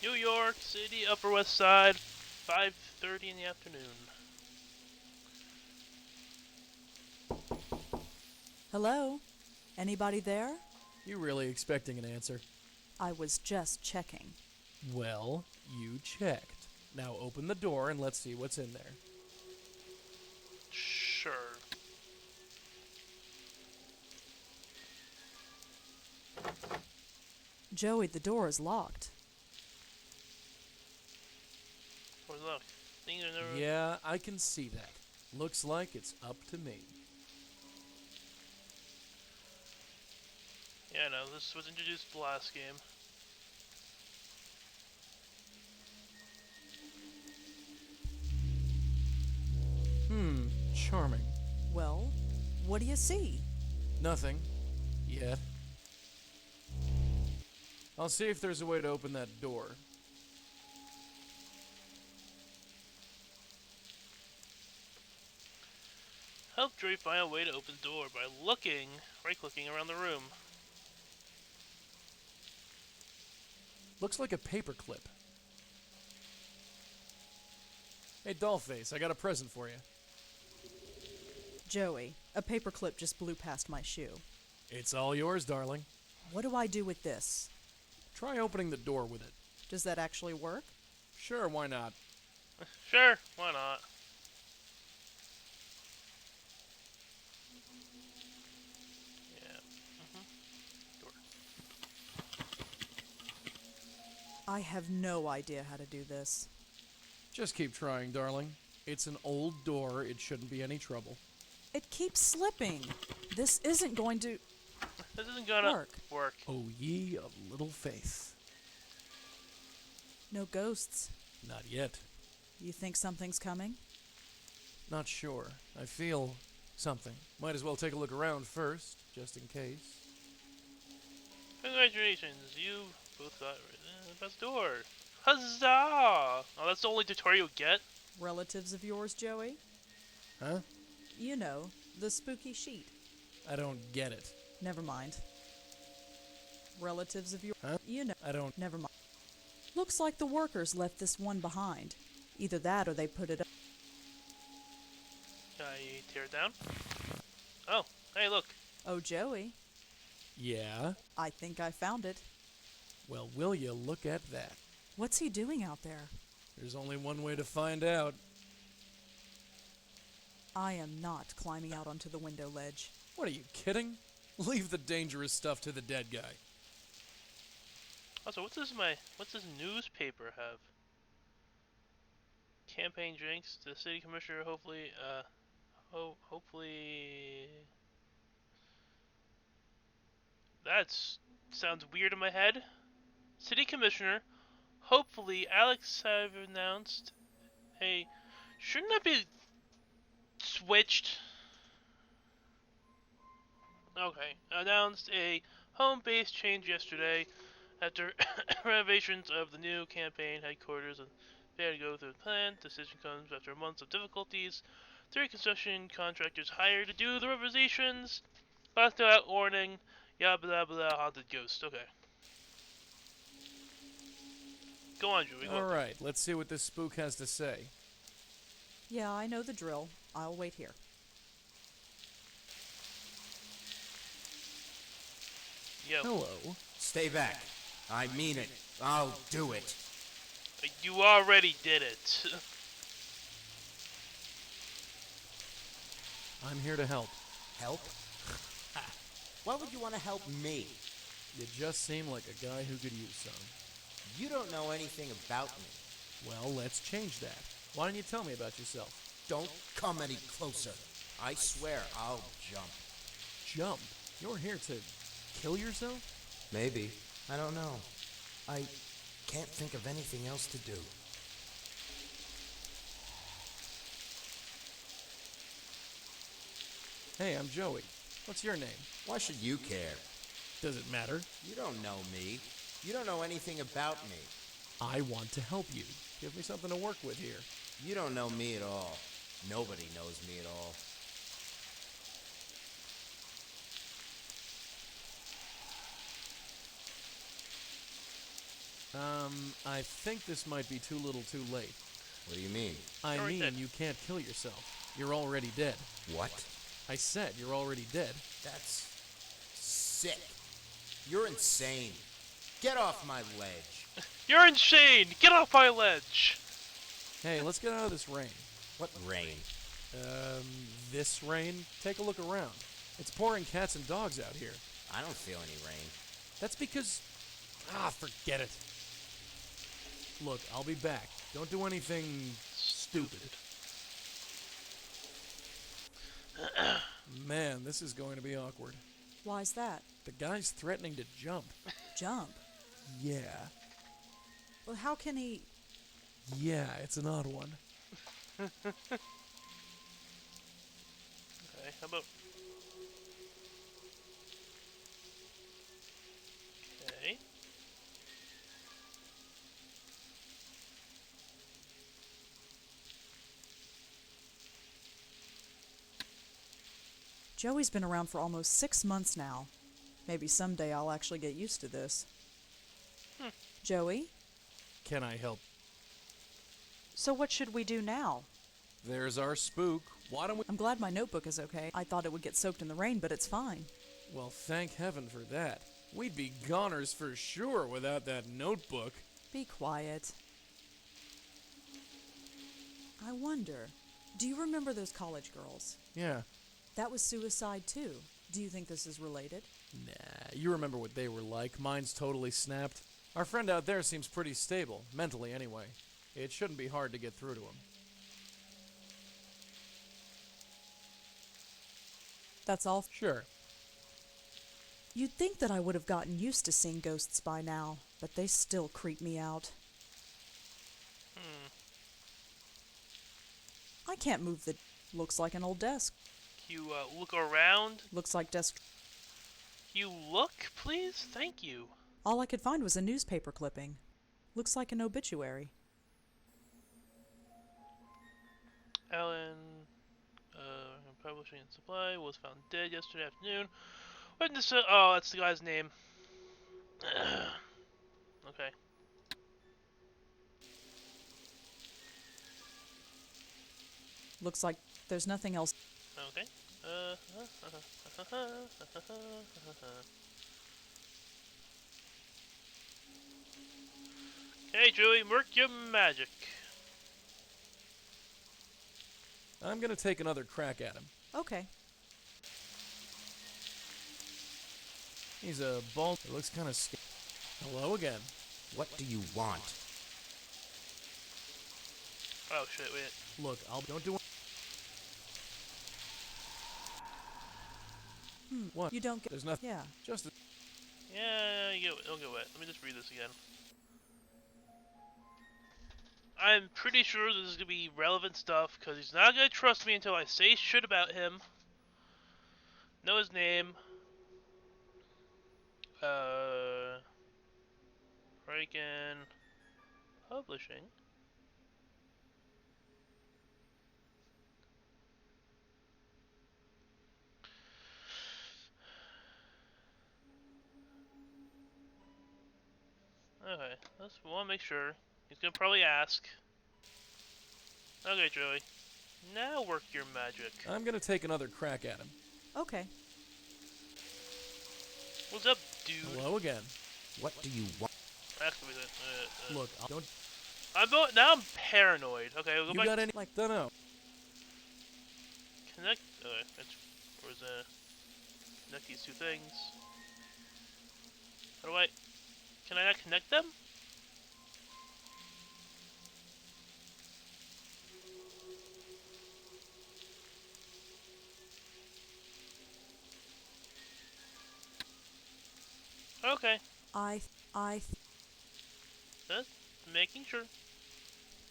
New York City, Upper West Side, 5:30 in the afternoon. Hello? Anybody there? You really expecting an answer? I was just checking. Well, you checked. Now open the door and let's see what's in there. Sure. Joey, the door is locked. Well, look, things are never. Yeah, I can see that. Looks like it's up to me. Yeah, no, this was introduced the last game. Charming. Well, what do you see? Nothing. Yet. I'll see if there's a way to open that door. Help Joey find a way to open the door by right-clicking around the room. Looks like a paperclip. Hey, Dollface, I got a present for you. Joey, a paperclip just blew past my shoe. It's all yours, darling. What do I do with this? Try opening the door with it. Does that actually work? Sure, why not? Sure, why not? Yeah. Door. I have no idea how to do this. Just keep trying, darling. It's an old door, it shouldn't be any trouble. It keeps slipping. This isn't going to This isn't gonna work. O ye of little faith. No ghosts. Not yet. You think something's coming? Not sure. I feel something. Might as well take a look around first, just in case. Congratulations, you both got the best door. Huzzah! Oh, that's the only tutorial you get? Relatives of yours, Joey? Huh? You know, the spooky sheet. I don't get it. Never mind. Relatives of yours. Huh? You know. I don't. Never mind. Looks like the workers left this one behind. Either that or they put it up. Can I tear it down? Oh, hey, look. Oh, Joey, Yeah? I think I found it. Well, will you look at that? What's he doing out there? There's only one way to find out. I am not climbing out onto the window ledge. What are you kidding? Leave the dangerous stuff to the dead guy. Also, what's this newspaper have? Campaign drinks. The city commissioner hopefully. That sounds weird in my head. City commissioner. Hopefully, Alex have announced. Hey, shouldn't that be switched? Okay, announced a home base change yesterday after renovations of the new campaign headquarters and failed to go through the plan. Decision comes after months of difficulties. 3 construction contractors hired to do the renovations. Last out warning. Yeah, blah blah. Haunted ghost. Okay. Go on, Joey. Alright, let's see what this spook has to say. Yeah, I know the drill. I'll wait here. Yo. Hello. Stay back. I mean it. I'll do it. You already did it. I'm here to help. Help? Why would you want to help me? You just seem like a guy who could use some. You don't know anything about me. Well, let's change that. Why don't you tell me about yourself? Don't come any closer. I swear I'll jump. Jump? You're here to kill yourself? Maybe. I don't know. I can't think of anything else to do. Hey, I'm Joey. What's your name? Why should you care? Does it matter? You don't know me. You don't know anything about me. I want to help you. Give me something to work with here. You don't know me at all. Nobody knows me at all. I think this might be too little too late. What do you mean? I You're mean, dead. you can't kill yourself. You're already dead. What? I said you're already dead. That's sick. You're insane. Get off my ledge. You're insane! Get off my ledge! Hey, let's get out of this rain. What rain? This rain? Take a look around. It's pouring cats and dogs out here. I don't feel any rain. That's because... forget it. Look, I'll be back. Don't do anything stupid. Man, this is going to be awkward. Why's that? The guy's threatening to jump. Jump? Yeah. Well, how can he... Yeah, it's an odd one. Okay, how about... Okay. Joey's been around for almost 6 months now. Maybe someday I'll actually get used to this. Joey? Can I help? So what should we do now? There's our spook. Why don't we... I'm glad my notebook is okay. I thought it would get soaked in the rain, but it's fine. Well, thank heaven for that. We'd be goners for sure without that notebook. Be quiet. I wonder, do you remember those college girls? Yeah. That was suicide too. Do you think this is related? Nah, you remember what they were like. Mine's totally snapped. Our friend out there seems pretty stable, mentally anyway. It shouldn't be hard to get through to him. That's all. Sure. You'd think that I would have gotten used to seeing ghosts by now, but they still creep me out. I can't move the... Looks like an old desk. You, look around? Looks like desk... You look, please? Thank you. All I could find was a newspaper clipping. Looks like an obituary. Alan, Publishing and Supply, was found dead yesterday afternoon. Witness, oh, that's the guy's name. Okay. Looks like there's nothing else. Okay. Okay, Joey, work your magic. I'm gonna take another crack at him. Okay. He's a bald... It looks kind of scary. Hello again. What do you want? Oh shit, wait. Look, don't do... What? You don't get... There's nothing... Yeah. Just... Yeah, don't get wet. Let me just read this again. I'm pretty sure this is gonna be relevant stuff, because he's not gonna trust me until I say shit about him. Know his name. Freaking Publishing. Okay, let's want to make sure. He's gonna probably ask. Okay, Joey. Now work your magic. I'm gonna take another crack at him. Okay. What's up, dude? Hello again. What do you want? Actually, Look, don't... now I'm paranoid. Okay, we'll go You back. got any... Like- Dunno. Connect. Okay, where's connect these two things? How do I? Can I not connect them? Okay, just making sure.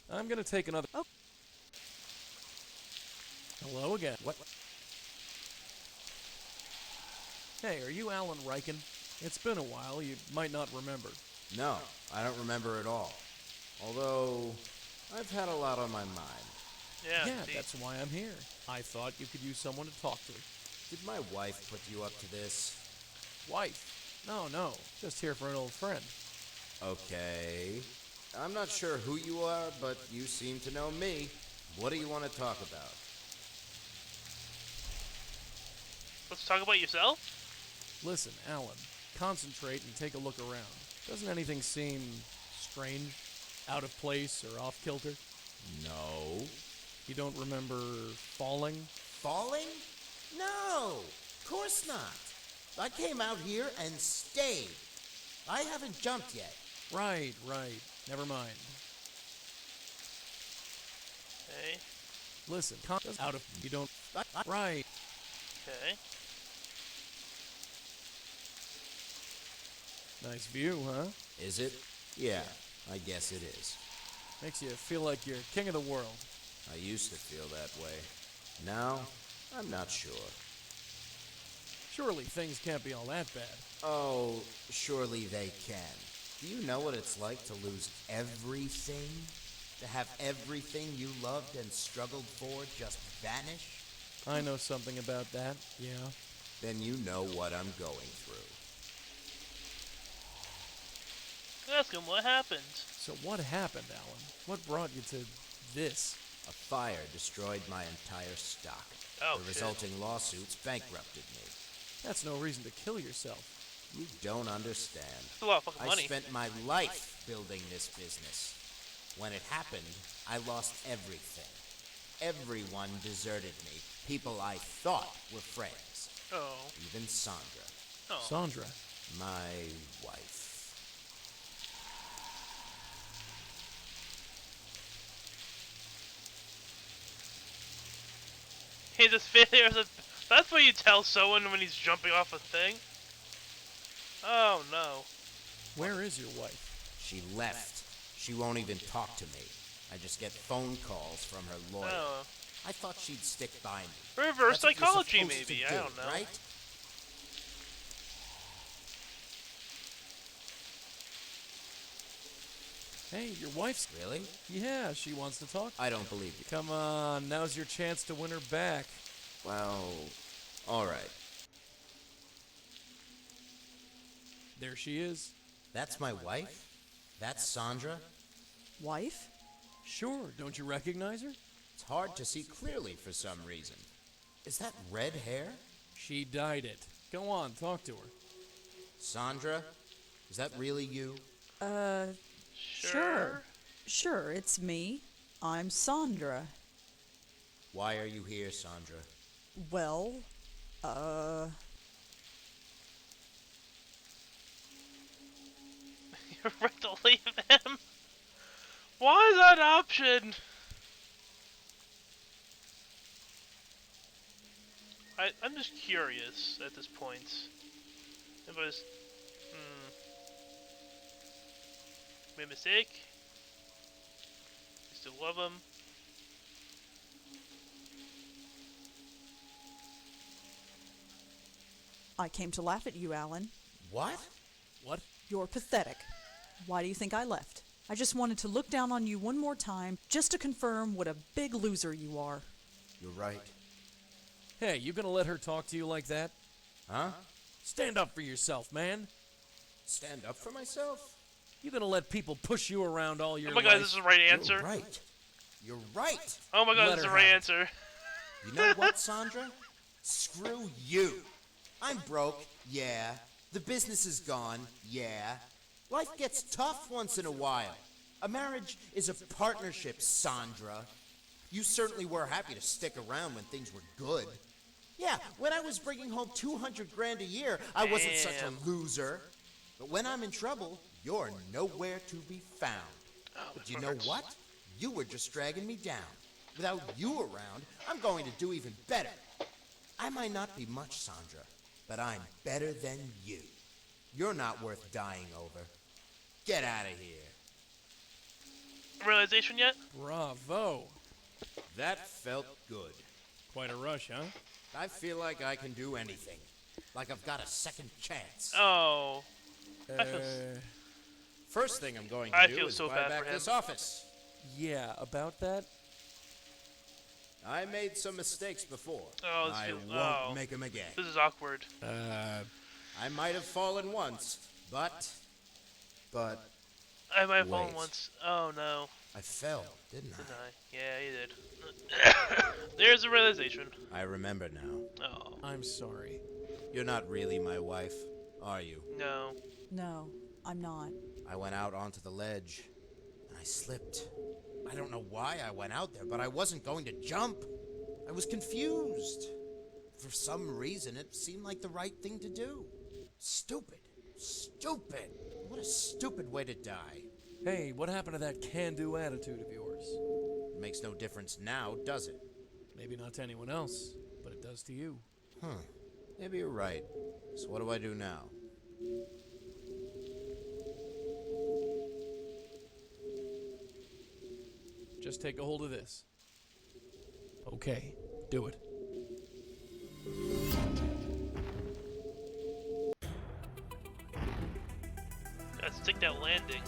I'm gonna take another... Oh. Hello again. What? Hey, are you Alan Riken? It's been a while. You might not remember. No, I don't remember at all. Although, I've had a lot on my mind. Yeah. Yeah, see. that's why I'm here. I thought you could use someone to talk to. Did my wife put you up to this? Wife? No, just here for an old friend. Okay. I'm not sure who you are, but you seem to know me. What do you want to talk about? Let's talk about yourself? Listen, Alan, concentrate and take a look around. Doesn't anything seem strange, out of place, or off kilter? No. You don't remember falling? Falling? No, of course not. I came out here and stayed. I haven't jumped yet. Right. Never mind. Okay. Listen, out of you don't. Right. Okay. Nice view, huh? Is it? Yeah, I guess it is. Makes you feel like you're king of the world. I used to feel that way. Now, I'm not sure. Surely things can't be all that bad. Oh, surely they can. Do you know what it's like to lose everything? To have everything you loved and struggled for just vanish? I know something about that, yeah. Then you know what I'm going through. Ask him what happened. So what happened, Alan? What brought you to this? A fire destroyed my entire stock. Oh, The shit. resulting lawsuits bankrupted me. That's no reason to kill yourself. You don't understand. That's a lot of fucking I money. spent my life building this business. When it happened, I lost everything. Everyone deserted me. People I thought were friends. Oh. Even Sandra, Oh. Sandra. my wife. He just there's a. That's what you tell someone when he's jumping off a thing. Oh no. Where is your wife? She left. She won't even talk to me. I just get phone calls from her lawyer. Oh. I thought she'd stick by me. Reverse That's what you're psychology, supposed to maybe. I do, don't know. Right? Hey, your wife's... Really? Yeah, she wants to talk. I don't believe you. Come on, now's your chance to win her back. Well, all right. There she is. That's my wife? That's Sandra? Wife? Sure, don't you recognize her? It's hard to see clearly for some reason. Is that red hair? She dyed it. Go on, talk to her. Sandra? Is that really you? Sure. Sure, it's me. I'm Sandra. Why are you here, Sandra? Well, You're right to leave him. Why is that an option? I'm just curious at this point. If I was, made a mistake. You still love him. I came to laugh at you, Alan. What? What? You're pathetic. Why do you think I left? I just wanted to look down on you one more time, just to confirm what a big loser you are. You're right. Hey, you gonna let her talk to you like that? Huh? Stand up for yourself, man. Stand up for myself? You gonna let people push you around all your Oh my life? god, this is the right answer. You're right. You're right. Oh my god, Let this is the her right have it. answer. You know what, Sandra? Screw you. I'm broke, yeah. The business is gone, yeah. Life gets tough once in a while. A marriage is a partnership, Sandra. You certainly were happy to stick around when things were good. Yeah, when I was bringing home 200 grand a year, I wasn't such Damn. a loser. But when I'm in trouble, you're nowhere to be found. Oh, But that you know hurts. what? You were just dragging me down. Without you around, I'm going to do even better. I might not be much, Sandra, but I'm better than you. You're not worth dying over. Get out of here. Realization yet? Bravo. That felt good. Quite a rush, huh? I feel like I can do anything. Like I've got a second chance. Oh. Uh, First thing I'm going I to feel do is so buy bad back for him. this office. yeah, about that? I made some mistakes before. Oh, this I feels- won't oh. make them again. This is awkward. I might have fallen once, but I might have fallen Wait. once. Oh no. I fell, didn't Didn't I? I? Yeah, you did. There's a realization. I remember now. Oh, I'm sorry. You're not really my wife, are you? no. No, I'm not. I went out onto the ledge, and I slipped. I don't know why I went out there, but I wasn't going to jump. I was confused. For some reason, it seemed like the right thing to do. Stupid. Stupid. What a stupid way to die. Hey, what happened to that can-do attitude of yours? It makes no difference now, does it? Maybe not to anyone else, but it does to you. Huh. Maybe you're right. So what do I do now? Just take a hold of this. Okay, do it. Gotta stick that landing.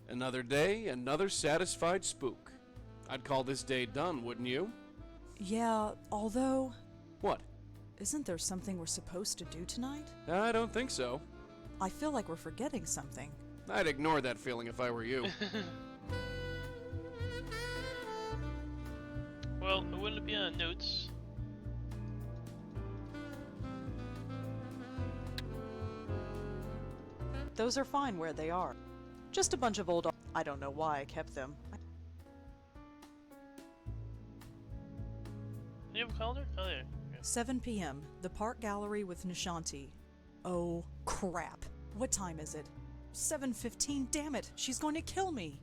Another day, another satisfied spook. I'd call this day done, wouldn't you? Yeah, although, What? isn't there something we're supposed to do tonight? I don't think so. I feel like we're forgetting something. I'd ignore that feeling if I were you. Well, it wouldn't be on notes. Those are fine where they are. Just a bunch of old. I don't know why I kept them. Do you have a calendar? Oh, there. Yeah. 7 p.m. The Park Gallery with Nishanti. Oh, crap. What time is it? 7:15. Damn it. She's going to kill me.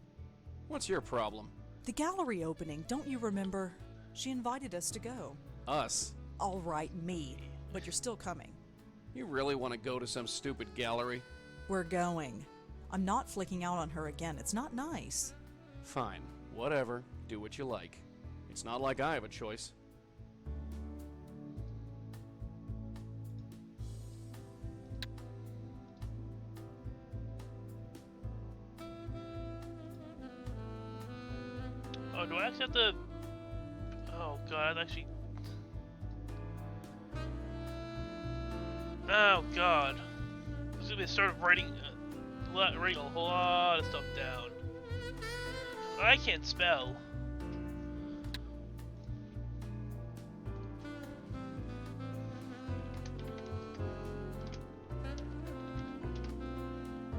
What's your problem? The gallery opening. Don't you remember? She invited us to go. Us? All right, me. But you're still coming. You really want to go to some stupid gallery? We're going. I'm not flicking out on her again. It's not nice. Fine. Whatever. Do what you like. It's not like I have a choice. Oh, do I actually have to... Oh, God, actually... Oh, God. I was gonna start writing a whole lot of stuff down. I can't spell.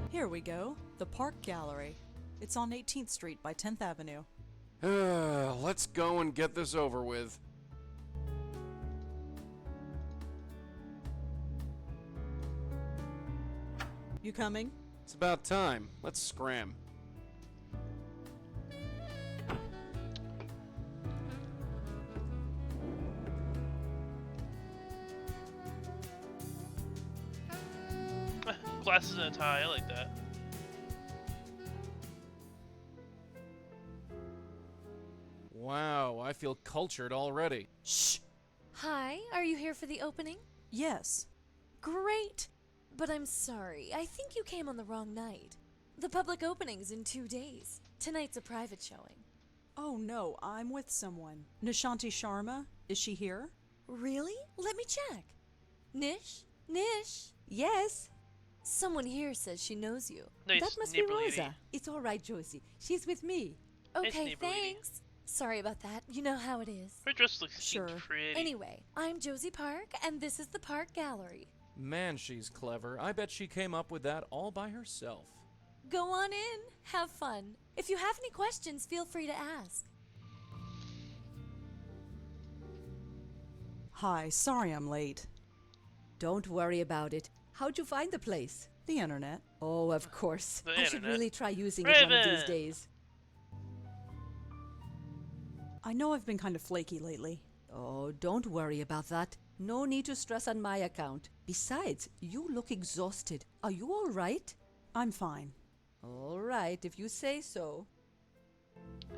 Here we go. The Park Gallery. It's on 18th Street by 10th Avenue. Let's go and get this over with. You coming? It's about time. Let's scram. Glasses and a tie, I like that. Wow, I feel cultured already. Shh! Hi, are you here for the opening? Yes. Great! But I'm sorry, I think you came on the wrong night. The public opening's in 2 days. Tonight's a private showing. Oh no, I'm with someone. Nishanti Sharma? Is she here? Really? Let me check. Nish? Nish? Yes, Someone here says she knows you. that Nice must be neighbor lady. Rosa. It's all right, Josie. She's with me. Nice Okay, neighbor lady. thanks. Sorry about that. You know how it is. Her dress looks Sure. pretty. Anyway, I'm Josie Park, and this is the Park Gallery. Man, she's clever. I bet she came up with that all by herself. Go on in. Have fun. If you have any questions, feel free to ask. Hi, sorry I'm late. Don't worry about it. How'd you find the place? The internet. Oh, of course. The I should internet. really try using it one of these Raven! days. I know I've been kind of flaky lately. Oh, don't worry about that. No need to stress on my account. Besides, you look exhausted. Are you all right? I'm fine. All right, if you say so.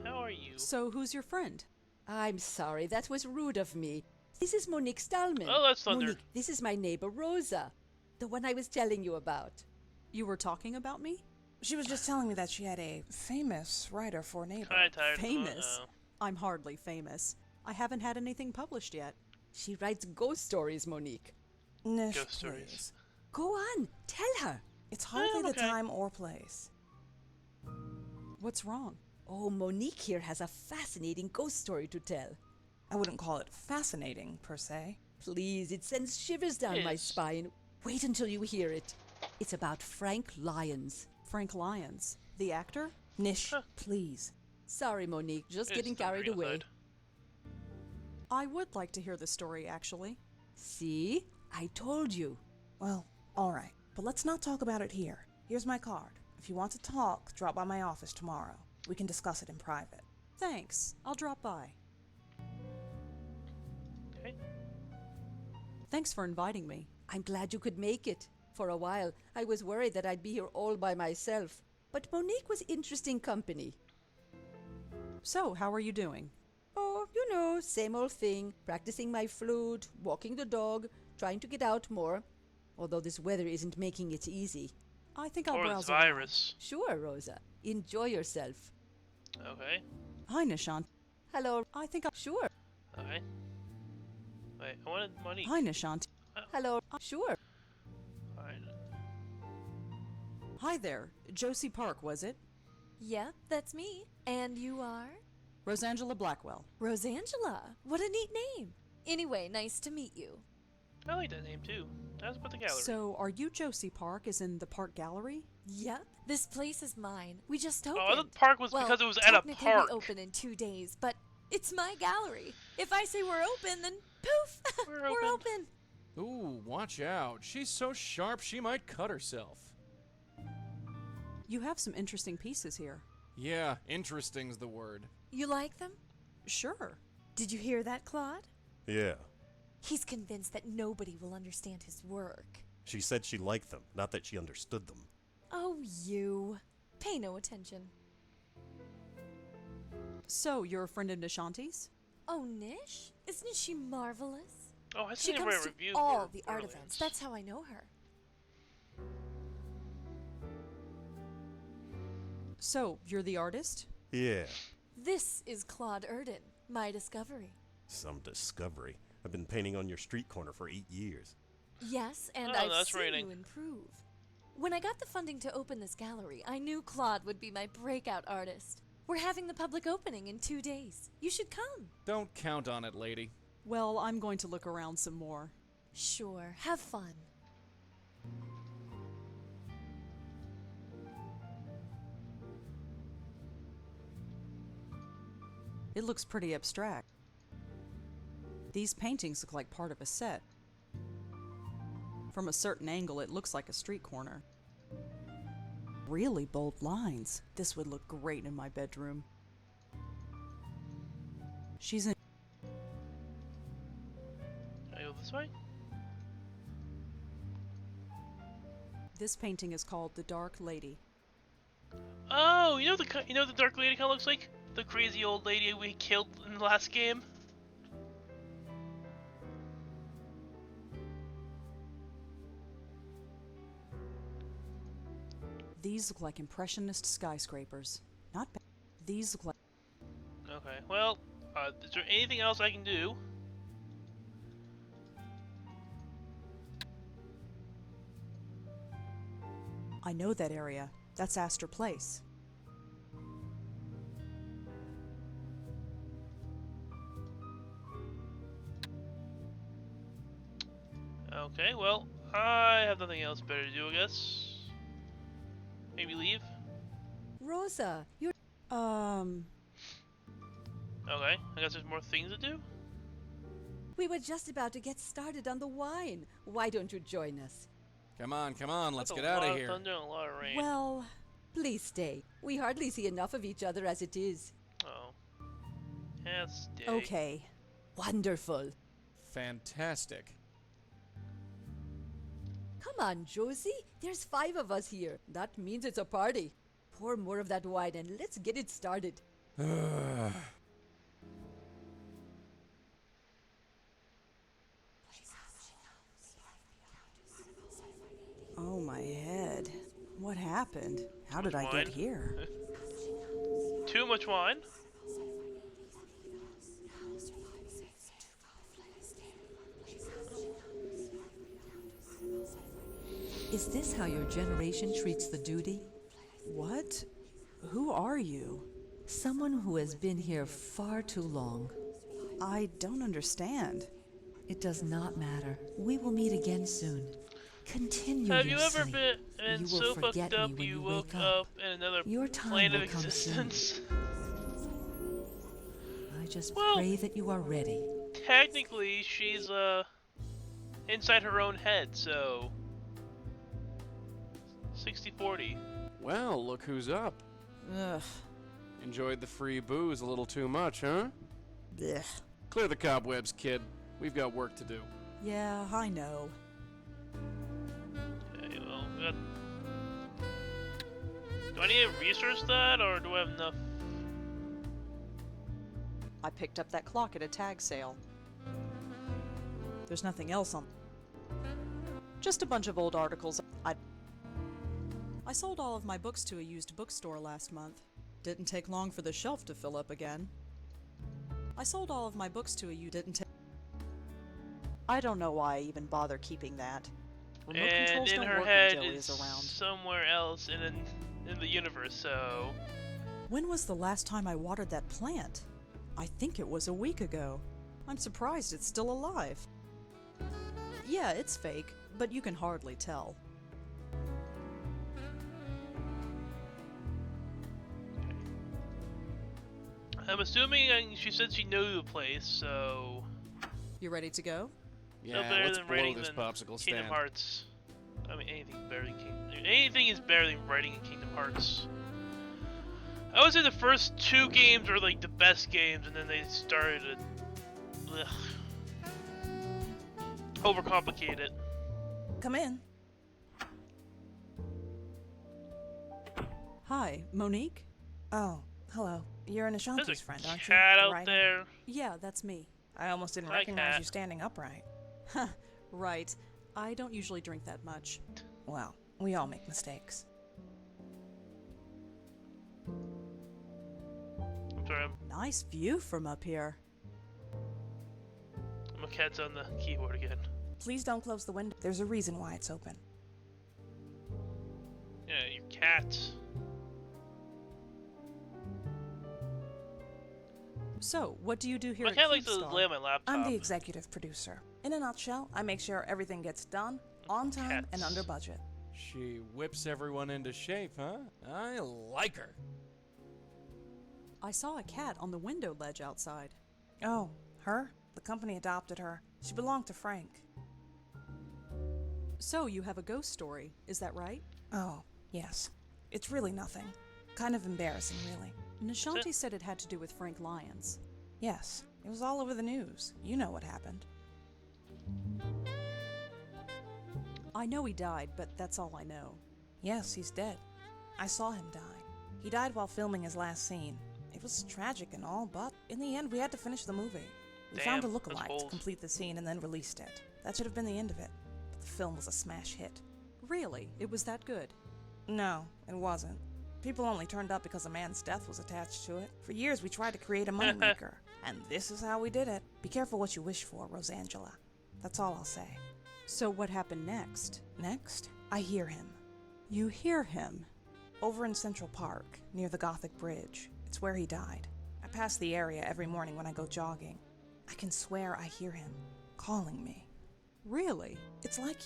How are you? So, who's your friend? I'm sorry, that was rude of me. This is Monique Stallman. Oh, that's Thunder. Monique, this is my neighbor Rosa, the one I was telling you about. You were talking about me? She was just telling me that she had a famous writer for a neighbor. Kinda tired. Famous? I'm hardly famous. I haven't had anything published yet. She writes ghost stories, Monique. Nish, Ghost please. stories. Go on, tell her. It's hardly I'm the okay. time or place. What's wrong? Oh, Monique here has a fascinating ghost story to tell. I wouldn't call it fascinating, per se. Please, it sends shivers down my Yes. spine. Wait until you hear it. It's about Frank Lyons. Frank Lyons. The actor? Nish, Huh. please. Sorry, Monique, just It's getting carried thundering away. outside. I would like to hear the story, actually. See? I told you. Well, all right. But let's not talk about it here. Here's my card. If you want to talk, drop by my office tomorrow. We can discuss it in private. Thanks. I'll drop by. Okay. Thanks for inviting me. I'm glad you could make it. For a while, I was worried that I'd be here all by myself. But Monique was interesting company. So, how are you doing? Oh, you know, same old thing. Practicing my flute, walking the dog, trying to get out more. Although this weather isn't making it easy. I think I'll Or browse this around. virus. Sure, Rosa. Enjoy yourself. Okay. Hi, Nishant. Hello. I think I... Sure. Okay. Wait, I wanted money. Hi, Nishant. Hello. Sure. Alright. Hi there. Josie Park, was it? Yep, that's me. And you are? Rosangela Blackwell. Rosangela. What a neat name. Anyway, nice to meet you. I like that name too. That's about the gallery. So, are you Josie Park, as in the Park Gallery? Yep, this place is mine. We just oh, opened. I thought the park was well, because it was at a technically park. we open in 2 days, but it's my gallery. If I say we're open, then poof, We're we're open. open. Ooh, watch out. She's so sharp she might cut herself. You have some interesting pieces here. Yeah, interesting's the word. You like them? Sure. Did you hear that, Claude? Yeah. He's convinced that nobody will understand his work. She said she liked them, not that she understood them. Oh, you. Pay no attention. So, you're a friend of Nishanti's? Oh, Nish? Isn't she marvelous? Oh, I She seen her comes write a to review all for the art Borderlands. events. That's how I know her. So, you're the artist? Yeah. This is Claude Erden, my discovery. Some discovery. I've been painting on your street corner for 8 years. Yes, and Oh, I've that's seen raining. you improve. When I got the funding to open this gallery, I knew Claude would be my breakout artist. We're having the public opening in 2 days. You should come. Don't count on it, lady. Well, I'm going to look around some more. Sure, have fun. It looks pretty abstract. These paintings look like part of a set. From a certain angle, it looks like a street corner. Really bold lines. This would look great in my bedroom. She's in. Can I go this way? This painting is called The Dark Lady. Oh, you know the dark lady kind of looks like the crazy old lady we killed in the last game. These look like impressionist skyscrapers. Not bad. These look like. Okay, well, is there anything else I can do? I know that area. That's Astor Place. Okay, well, I have nothing else better to do, I guess. Maybe leave? Rosa, you're. Okay, I guess there's more things to do? We were just about to get started on the wine. Why don't you join us? Come on, let's That's get a out lot of here. Thunder and a lot of rain. Well, please stay. We hardly see enough of each other as it is. Oh. Yeah, stay. Okay. Wonderful. Fantastic. Come on, Josie. There's 5 of us here. That means it's a party. Pour more of that wine and let's get it started. Oh, my head. What happened? How did I wine? get here? Too much wine? Is this how your generation treats the duty? What? Who are you? Someone who has been here far too long. I don't understand. It does not matter. We will meet again soon. Continue Have your you ever sleep. been You will so fucked forget me up when you you woke wake up in another Your time plane of will come soon. existence? I just Well- pray that you are ready. Technically, she's inside her own head, so 60-40. Well, look who's up. Ugh. Enjoyed the free booze a little too much, huh? Blech. Clear the cobwebs, kid. We've got work to do. Yeah, I know. Okay, well, we got... Do I need to research that, or do I have enough? I picked up that clock at a tag sale. There's nothing else on. Just a bunch of old articles. I sold all of my books to a used bookstore last month. Didn't take long for the shelf to fill up again. I sold all of my books to a didn't take. I don't know why I even bother keeping that. Remote And controls in don't her work head when Joey is is around. somewhere else in the universe, so... When was the last time I watered that plant? I think it was a week ago. I'm surprised it's still alive. Yeah, it's fake, but you can hardly tell. I'm assuming she said she knew the place, so... You ready to go? Still Yeah, better let's than blow writing this than popsicle Kingdom stand. Hearts. I mean, anything is better than writing in Kingdom Hearts. I would say the first 2 games are like the best games, and then they started to overcomplicate it. Come in. Hi, Monique? Oh, hello. You're an There's Ashanti's a friend, aren't you? cat The out writer? there. Yeah, that's me. I almost didn't Hi, recognize cat. you standing upright. Right. I don't usually drink that much. Well, we all make mistakes. I'm sorry, Nice view from up here. my cat's on the keyboard again. Please don't close the window. There's a reason why it's open. Yeah, your cat. So, what do you do here My at cat likes to Keemstar? lay on my laptop. I'm the executive producer. In a nutshell, I make sure everything gets done, on time, and Cats. under budget. She whips everyone into shape, huh? I like her. I saw a cat on the window ledge outside. Oh, her? The company adopted her. She belonged to Frank. So, you have a ghost story, is that right? Oh, yes. It's really nothing. Kind of embarrassing, really. Nishanti said it had to do with Frank Lyons. Yes, it was all over the news. You know what happened. I know he died, but that's all I know. Yes, he's dead. I saw him die. He died while filming his last scene. It was tragic and all, but in the end, we had to finish the movie. We found a Damn, that's lookalike to bold. complete the scene and then released it. That should have been the end of it. But the film was a smash hit. Really? It was that good? No, it wasn't. People only turned up because a man's death was attached to it. For years, we tried to create a moneymaker, and this is how we did it. Be careful what you wish for, Rosangela. That's all I'll say. So what happened next? Next, I hear him. You hear him? Over in Central Park, near the Gothic Bridge. It's where he died. I pass the area every morning when I go jogging. I can swear I hear him calling me. Really? It's like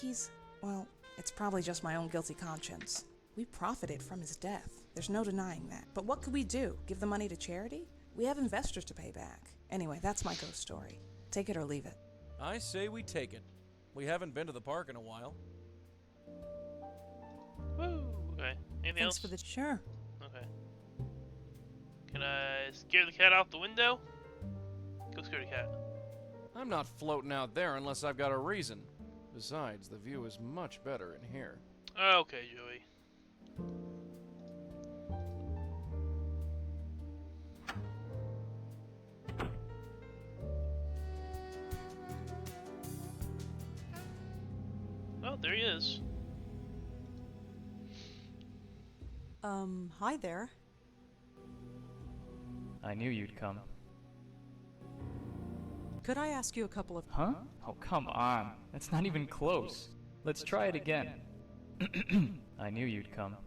well, it's probably just my own guilty conscience. We profited from his death. There's no denying that. But what could we do? Give the money to charity? We have investors to pay back. Anyway, that's my ghost story. Take it or leave it. I say we take it. We haven't been to the park in a while. Woo! Okay. Anything Thanks else? for the Sure. Okay. Can I scare the cat out the window? Go scare the cat. I'm not floating out there unless I've got a reason. Besides, the view is much better in here. Okay, Joey. Oh, there he is. Hi there. I knew you'd come. Could I ask you a couple of... Huh? Oh, come on. That's not even close. Let's try it again. I knew you'd come.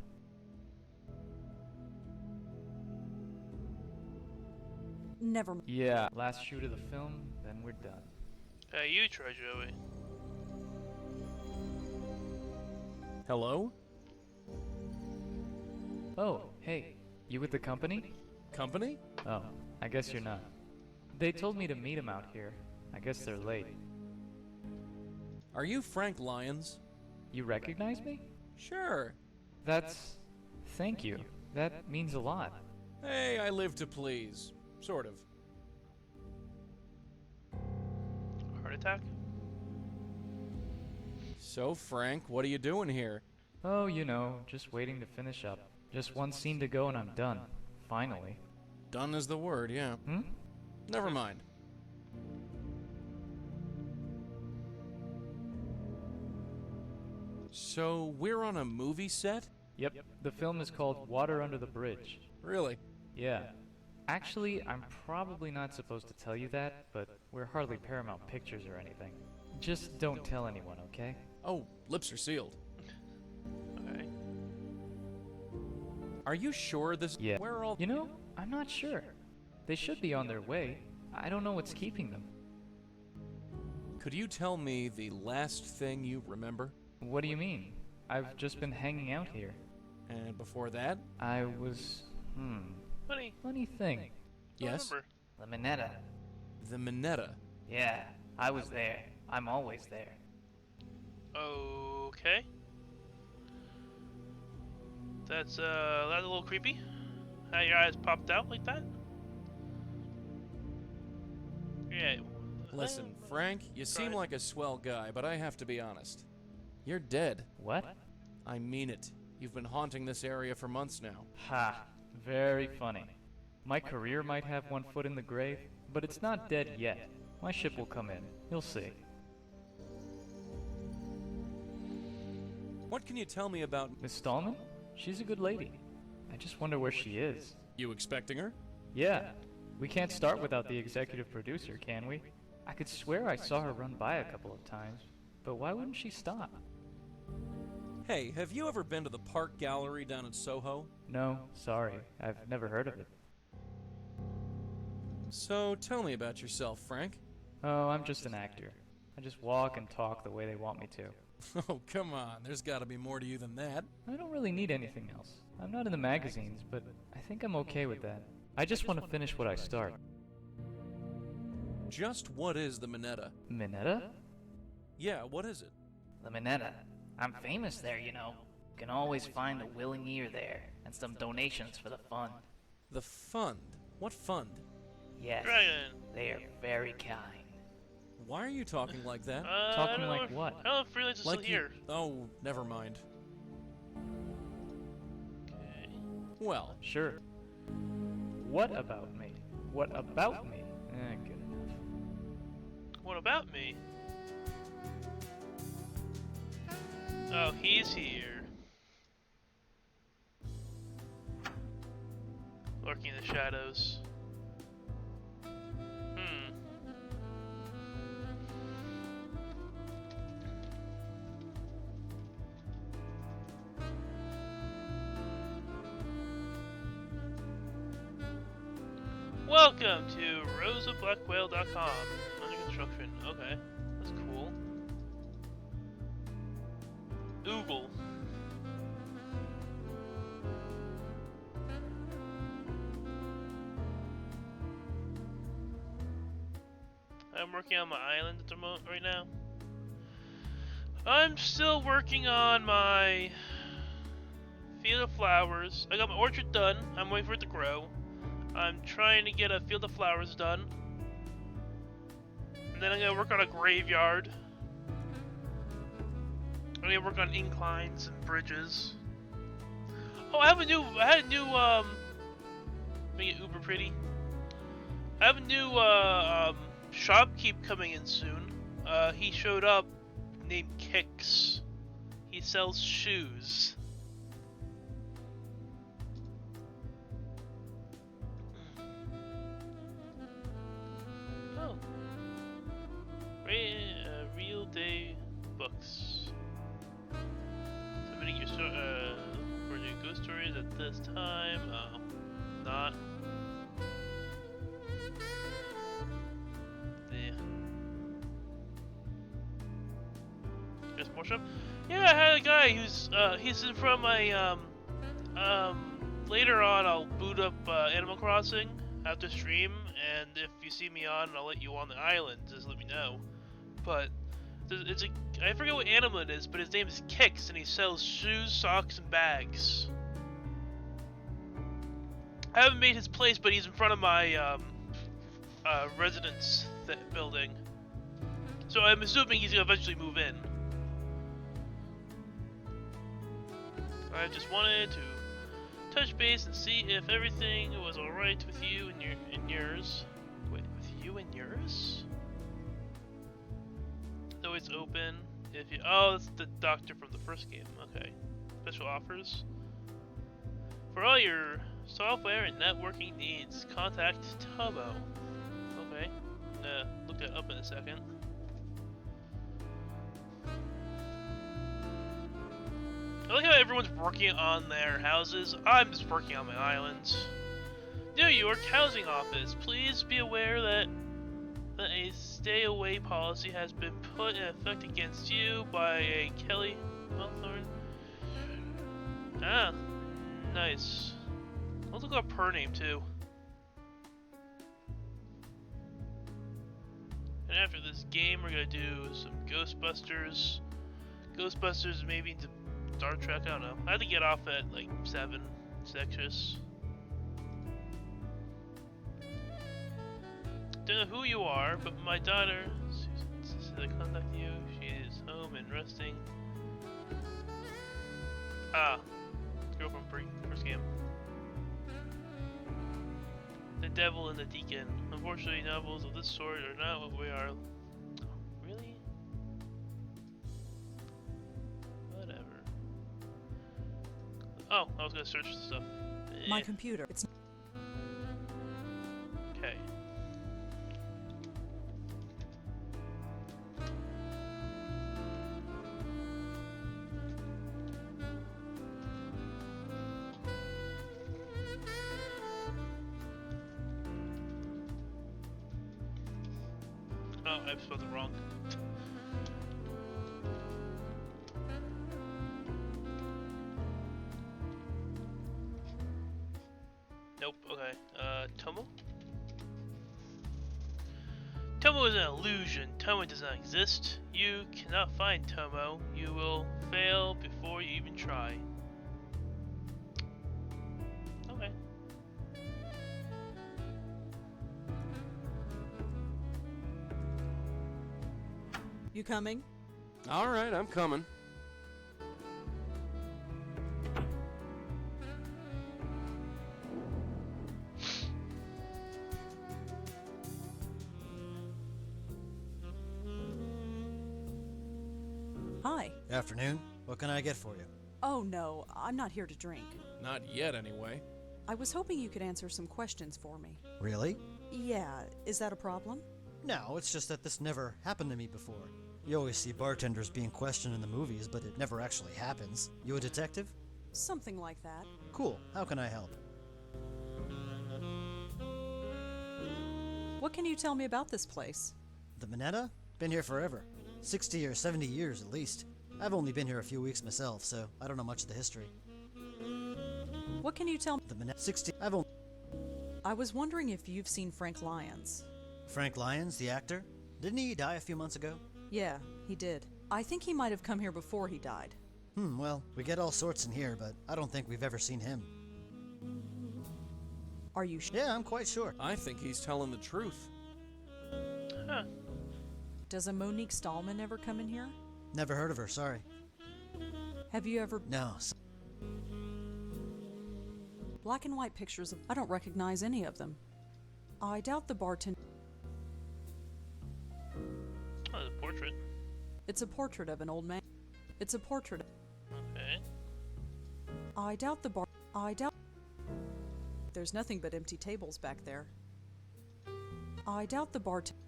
Never mind. Yeah, last shoot of the film, then we're done. Hey, you try, Joey. Hello? Oh, hey. You with the company? Company? Oh, I guess you're not. They told me to meet him out here. I guess they're late. Are you Frank Lyons? You recognize me? Sure. That's... Thank you. That means a lot. Hey, I live to please. Sort of. Heart attack? So, Frank, what are you doing here? Oh, you know, just waiting to finish up. Just one scene to go and I'm done. Finally. Done is the word, yeah. Hmm? Never mind. So, we're on a movie set? Yep, the film is called Water Under the Bridge. Really? Yeah. Actually, I'm probably not supposed to tell you that, but we're hardly Paramount Pictures or anything. Just don't tell anyone, okay? Oh, lips are sealed. Okay. Are you sure this... Yeah. Where are all... You know, I'm not sure. They should be on their way. I don't know what's keeping them. Could you tell me the last thing you remember? What do you mean? I've just been hanging out here. And before that? I was... Funny thing. Yes? Remember. La Minetta. The Minetta. Yeah, I was there. I'm always there. Okay. That's a little creepy. How your eyes popped out like that? Yeah. Listen, Frank, you seem like a swell guy, but I have to be honest. You're dead. What? I mean it. You've been haunting this area for months now. Ha! Very funny. My career might have one foot in the grave, but it's not dead yet. My ship will come in. You'll see. What can you tell me about... Miss Stallman? She's a good lady. I just wonder where she is. You expecting her? Yeah. We can't start without the executive producer, can we? I could swear I saw her run by a couple of times, but why wouldn't she stop? Hey, have you ever been to the Park Gallery down in Soho? No, sorry. I've never heard of it. So, tell me about yourself, Frank. Oh, I'm just an actor. I just walk and talk the way they want me to. Oh, come on. There's gotta be more to you than that. I don't really need anything else. I'm not in the magazines, but I think I'm okay with that. I just want to finish what I start. Just what is the Minetta? Minetta? Yeah, what is it? The Minetta. I'm famous there, you know. Can always find a willing ear there, and some donations for the fund. The fund? What fund? Yes, Dragon. they are very kind. Why are you talking like that? Talking I don't like know what? I don't know if freelance is Like still you... here. Oh, never mind. Okay. Well, Sure. What about me? What about me? Good enough. What about me? Oh, he's here. working in the shadows. Hmm. Welcome to roseofblackwell.com. Under construction. Okay, that's cool. Oogle. I'm working on my island at the moment right now. I'm still working on my field of flowers. I got my orchard done. I'm waiting for it to grow. I'm trying to get a field of flowers done. And then I'm gonna work on a graveyard. I'm gonna work on inclines and bridges. Oh, I had a new, make it uber pretty. I have a new, shopkeep coming in soon. He showed up named Kix. He sells shoes. Oh. Real day books. Submitting your for new ghost stories at this time. Oh, not. Yeah. There's more stuff. Yeah, I had a guy who's he's in from my later on I'll boot up Animal Crossing after stream, and if you see me on, I'll let you on the island. Just let me know. But it's a I forget what animal it is, but his name is Kix, and he sells shoes, socks, and bags. I haven't made his place, but he's in front of my residence building. So I'm assuming he's gonna eventually move in. I just wanted to touch base and see if everything was alright with you and yours. Wait, with you and yours? Though it's open. If you that's the doctor from the first game. Okay. Special offers. For all your software and networking needs, contact Tomo. Okay. I'm gonna look that up in a second. I like how everyone's working on their houses. I'm just working on my islands. New York Housing Office. Please be aware that a stay-away policy has been put in effect against you by a Kelly Hawthorne. Ah, nice. I'll look up her name too. And after this game, we're gonna do some Ghostbusters. Ghostbusters, maybe into Star Trek. I don't know. I had to get off at like 7, 6ish. Don't know who you are, but my daughter Susan said I contact you. She is home and resting. Ah, girl from first game. The Devil and the Deacon. Unfortunately, novels of this sort are not what we are. Really? Whatever. Oh, I was gonna search for stuff. My computer. It's okay. Oh, I've spelled it wrong. Nope, okay. Tomo? Tomo is an illusion. Tomo does not exist. You cannot find Tomo. You will fail before you even try. Okay. You coming? All right, I'm coming. Hi. Afternoon. What can I get for you? Oh no, I'm not here to drink. Not yet, anyway. I was hoping you could answer some questions for me. Really? Yeah, is that a problem? No, it's just that this never happened to me before. You always see bartenders being questioned in the movies, but it never actually happens. You a detective? Something like that. Cool. How can I help? What can you tell me about this place? The Minetta? Been here forever. 60 or 70 years at least. I've only been here a few weeks myself, so I don't know much of the history. What can you tell me? The Minetta 60. I was wondering if you've seen Frank Lyons. Frank Lyons, the actor? Didn't he die a few months ago? Yeah, he did. I think he might have come here before he died. Well, we get all sorts in here, but I don't think we've ever seen him. Are you sure? Yeah, I'm quite sure. I think he's telling the truth. Huh. Does a Monique Stallman ever come in here? Never heard of her, sorry. Have you ever... No. Black and white pictures of... I don't recognize any of them. I doubt the bartender... Oh, the portrait. It's a portrait of an old man. It's a portrait... Okay. I doubt the bar... I doubt... There's nothing but empty tables back there. I doubt the bartender...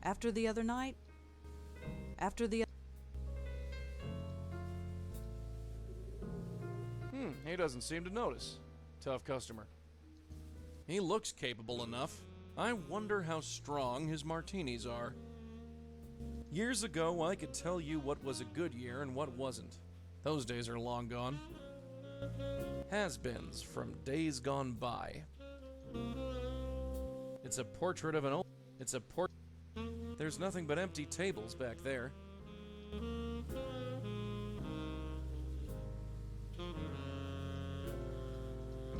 After the other night... After the... He doesn't seem to notice. Tough customer. He looks capable enough. I wonder how strong his martinis are. Years ago, I could tell you what was a good year and what wasn't. Those days are long gone. Has-beens from days gone by. It's a portrait of an old... It's a There's nothing but empty tables back there.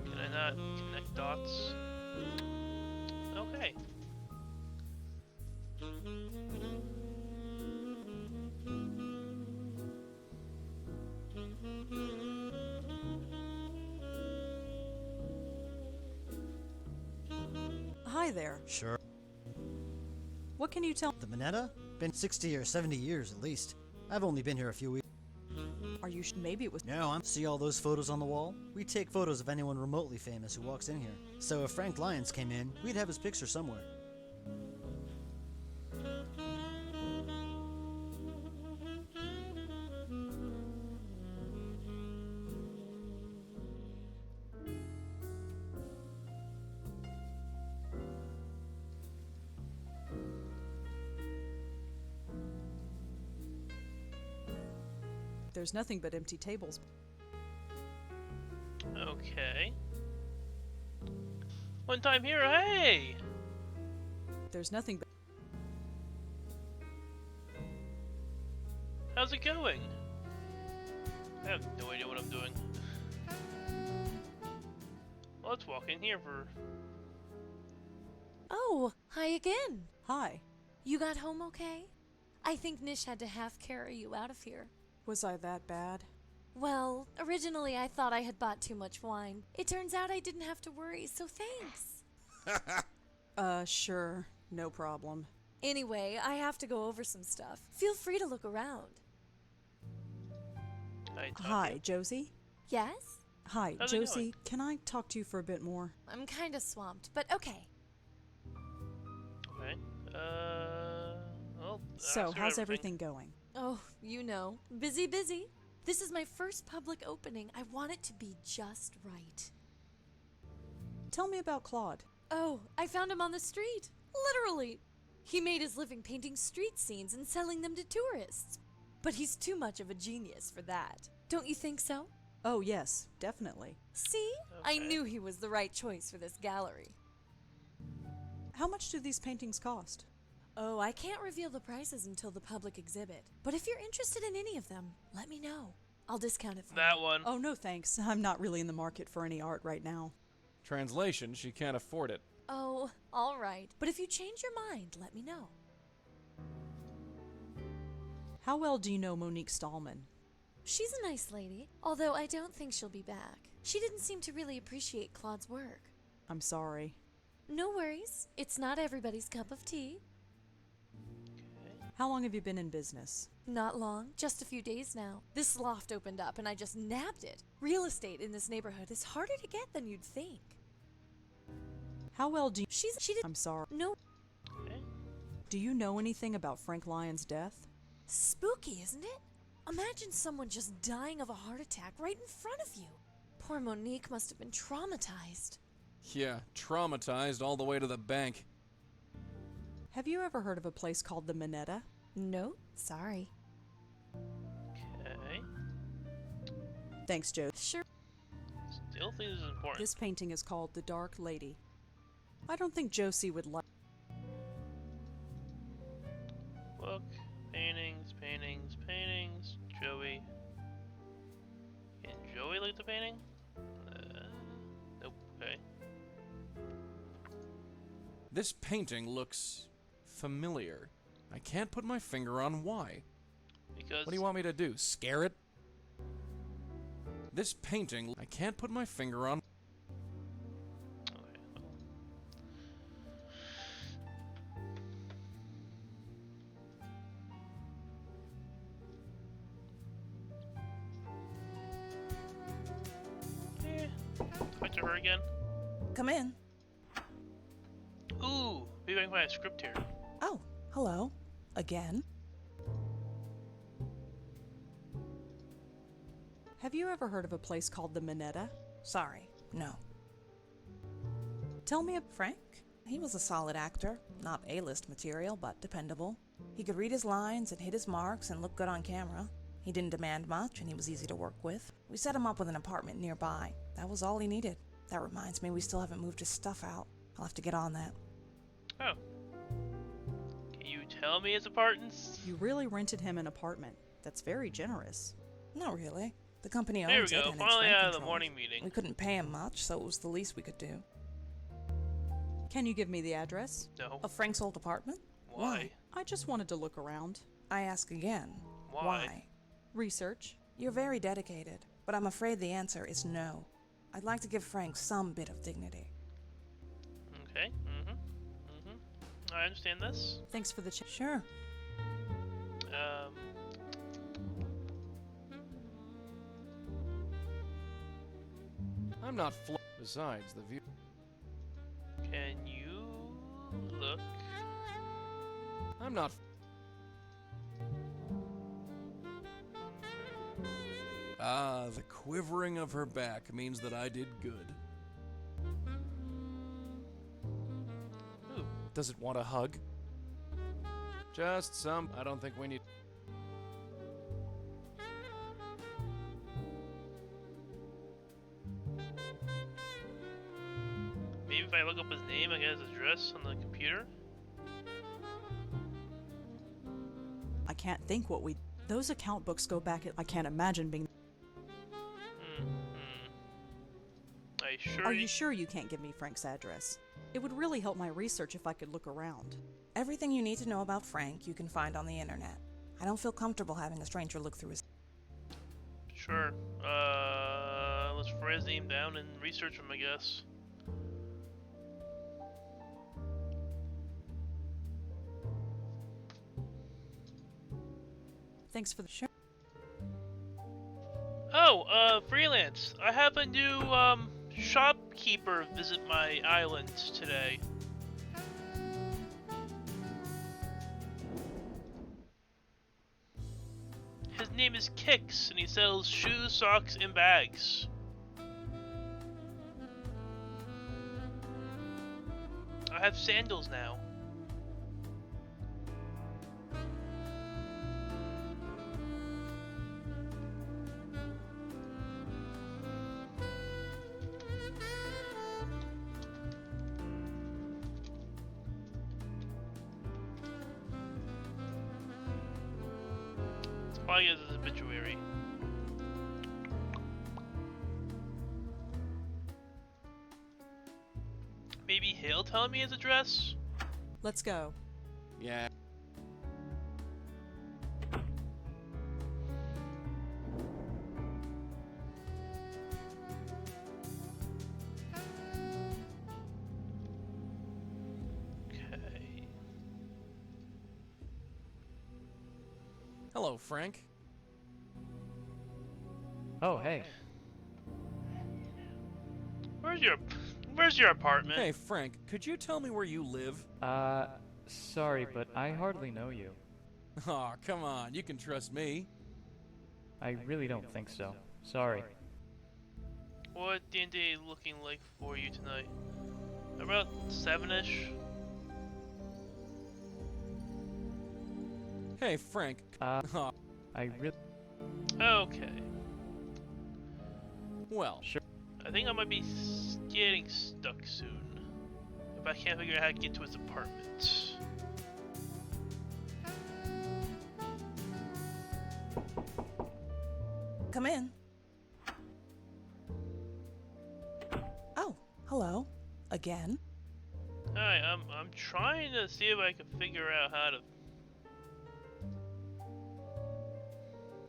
Can I not connect dots? Okay. Hi there. Sure. What can you tell... The Minetta? Been 60 or 70 years at least. I've only been here a few weeks. Are you maybe it was... No, see all those photos on the wall? We take photos of anyone remotely famous who walks in here. So if Frank Lyons came in, we'd have his picture somewhere. There's nothing but empty tables. Okay. One time here, hey! There's nothing but... How's it going? I have no idea what I'm doing. Well, let's walk in here for... Oh, hi again. Hi. You got home okay? I think Nish had to half carry you out of here. Was I that bad? Well, originally I thought I had bought too much wine. It turns out I didn't have to worry, so thanks. Sure. No problem. Anyway, I have to go over some stuff. Feel free to look around. Hi, Josie? Yes? Hi, How's it Josie. Can I talk to you for a bit more? I'm kinda swamped, but okay. Okay. Well, So, ask her how's everything. everything going? Oh, you know. Busy, busy. This is my first public opening. I want it to be just right. Tell me about Claude. Oh, I found him on the street. Literally. He made his living painting street scenes and selling them to tourists. But he's too much of a genius for that. Don't you think so? Oh, yes, definitely. See? I Okay. knew he was the right choice for this gallery. How much do these paintings cost? Oh, I can't reveal the prices until the public exhibit. But if you're interested in any of them, let me know. I'll discount it for That you. one. Oh, no thanks. I'm not really in the market for any art right now. Translation, she can't afford it. Oh, all right. But if you change your mind, let me know. How well do you know Monique Stallman? She's a nice lady, although I don't think she'll be back. She didn't seem to really appreciate Claude's work. I'm sorry. No worries. It's not everybody's cup of tea. How long have you been in business? Not long, just a few days now. This loft opened up and I just nabbed it. Real estate in this neighborhood is harder to get than you'd think. How well do you... She did... I'm sorry. No. Okay. Do you know anything about Frank Lyon's death? Spooky, isn't it? Imagine someone just dying of a heart attack right in front of you. Poor Monique must have been traumatized. Yeah, traumatized all the way to the bank. Have you ever heard of a place called the Minetta? No, sorry. Okay. Thanks, Joe. Sure. Still think this is important. This painting is called The Dark Lady. I don't think Josie would like... Book, paintings, paintings, paintings. Joey. Can Joey like the painting? Nope. Okay. This painting looks familiar. I can't put my finger on why. Because. What do you want me to do? Scare it? This painting, I can't put my finger on. Okay. Talk to her again. Come in. Ooh, maybe I can find a script here. Oh, hello. Again. Have you ever heard of a place called the Minetta? Sorry, no. Tell me Frank? He was a solid actor. Not A-list material, but dependable. He could read his lines and hit his marks and look good on camera. He didn't demand much, and he was easy to work with. We set him up with an apartment nearby. That was all he needed. That reminds me, we still haven't moved his stuff out. I'll have to get on that. Oh. Can you tell me his apartments? You really rented him an apartment. That's very generous. Not really. The company There we owns it, go. and it's Finally rent out of the controlled. morning meeting. We couldn't pay him much, so it was the least we could do. Can you give me the address? No. Of Frank's old apartment? Why? I just wanted to look around. I ask again. Why? Research. You're very dedicated, but I'm afraid the answer is no. I'd like to give Frank some bit of dignity. Okay. I understand this. Thanks for the Sure. I'm not besides the view. Can you look? I'm not Ah, the quivering of her back means that I did good. Ooh. Does it want a hug? Just some. I don't think we need. Maybe if I look up his name, I get his address on the computer. I can't think what we... Those account books go back at... I can't imagine being... Are you sure you can't give me Frank's address? It would really help my research if I could look around. Everything you need to know about Frank you can find on the internet. I don't feel comfortable having a stranger look through his... Sure. Let's write his name down and research him, I guess. Thanks for the... Sure. Oh, freelance. I have a new, shopkeeper visit my island today. His name is Kix, and he sells shoes, socks, and bags. I have sandals now. Probably as his obituary. Maybe he'll tell me his address? Let's go. Yeah. Okay. Hello, Frank. Oh, hey. Where's your apartment? Hey, Frank, could you tell me where you live? Sorry, but I hardly know you. Aw, come on, you can trust me. I really don't think so. Sorry. What D&D looking like for you tonight? About 7-ish? Hey, Frank. Aw, I really... Okay. well, Sure. I think I might be getting stuck soon. If I can't figure out how to get to his apartment. Come in. Oh, hello. Again? Hi, I'm trying to see if I can figure out how to.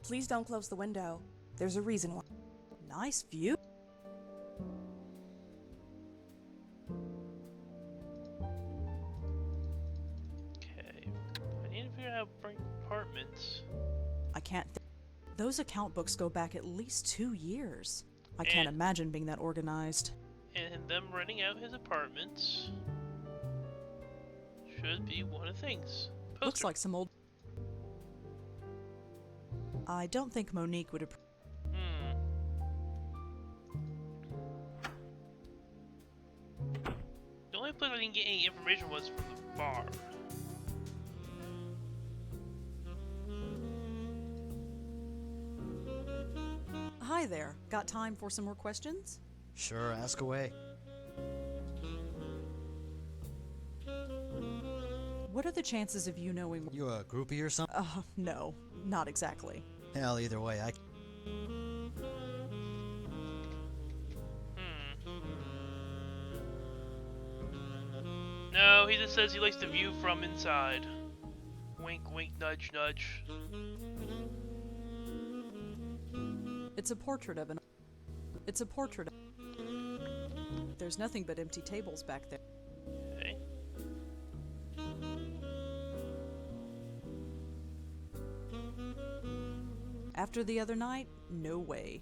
Please don't close the window. There's a reason why. Nice view. Okay. I need to figure out how to bring apartments. I can't. Those account books go back at least 2 years. I can't imagine being that organized. And them renting out his apartments should be one of the things. Poster. Looks like some old. I don't think Monique would approve. The only place I didn't get any information was from the bar. Hi there. Got time for some more questions? Sure, ask away. What are the chances of you knowing? You a groupie or something? No, not exactly. Hell, either way, I. No, he just says he likes the view from inside. Wink, wink, nudge, nudge. It's a portrait of an. It's a portrait of. There's nothing but empty tables back there. Okay. After the other night, no way.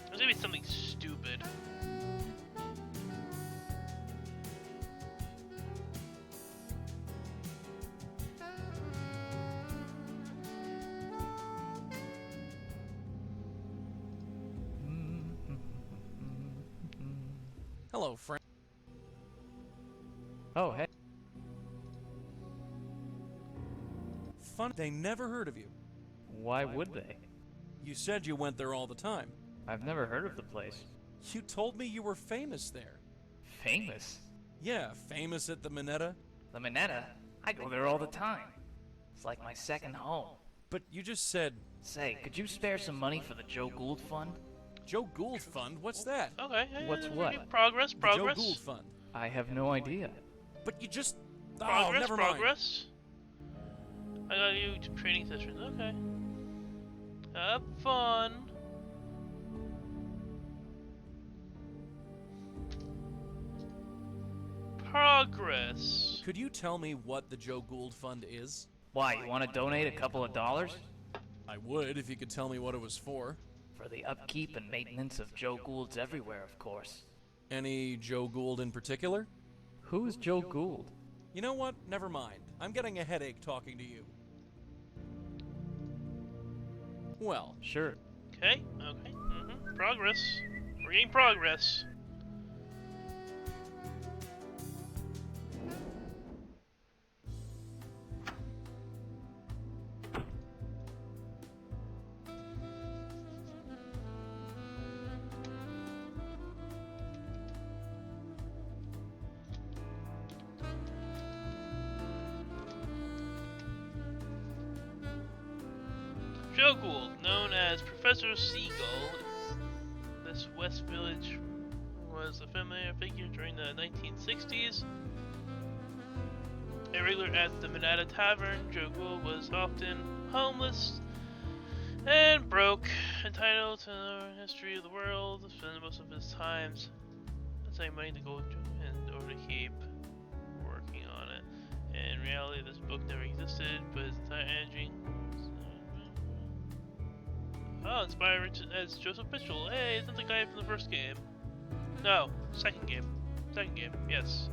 There's gonna be something stupid. hello, Frank. Oh, hey. Fun. They never heard of you. Why would they? You said you went there all the time. I've never heard of the place. You told me you were famous there. Famous? Yeah, famous at the Minetta. The Minetta? I go there all the time. It's like my second home. But you just said... Say, could you spare some money for the Joe Gould Fund? Joe Gould Fund? What's that? Okay. What's what? Progress, The progress. Joe Gould Fund. I have no idea. But you just... Progress, oh, never mind. progress. I got you to training sessions. Okay. Have fun. Progress. Could you tell me what the Joe Gould Fund is? Why, you want to donate a couple of dollars? I would if you could tell me what it was for. For the upkeep and maintenance of Joe Goulds everywhere, of course. Any Joe Gould in particular? Who's Joe Gould? You know what? Never mind. I'm getting a headache talking to you. Well, Sure. Okay, okay. Progress. We're getting progress. Joe Gould, known as Professor Seagull, this West Village was a familiar figure during the 1960s. A regular at the Minetta Tavern, Joe Gould was often homeless and broke, entitled to the history of the world, spending most of his times saving money to go in order to keep working on it. In reality, this book never existed, but his entire energy Oh, inspired as Joseph Mitchell. Hey, isn't the guy from the first game? No, second game. Second game, yes.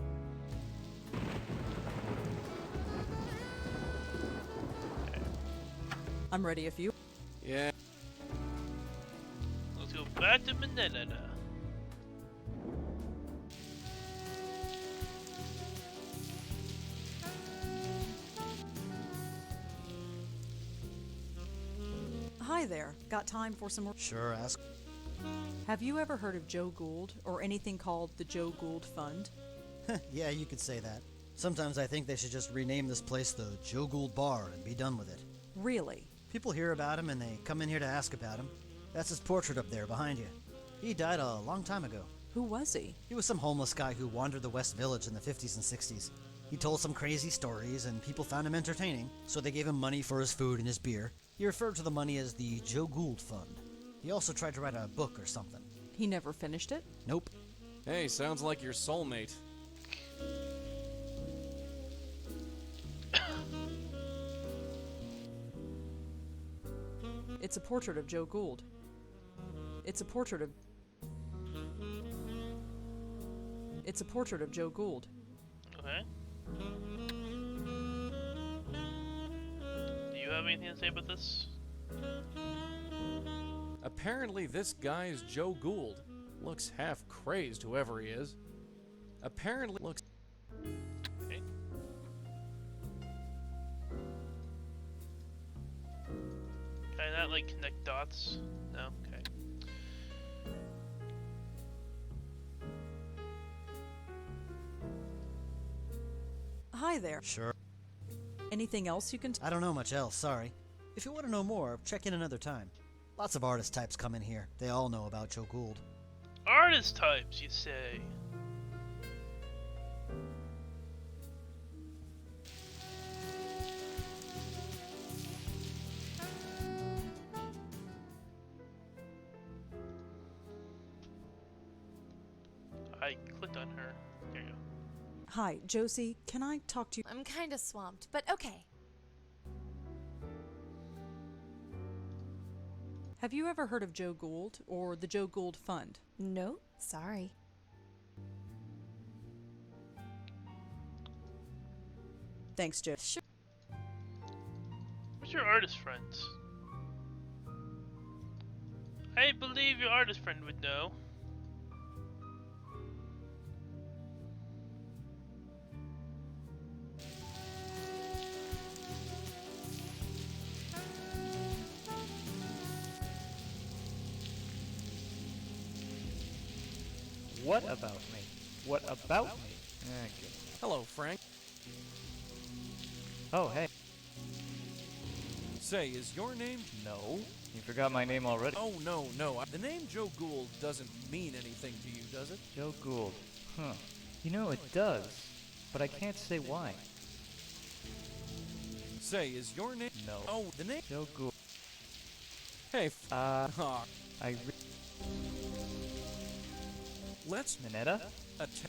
I'm ready if you. Yeah. Let's go back to Manila. Hi there. Got time for some more? Sure, ask. Have you ever heard of Joe Gould or anything called the Joe Gould Fund? Yeah, you could say that. Sometimes I think they should just rename this place the Joe Gould Bar and be done with it. Really? People hear about him and they come in here to ask about him. That's his portrait up there behind you. He died a long time ago. Who was he? He was some homeless guy who wandered the West Village in the 50s and 60s. He told some crazy stories and people found him entertaining, so they gave him money for his food and his beer. He referred to the money as the Joe Gould Fund. He also tried to write a book or something. He never finished it? Nope. Hey, sounds like your soulmate. It's a portrait of Joe Gould. It's a portrait of... It's a portrait of Joe Gould. Okay. Do you have anything to say about this? Apparently this guy's Joe Gould. Looks half crazed, whoever he is. Apparently looks... Okay. Can I not, like, connect dots? No? Okay. Hi there. Sure. Anything else you can... I don't know much else, sorry. If you want to know more, check in another time. Lots of artist types come in here. They all know about Joe Gould. Artist types, you say? I clicked on her. There you go. Hi, Josie. Can I talk to you? I'm kinda swamped, but okay. Have you ever heard of Joe Gould or the Joe Gould Fund? No, sorry. Thanks, Joe. Sure. What's your artist friends? I believe your artist friend would know. What about me? What about me? Okay. Hello, Frank. Oh, hey. Say, is your name... No. You forgot my name already. Oh, no, no. The name Joe Gould doesn't mean anything to you, does it? Joe Gould. Huh. You know, it does. But I can't say why. Say, is your name... No. Oh, the name... Joe Gould. Hey, Let's... Minetta?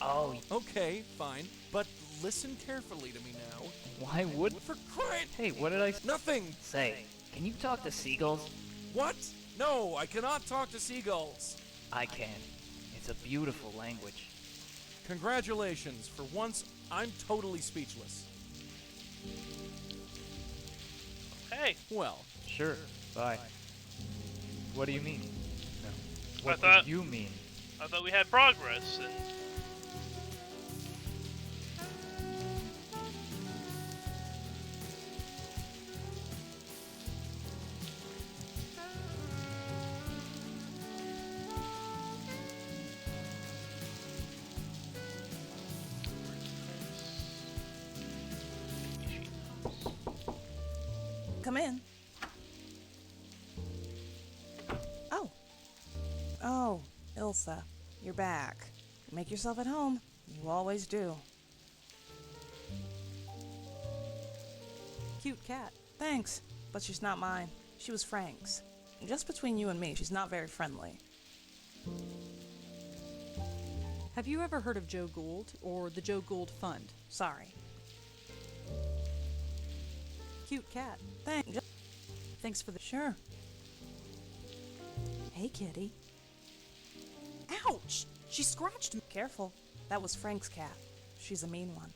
Oh. Okay, fine. But listen carefully to me now. Why would... For crying... Hey, what did I... Nothing! Say, can you talk to seagulls? What? No, I cannot talk to seagulls. I can. It's a beautiful language. Congratulations. For once, I'm totally speechless. Hey. Well. Sure. Bye. What do you mean? No. What thought- do you mean? I thought we had progress, and... Come in. Oh. Oh, Ilsa, you're back. Make yourself at home. You always do. Cute cat. Thanks, but she's not mine. She was Frank's. Just between you and me, she's not very friendly. Have you ever heard of Joe Gould or the Joe Gould Fund? Sorry. Cute cat. Thanks. Thanks for the... Sure. Hey, kitty. Ouch! She scratched me. Careful. That was Frank's cat. She's a mean one.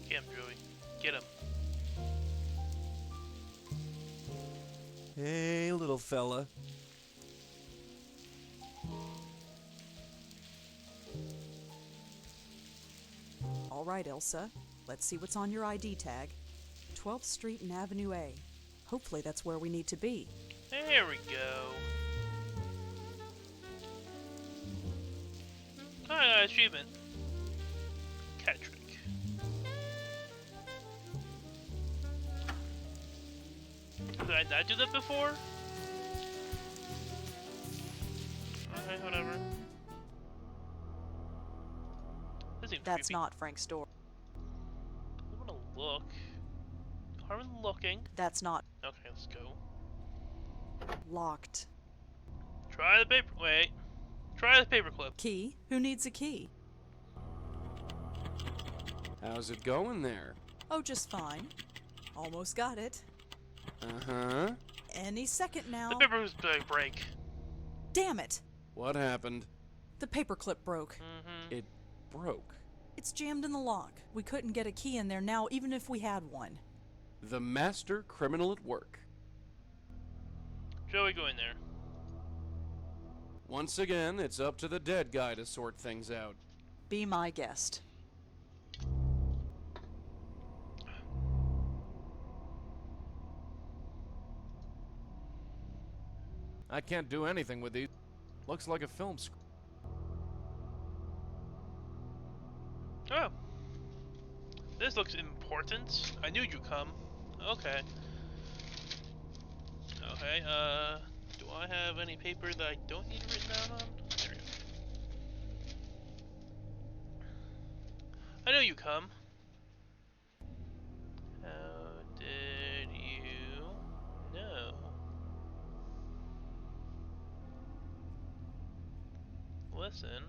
Get him, Joey. Get him. Hey, little fella. All right, Elsa. Let's see what's on your ID tag. 12th Street and Avenue A. Hopefully that's where we need to be. There we go. Achievement. Cat trick. Did I not do that before? Okay, whatever. This seems That's creepy. not Frank's door. I'm gonna look. Carmen looking. That's not Okay, let's go. locked. Try the paper. Wait. Try the paperclip. Key? Who needs a key? How's it going there? Oh, just fine. Almost got it. Uh-huh. Any second now. The paper was gonna break. Damn it! What happened? The paperclip broke. It broke. It's jammed in the lock. We couldn't get a key in there now, even if we had one. The master criminal at work. Joey, go in there. Once again, it's up to the dead guy to sort things out. Be my guest. I can't do anything with these. Looks like a film script. Oh. This looks important. I knew you'd come. Okay. Okay, do I have any paper that I don't need written down on? There we go. I know you come. How did you know? Listen,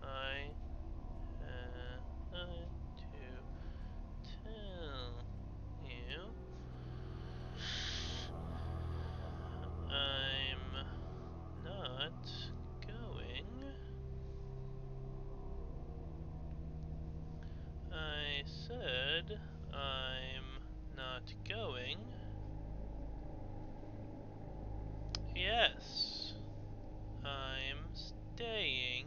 I had to tell you. I'm not going. I said I'm not going. Yes, I'm staying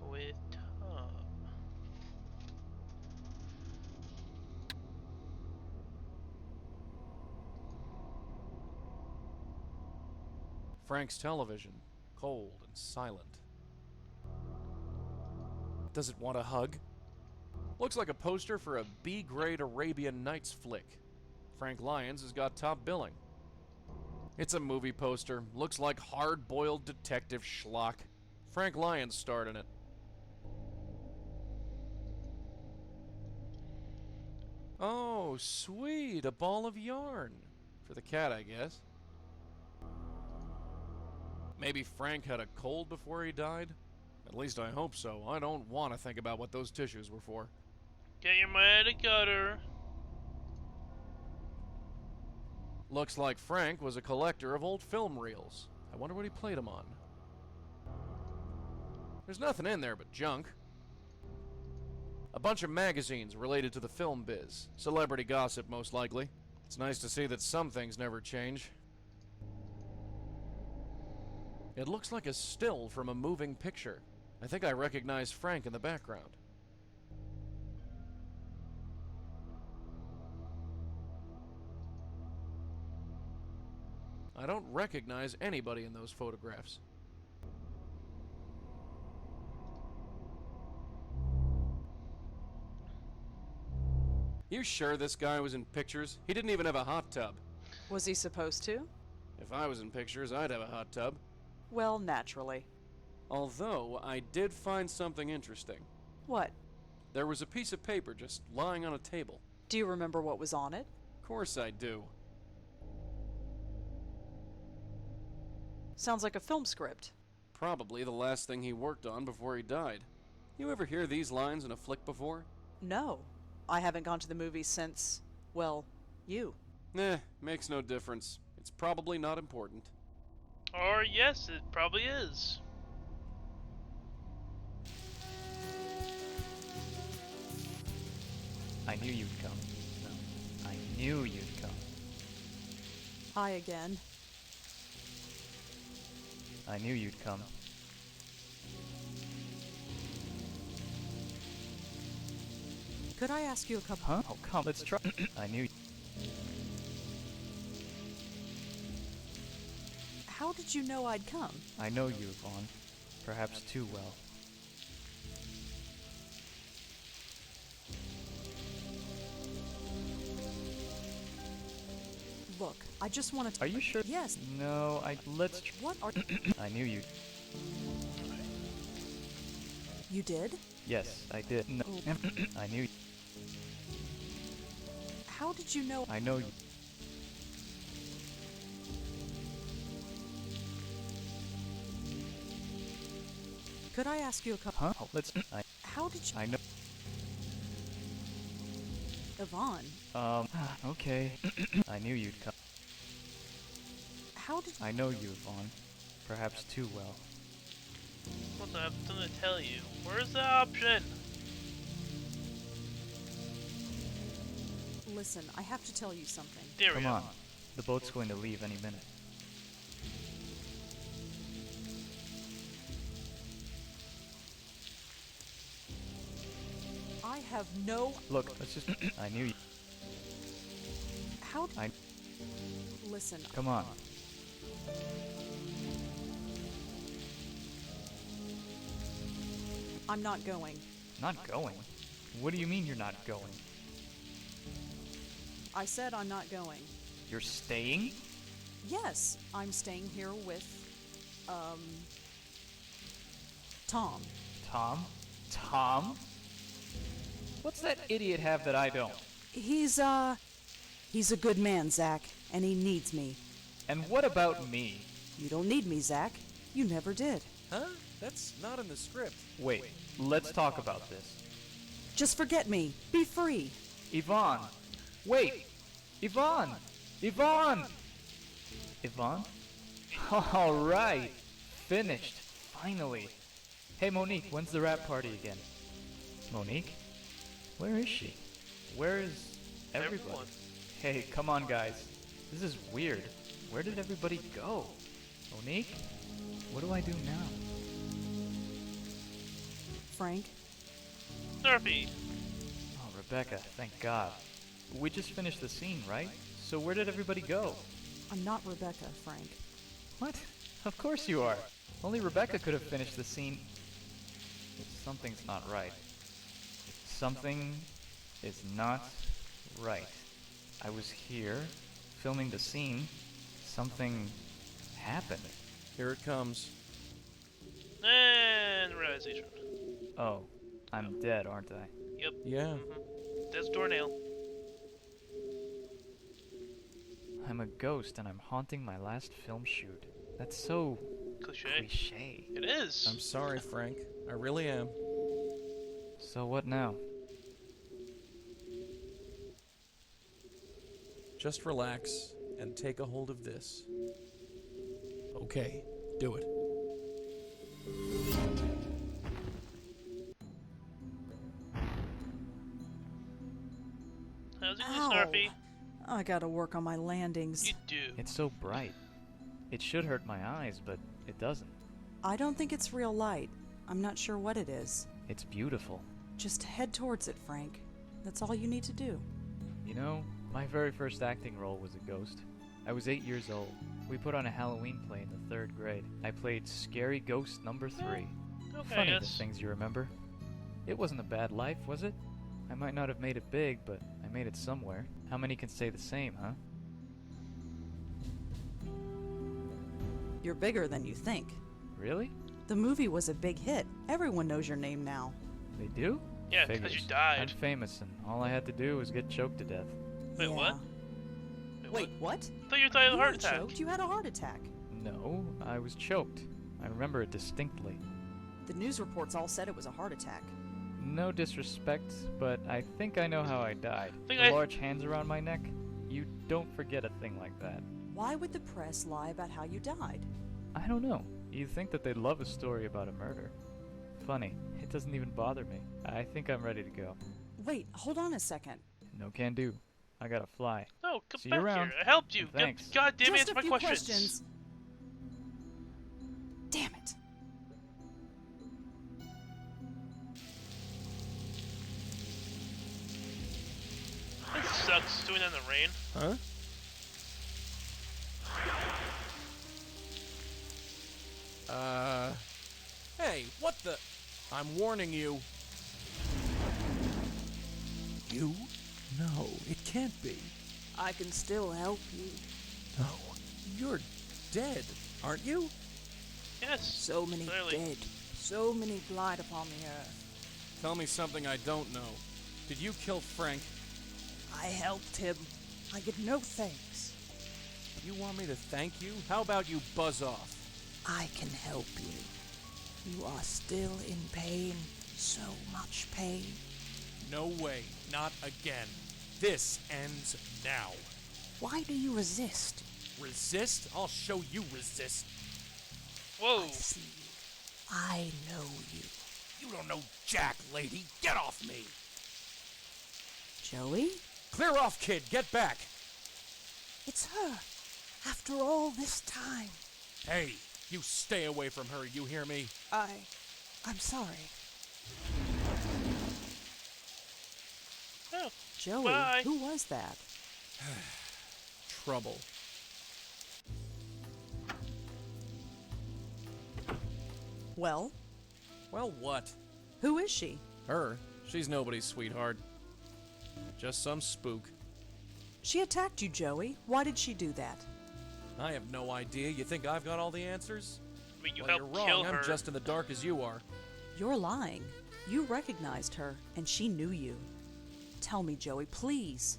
with Tom. Frank's television, cold and silent. Does it want a hug? Looks like a poster for a B-grade Arabian Nights flick. Frank Lyons has got top billing. It's a movie poster. Looks like hard-boiled detective schlock. Frank Lyons starred in it. Oh, sweet. A ball of yarn. For the cat, I guess. Maybe Frank had a cold before he died? At least I hope so. I don't want to think about what those tissues were for. Get your mind a gutter. Looks like Frank was a collector of old film reels. I wonder what he played them on. There's nothing in there but junk. A bunch of magazines related to the film biz. Celebrity gossip, most likely. It's nice to see that some things never change. It looks like a still from a moving picture. I think I recognize Frank in the background. I don't recognize anybody in those photographs. You sure this guy was in pictures? He didn't even have a hot tub. Was he supposed to? If I was in pictures, I'd have a hot tub. Well, naturally. Although, I did find something interesting. What? There was a piece of paper just lying on a table. Do you remember what was on it? Of course I do. Sounds like a film script. Probably the last thing he worked on before he died. You ever hear these lines in a flick before? No. I haven't gone to the movies since, well, you. Makes no difference. It's probably not important. Or yes, it probably is. I knew you'd come. No, I knew you'd come. Hi again. I knew you'd come. Could I ask you a couple... Huh? Oh, come, let's try. I knew. How did you know I'd come? I know you, Vaughn. Perhaps too well. Look, I just wanted to... Are you sure? Yes. No, let's. What are... I knew you'd. You did? Yes, I did. No. I knew. How did you know... I know you. Could I ask you a couple... Huh? Oh, let's. How did you... I know. Yvonne. Okay. I knew you'd come. How did... I know you, Vaughn. Perhaps too well. What I have something to tell you. Where's the option? Listen, I have to tell you something. There we Come go. on. The boat's going to leave any minute. I have no... Look, let's just. I knew you. How... I. Listen, Come on. I'm not going. Not going? What do you mean you're not going? I said I'm not going. You're staying? Yes, I'm staying here with... Tom. Tom? Tom? What's that idiot have that I don't? He's a good man, Zach, and he needs me. And what about me? You don't need me, Zach. You never did. Huh? That's not in the script. Wait, let's talk about this. Just forget me. Be free. Yvonne! Wait! Yvonne! Yvonne! Yvonne? Alright! Finished. Finally. Hey Monique, when's the rap party again? Monique? Where is she? Where is everybody? Everyone. Hey, come on guys. This is weird. Where did everybody go? Monique? What do I do now? Frank? Snarpy. Oh, Rebecca, thank God. We just finished the scene, right? So where did everybody go? I'm not Rebecca, Frank. What? Of course you are. Only Rebecca could have finished the scene. Something's not right. Something is not right. I was here, filming the scene. Something happened. Here it comes. And realization. Oh, I'm dead, aren't I? Yep. Yeah. That's doornail. I'm a ghost and I'm haunting my last film shoot. That's so cliche. It is. I'm sorry, Frank. I really am. So what now? Just relax and take a hold of this. Okay, do it. How's it Ow. going, Snarpy? I gotta work on my landings. You do. It's so bright. It should hurt my eyes, but it doesn't. I don't think it's real light. I'm not sure what it is. It's beautiful. Just head towards it, Frank. That's all you need to do. You know, my very first acting role was a ghost. I was 8 years old. We put on a Halloween play in the 3rd grade. I played Scary Ghost number 3. Okay, Funny yes. the things you remember. It wasn't a bad life, was it? I might not have made it big, but I made it somewhere. How many can say the same, huh? You're bigger than you think. Really? The movie was a big hit. Everyone knows your name now. They do? Yeah, because Figures. you died. I'm famous, and all I had to do was get choked to death. Wait, Yeah. what? Wait, what? I thought you died of a heart weren't attack. choked. You had a heart attack. No, I was choked. I remember it distinctly. The news reports all said it was a heart attack. No disrespect, but I think I know how I died. Think The I- large hands around my neck? You don't forget a thing like that. Why would the press lie about how you died? I don't know. You'd think that they'd love a story about a murder. Funny, it doesn't even bother me. I think I'm ready to go. Wait, hold on a second. No can do. I gotta fly. No, come See you back around. here. I helped you. And thanks. God damn it, Just answer a my few questions. questions. Damn it. This sucks doing that in the rain. Huh? Hey, what the? I'm warning you. You? No, it can't be. I can still help you. No, you're dead, aren't you? Yes. So many clearly. dead. So many glide upon the earth. Tell me something I don't know. Did you kill Frank? I helped him. I get no thanks. You want me to thank you? How about you buzz off? I can help you. You are still in pain. So much pain. No way, not again. This ends now. Why do you resist? Resist? I'll show you resist. Whoa. I see you. I know you. You don't know jack, lady. Get off me. Joey? Clear off, kid. Get back. It's her. After all this time. Hey, you stay away from her, you hear me? I'm sorry. Oh, Joey, bye. who was that? Trouble. Well, Well, what? who is she? Her? She's nobody's sweetheart. Just some spook. She attacked you, Joey. Why did she do that? I have no idea. You think I've got all the answers? I mean, you Well, helped you're kill wrong. her. I'm just in the dark as you are. You're lying. You recognized her, and she knew you. Tell me, Joey, please.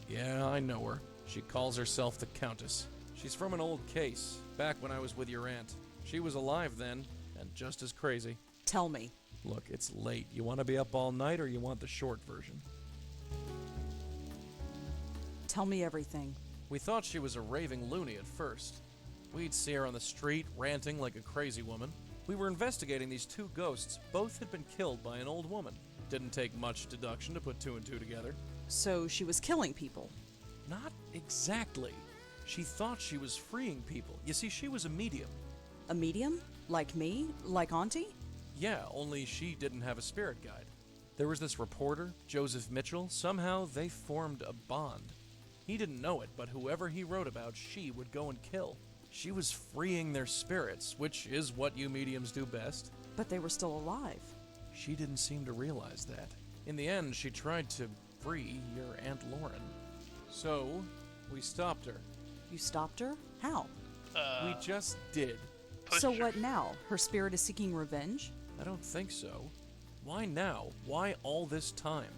Yeah, I know her. She calls herself the Countess. She's from an old case, back when I was with your aunt. She was alive then, and just as crazy. Tell me. Look, it's late. You want to be up all night, or you want the short version? Tell me everything. We thought she was a raving loony at first. We'd see her on the street, ranting like a crazy woman. We were investigating these two ghosts. Both had been killed by an old woman. Didn't take much deduction to put two and two together. So she was killing people. Not exactly. She thought she was freeing people. You see, she was a medium. A medium? Like me? Like Auntie? Yeah, only she didn't have a spirit guide. There was this reporter, Joseph Mitchell. Somehow they formed a bond. He didn't know it, but whoever he wrote about, she would go and kill. She was freeing their spirits, which is what you mediums do best. But they were still alive. She didn't seem to realize that. In the end, she tried to free your Aunt Lauren. So, we stopped her. You stopped her? How? We just did. So what now? Her spirit is seeking revenge? I don't think so. Why now? Why all this time?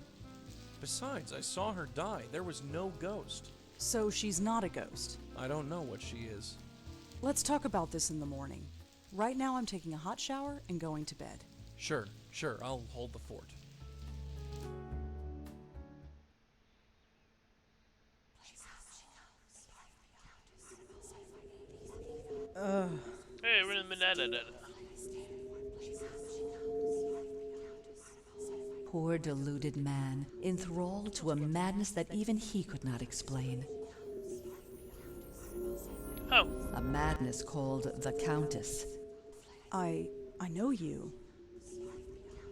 Besides, I saw her die. There was no ghost. So she's not a ghost. I don't know what she is. Let's talk about this in the morning. Right now I'm taking a hot shower and going to bed. Sure, I'll hold the fort. Hey, we're in the minute. Poor deluded man, enthralled to a madness that even he could not explain. Oh. A madness called the Countess. I know you.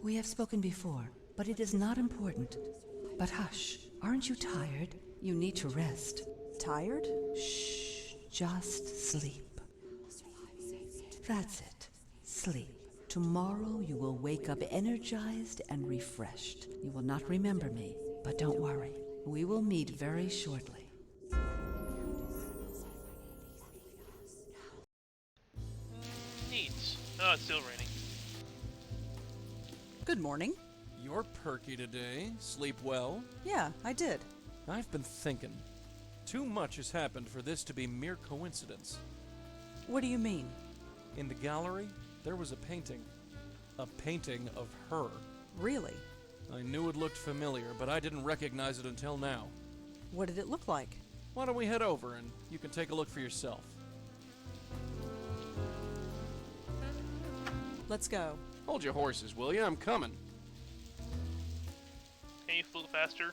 We have spoken before, but it is not important. But hush, aren't you tired? You need to rest. Tired? Shh, just sleep. That's it. Sleep. Tomorrow you will wake up energized and refreshed. You will not remember me, but don't worry. We will meet very shortly. Neat. Oh, it's still raining. Good morning. You're perky today. Sleep well? Yeah, I did. I've been thinking. Too much has happened for this to be mere coincidence. What do you mean? In the gallery, there was a painting. A painting of her. Really? I knew it looked familiar, but I didn't recognize it until now. What did it look like? Why don't we head over and you can take a look for yourself? Let's go. Hold your horses, will you? I'm coming. Can you flew faster?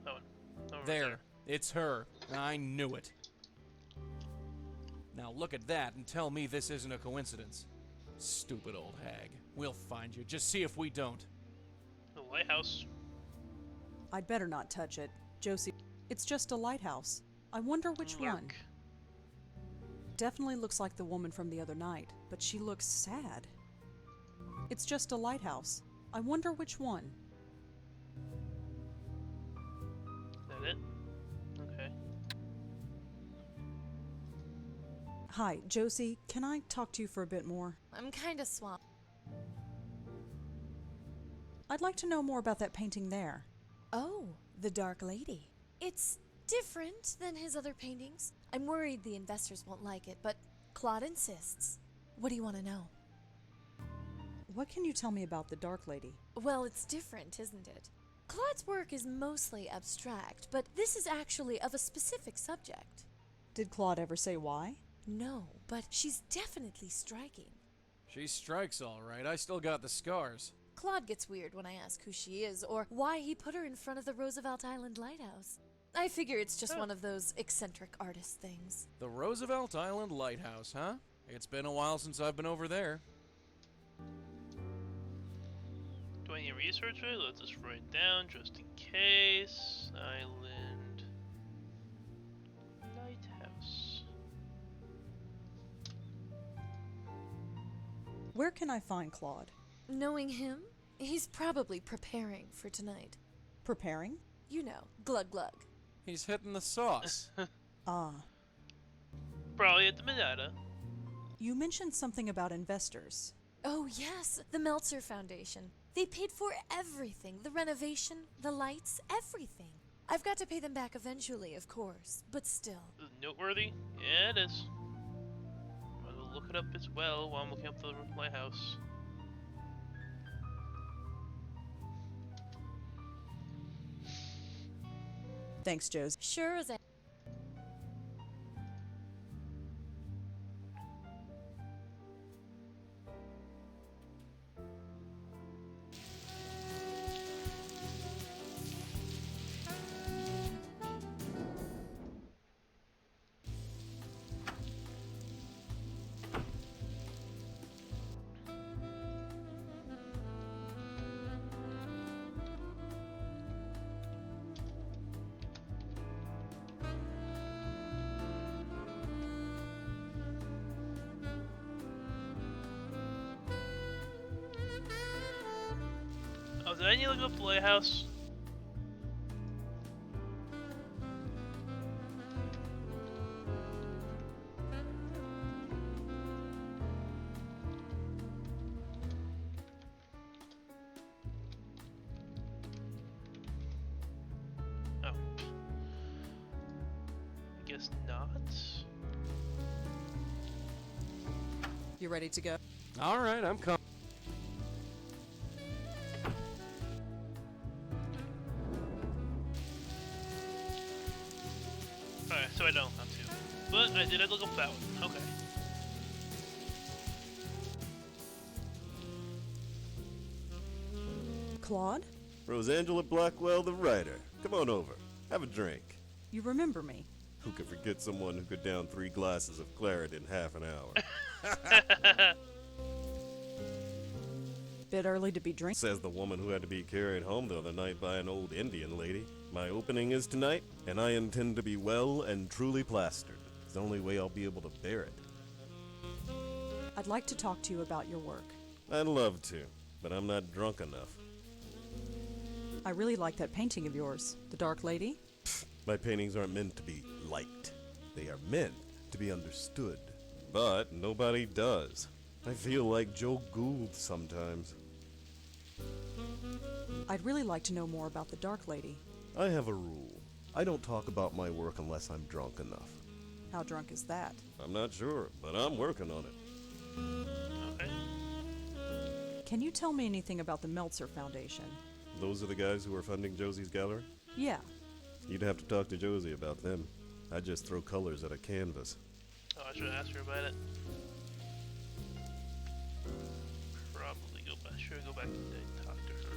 That one. Over There. It's her. I knew it. Now look at that and tell me this isn't a coincidence. Stupid old hag. We'll find you. Just see if we don't. The lighthouse. I'd better not touch it. Josie, it's just a lighthouse. I wonder which one. Definitely looks like the woman from the other night, but she looks sad. It's just a lighthouse. I wonder which one. Is that it? Okay. Hi, Josie, can I talk to you for a bit more? I'm kinda swamped. I'd like to know more about that painting there. Oh, the Dark Lady. It's different than his other paintings. I'm worried the investors won't like it, but Claude insists. What do you want to know? What can you tell me about the Dark Lady? Well, it's different, isn't it? Claude's work is mostly abstract, but this is actually of a specific subject. Did Claude ever say why? No, but she's definitely striking. She strikes all right. I still got the scars. Claude gets weird when I ask who she is or why he put her in front of the Roosevelt Island Lighthouse. I figure it's just one of those eccentric artist things. The Roosevelt Island Lighthouse, huh? It's been a while since I've been over there. Do I need to research it? Let's just write down just in case. Island Lighthouse. Where can I find Claude? Knowing him, he's probably preparing for tonight. Preparing? You know, glug glug. He's hitting the sauce. Ah. Probably at the Medina. You mentioned something about investors. Oh yes, the Meltzer Foundation. They paid for everything. The renovation, the lights, everything. I've got to pay them back eventually, of course, but still. Is it noteworthy? Yeah, it is. I'll look it up as well while I'm looking up the lighthouse. Thanks, Josie. Sure as I... Oh, did I need to look up the lighthouse? Oh. I guess not. You ready to go? All right, I'm coming. Alright, so I don't have to. But I did look up that one. Okay. Claude? Rosangela Blackwell, the writer. Come on over. Have a drink. You remember me? Who could forget someone who could down 3 glasses of claret in half an hour? Bit early to be drinking. Says the woman who had to be carried home the other night by an old Indian lady. My opening is tonight, and I intend to be well and truly plastered. It's the only way I'll be able to bear it. I'd like to talk to you about your work. I'd love to, but I'm not drunk enough. I really like that painting of yours, The Dark Lady. My paintings aren't meant to be liked. They are meant to be understood. But nobody does. I feel like Joe Gould sometimes. I'd really like to know more about the Dark Lady. I have a rule. I don't talk about my work unless I'm drunk enough. How drunk is that? I'm not sure, but I'm working on it. Okay. Can you tell me anything about the Meltzer Foundation? Those are the guys who are funding Josie's gallery? Yeah. You'd have to talk to Josie about them. I just throw colors at a canvas. Oh, I should have asked her about it. Probably go back. Should go back and talk to her.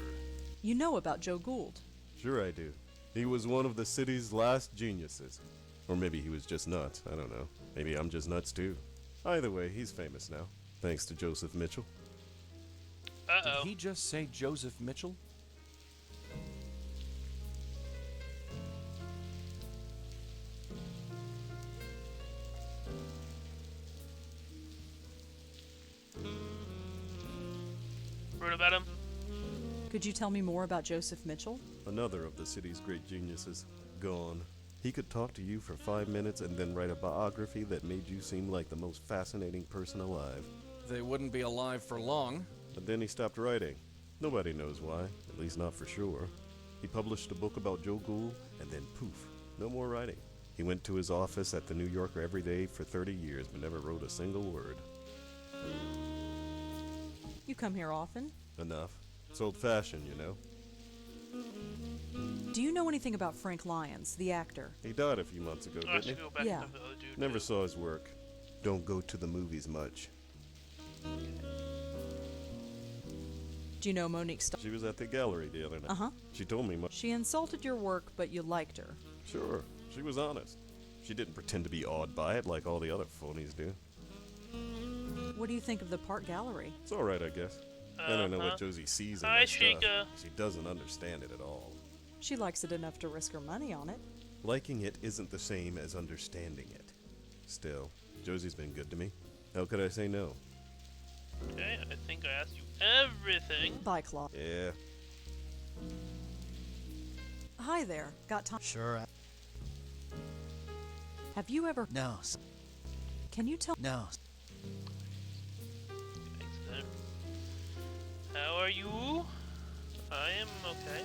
You know about Joe Gould. Sure I do. He was one of the city's last geniuses. Or maybe he was just nuts. I don't know. Maybe I'm just nuts too. Either way, he's famous now. Thanks to Joseph Mitchell. Uh-oh. Did he just say Joseph Mitchell? Wrote about him? Could you tell me more about Joseph Mitchell? Another of the city's great geniuses. Gone. He could talk to you for 5 minutes and then write a biography that made you seem like the most fascinating person alive. They wouldn't be alive for long. But then he stopped writing. Nobody knows why, at least not for sure. He published a book about Joe Gould, and then poof, no more writing. He went to his office at the New Yorker every day for 30 years, but never wrote a single word. You come here often? Enough. It's old-fashioned, you know. Do you know anything about Frank Lyons, the actor? He died a few months ago, Oh, I didn't should he? go back Yeah. to the other dude. Never saw his work. Don't go to the movies much. Do you know Monique St- She was at the gallery the other night. Uh-huh. She told me much. She insulted your work, but you liked her. Sure, she was honest. She didn't pretend to be awed by it like all the other phonies do. What do you think of the Park Gallery? It's alright, I guess. I don't know Uh-huh. what Josie sees in Hi, my stuff. Chica. She doesn't understand it at all. She likes it enough to risk her money on it. Liking it isn't the same as understanding it. Still, Josie's been good to me. How could I say no? Okay, I think I asked you everything. Bye, Claw. Yeah. Hi there. Got time? Sure. Have you ever... No. Can you tell... No. Thanks, then. How are you? I am okay.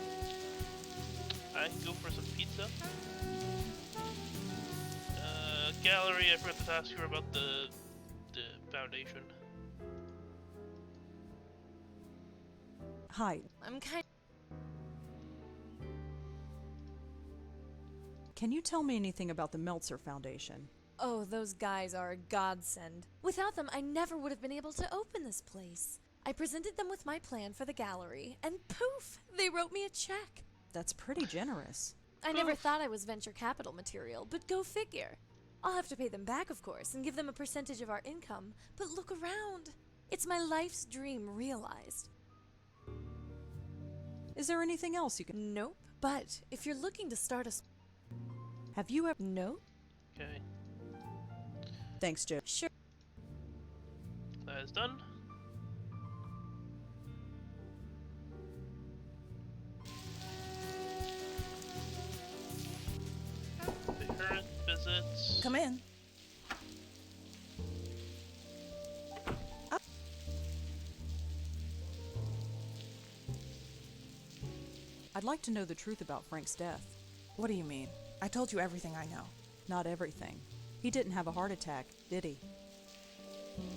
I can go for some pizza. Gallery, I forgot to ask you about the foundation. Hi. I'm kind. Can you tell me anything about the Meltzer Foundation? Oh, those guys are a godsend. Without them, I never would have been able to open this place. I presented them with my plan for the gallery, and poof, they wrote me a check. That's pretty generous. I never thought I was venture capital material, but go figure. I'll have to pay them back, of course, and give them a percentage of our income, but look around. It's my life's dream realized. Is there anything else you can... Nope, but if you're looking to start a... Have you ever... Nope. Okay, Thanks, Joe. Sure. that is done. The current visits. Come in. I'd like to know the truth about Frank's death. What do you mean? I told you everything I know. Not everything. He didn't have a heart attack, did he?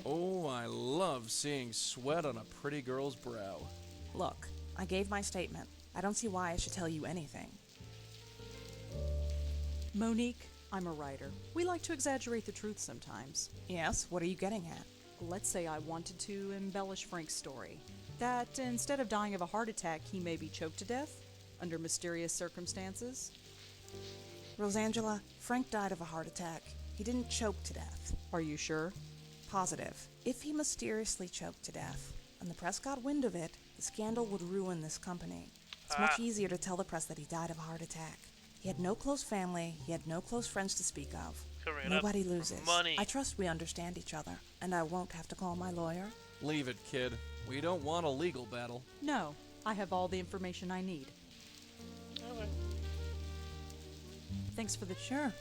Oh, I love seeing sweat on a pretty girl's brow. Look, I gave my statement. I don't see why I should tell you anything. Monique, I'm a writer. We like to exaggerate the truth sometimes. Yes, what are you getting at? Let's say I wanted to embellish Frank's story. That instead of dying of a heart attack, he may be choked to death under mysterious circumstances. Rosangela, Frank died of a heart attack. He didn't choke to death. Are you sure? Positive. If he mysteriously choked to death, and the press got wind of it, the scandal would ruin this company. It's much easier to tell the press that he died of a heart attack. He had no close family, he had no close friends to speak of. Covering Nobody up for loses. money. I trust we understand each other, and I won't have to call my lawyer. Leave it, kid. We don't want a legal battle. No, I have all the information I need. Okay. Thanks for the... Sure.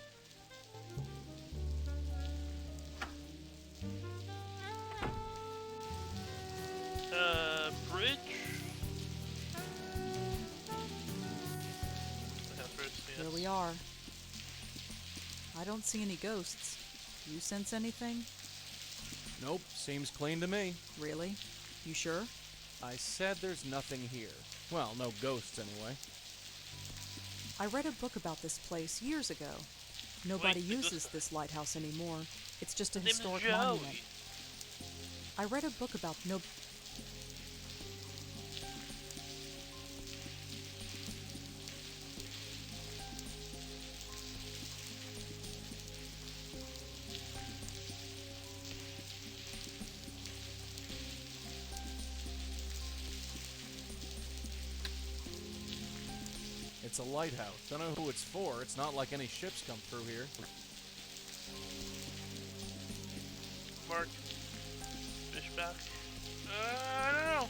Bridge. I don't see any ghosts. You sense anything? Nope, seems clean to me. Really? You sure? I said there's nothing here. Well, no ghosts anyway. I read a book about this place years ago. Nobody uses this lighthouse anymore. It's just a His name is historic Joey. monument. I read a book about It's a lighthouse. Don't know who it's for. It's not like any ships come through here. Mark. Fishback. I don't know.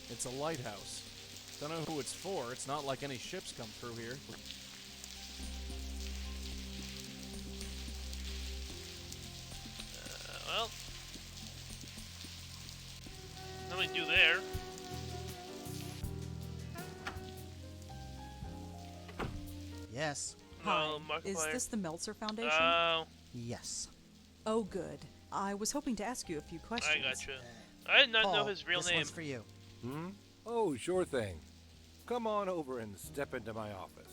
It's a lighthouse. Don't know who it's for. It's not like any ships come through here. Well. Nothing to do there. Yes. Hi, No, is Markiplier. this the Meltzer Foundation? Oh, Yes. Oh, good. I was hoping to ask you a few questions. I gotcha. I did not know Paul, his real this name. one's for you. Hmm? Oh, sure thing. Come on over and step into my office.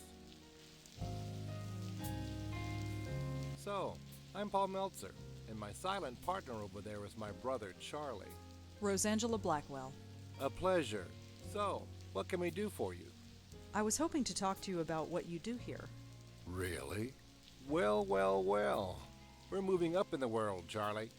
So, I'm Paul Meltzer, and my silent partner over there is my brother, Charlie. Rosangela Blackwell. A pleasure. So, what can we do for you? I was hoping to talk to you about what you do here. Really? Well, well, well. We're moving up in the world, Charlie.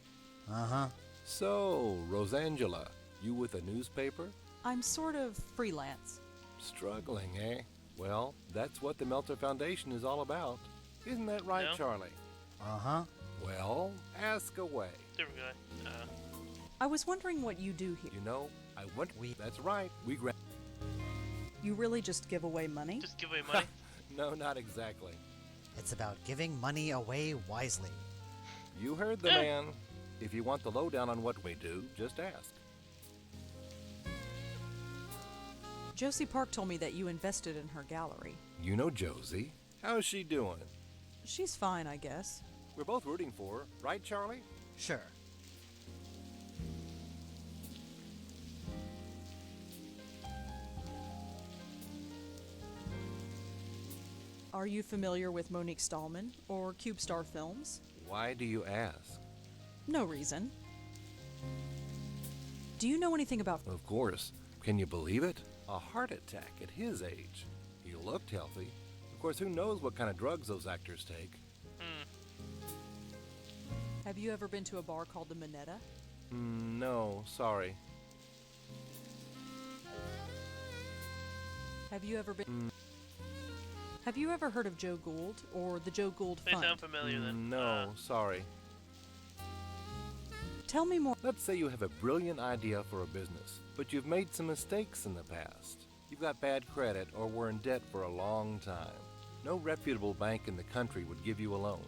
Uh-huh. So, Rosangela, you with a newspaper? I'm sort of freelance. Struggling, eh? Well, that's what the Meltzer Foundation is all about. Isn't that right, No. Charlie? Uh-huh. Well, ask away. Different guy. I was wondering what you do here. You know, I went. That's right. We grant. You really just give away money? Just give away money? No, not exactly. It's about giving money away wisely. You heard the man. If you want the lowdown on what we do, just ask. Josie Park told me that you invested in her gallery. You know Josie. How's she doing? She's fine, I guess. We're both rooting for her, right, Charlie? Sure. Are you familiar with Monique Stallman or Cube Star Films? Why do you ask? No reason. Do you know anything about... Of course. Can you believe it? A heart attack at his age. He looked healthy. Of course, who knows what kind of drugs those actors take? Have you ever been to a bar called the Minetta? No, sorry. Have you ever been... Have you ever heard of Joe Gould or the Joe Gould They Fund? sound familiar then. No, sorry. Tell me more. Let's say you have a brilliant idea for a business, but you've made some mistakes in the past. You've got bad credit or were in debt for a long time. No reputable bank in the country would give you a loan.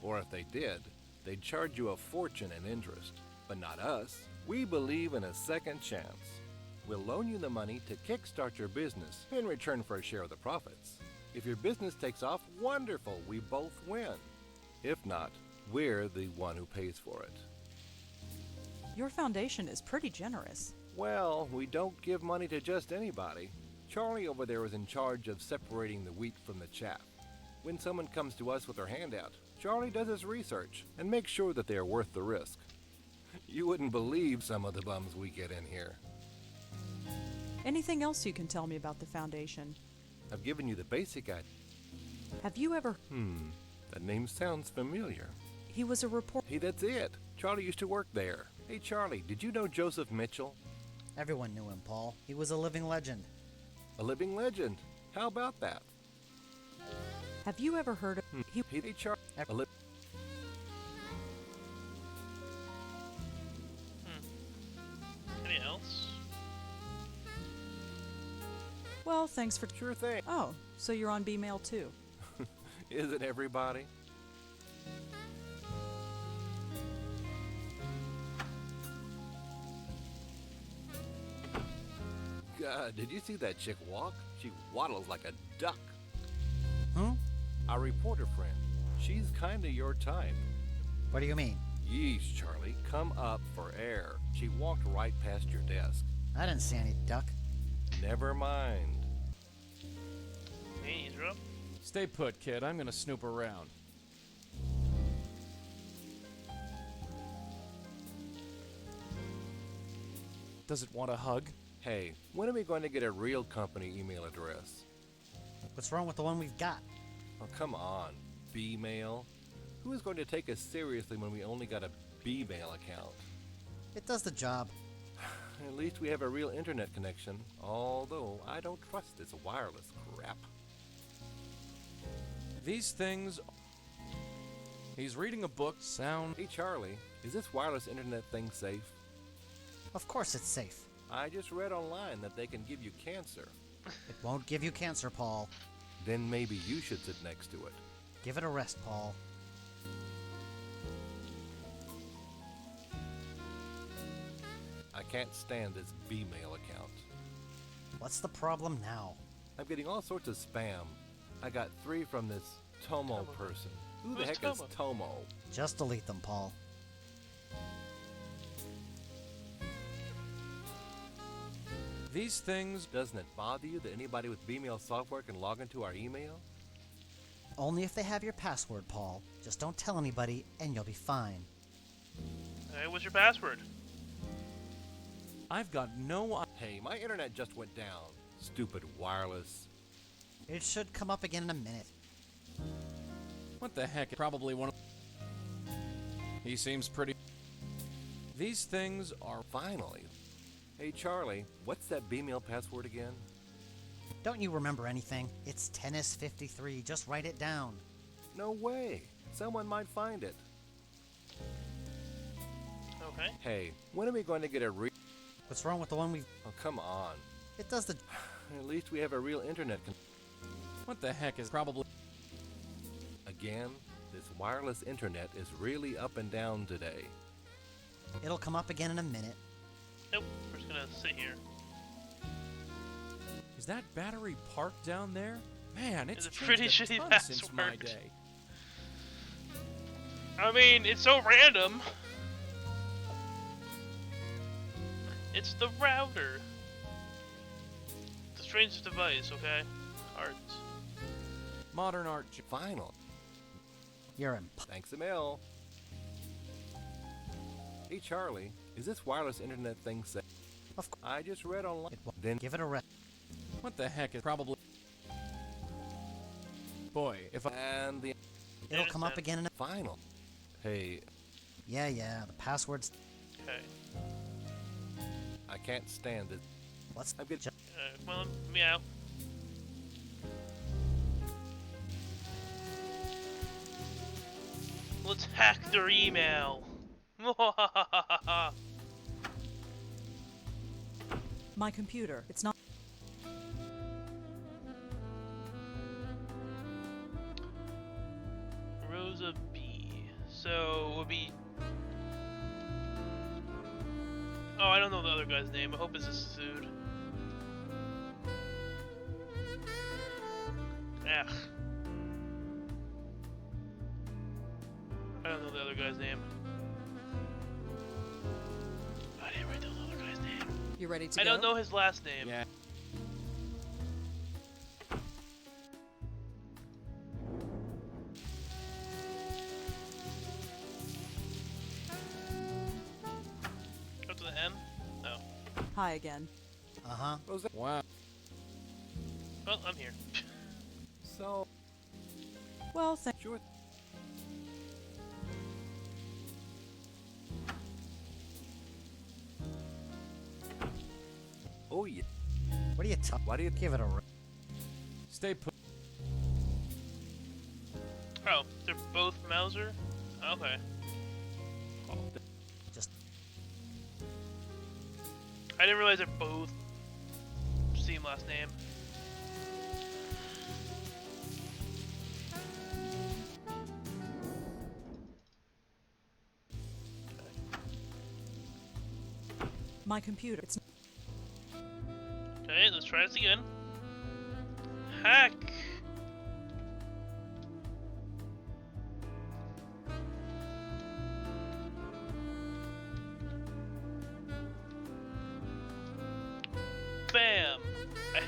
Or if they did, they'd charge you a fortune in interest. But not us. We believe in a second chance. We'll loan you the money to kickstart your business in return for a share of the profits. If your business takes off, wonderful, we both win. If not, we're the one who pays for it. Your foundation is pretty generous. Well, we don't give money to just anybody. Charlie over there is in charge of separating the wheat from the chaff. When someone comes to us with their hand out, Charlie does his research and makes sure that they are worth the risk. You wouldn't believe some of the bums we get in here. Anything else you can tell me about the foundation? I've given you the basic idea. Have you ever... That name sounds familiar. He was a reporter. Hey, that's it. Charlie used to work there. Hey, Charlie, did you know Joseph Mitchell? Everyone knew him, Paul. He was a living legend. A living legend. How about that? Have you ever heard of... Hey, Charlie. Anything else? Well, thanks for... Sure thing. Oh, so you're on B-Mail too. Isn't everybody? God, did you see that chick walk? She waddles like a duck. Huh? Our reporter friend. She's kinda your type. What do you mean? Yeesh, Charlie, come up for air. She walked right past your desk. I didn't see any duck. Never mind. Hey, Ezra. Stay put, kid. I'm gonna snoop around. Does it want a hug? Hey, when are we going to get a real company email address? What's wrong with the one we've got? Oh, come on. B-mail? Who is going to take us seriously when we only got a B-mail account? It does the job. At least we have a real internet connection, although I don't trust this wireless crap. These things... He's reading a book, sound... Hey, Charlie, is this wireless internet thing safe? Of course it's safe. I just read online that they can give you cancer. It won't give you cancer, Paul. Then maybe you should sit next to it. Give it a rest, Paul. I can't stand this B-mail account. What's the problem now? I'm getting all sorts of spam. I got 3 from this Tomo person. Who the Who's heck is Tomo? Just delete them, Paul. These things... Doesn't it bother you that anybody with B-mail software can log into our email? Only if they have your password, Paul. Just don't tell anybody, and you'll be fine. Hey, what's your password? I've got no... Hey, my internet just went down. Stupid wireless. It should come up again in a minute. What the heck? Probably one of... He seems pretty... These things are... Finally. Hey, Charlie, what's that B-mail password again? Don't you remember anything? It's Tennis 53. Just write it down. No way. Someone might find it. Okay. Hey, when are we going to get a What's wrong with the one we've... Oh, come on. It does the... At least we have a real internet What the heck is probably... Again, this wireless internet is really up and down today. It'll come up again in a minute. Nope, we're just gonna sit here. Is that battery parked down there? Man, it's a pretty changed a shitty ton password. since my day. I mean, it's so random. It's the router. The strangest device, okay? Arts. Modern art... Final. You're in... Thanks a mil. Hey, Charlie, is this wireless internet thing safe? Of course. I just read online. Then give it a rest. What the heck is probably... Boy, if I... And the... It'll come up again in a... Final. Hey... Yeah, the password's... Okay. I can't stand it. What's... I'm good. Well, meow. Let's hack their email. My computer. It's not... Rosa B. So, it would be... Oh, I don't know the other guy's name. I hope it's a dude. Ugh. I don't know the other guy's name. I didn't write down the other guy's name. You ready to I go? don't know his last name. Yeah. Go to the M? No. Hi again. Uh-huh. Wow. Well, I'm here. So... Well, thank... Sure. Oh, yeah. What are you talking... Why do you... Give it a rest. Stay put. Oh, they're both Mauser? Okay. Just... I didn't realize they're both same last name. My computer. It's... Okay, let's try this again. Hack!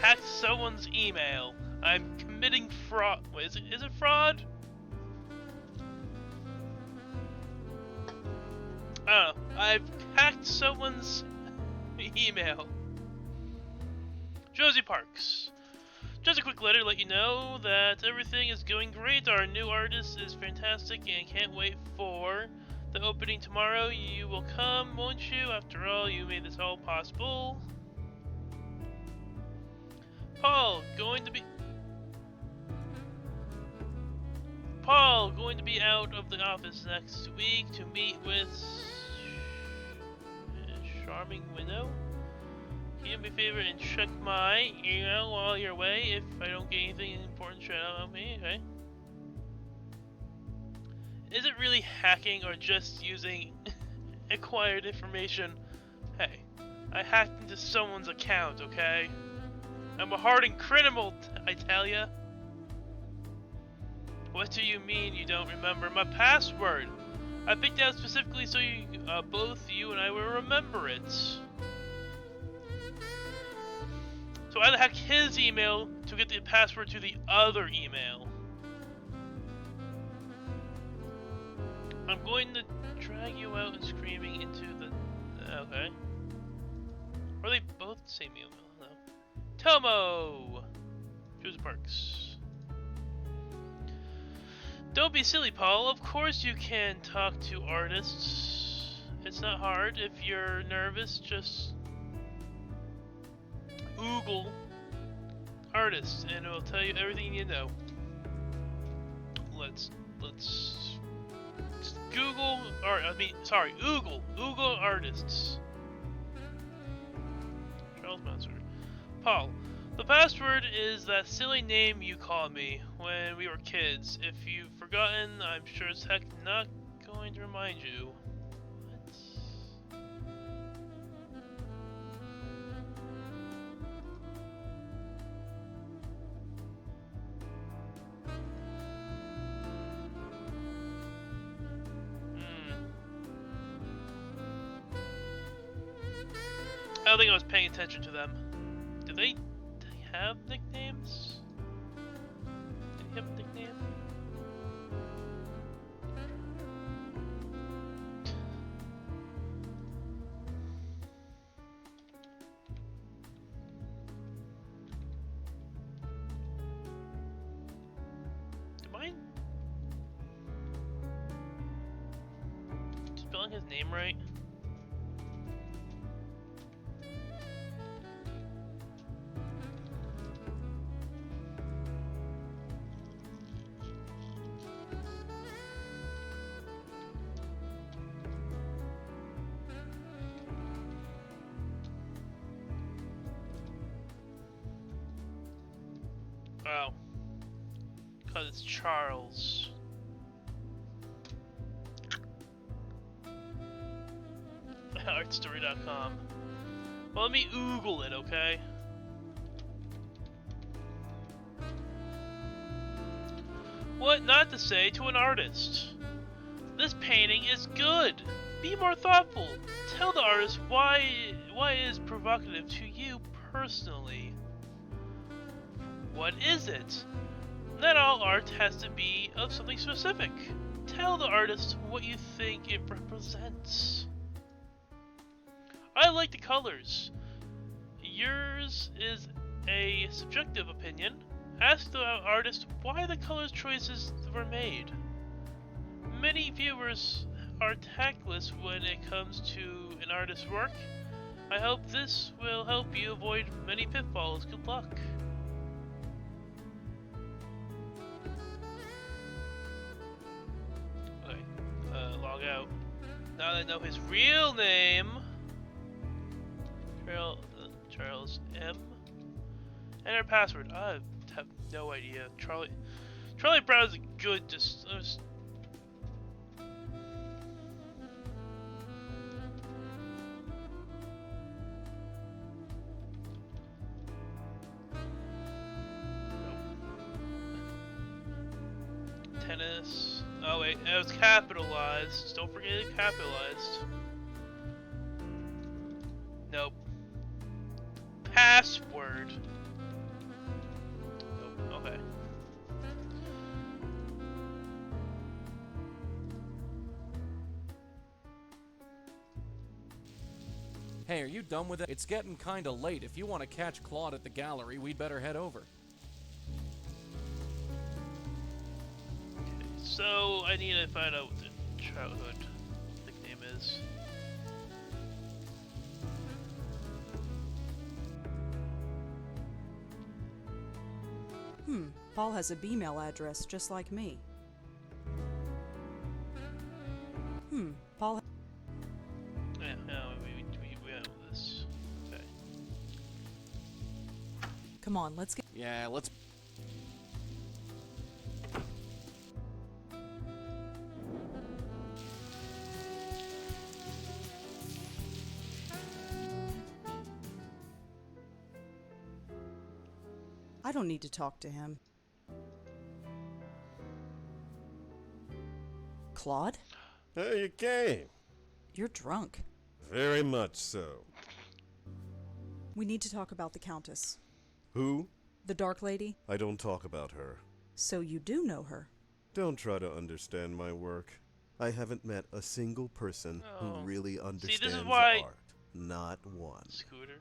hacked someone's email. I'm committing fraud. Wait, is it fraud? I don't know. I've hacked someone's email. Josie Parks. Just a quick letter to let you know that everything is going great. Our new artist is fantastic and can't wait for the opening tomorrow. You will come, won't you? After all, you made this all possible. Paul, going to be out of the office next week to meet with Charming Widow. Can you do me a favor and check my email while you're away if I don't get anything important straight out of me, okay? Is it really hacking or just using acquired information? Hey, I hacked into someone's account, okay? I'm a hardened criminal, I tell ya. What do you mean you don't remember my password? I picked it out specifically so you, both you and I will remember it. So I hacked his email to get the password to the other email. I'm going to drag you out and screaming into the... Okay. Or are they both the same email? No. Tomo! Joseph Parks. Don't be silly, Paul. Of course you can talk to artists. It's not hard. If you're nervous, just Google artists and it will tell you everything you know. Let's Google, Google artists. Charles Mansour. Paul, the password is that silly name you called me when we were kids. If you've forgotten, I'm sure as heck not going to remind you. I don't think I was paying attention to them. Do they have nicknames? Do they have a nickname? Am I spelling his name right? Oh. Because it's Charles. Artstory.com. Well, let me Google it, okay? What not to say to an artist? This painting is good. Be more thoughtful. Tell the artist why it is provocative to you personally. What is it? Not all art has to be of something specific. Tell the artist what you think it represents. I like the colors. Yours is a subjective opinion. Ask the artist why the color choices were made. Many viewers are tactless when it comes to an artist's work. I hope this will help you avoid many pitfalls. Good luck. Log out. Now that I know his real name, Charles M. Enter password. I have no idea. Charlie Brown is a good. Tennis. Oh wait, it was capitalized. Don't forget it capitalized. Nope. Password. Hey, are you done with it? It's getting kinda late. If you want to catch Claude at the gallery, we'd better head over. So, I need to find out what the childhood nickname is. Paul has a B-mail address just like me. Paul. Yeah, no, we know this. Okay. Come on, let's get. Yeah, let's... I don't need to talk to him. Claude? Hey, you came. You're drunk. Very much so. We need to talk about the Countess. Who? The Dark Lady? I don't talk about her. So you do know her. Don't try to understand my work. I haven't met a single person who really understands art. Not one. Scooter.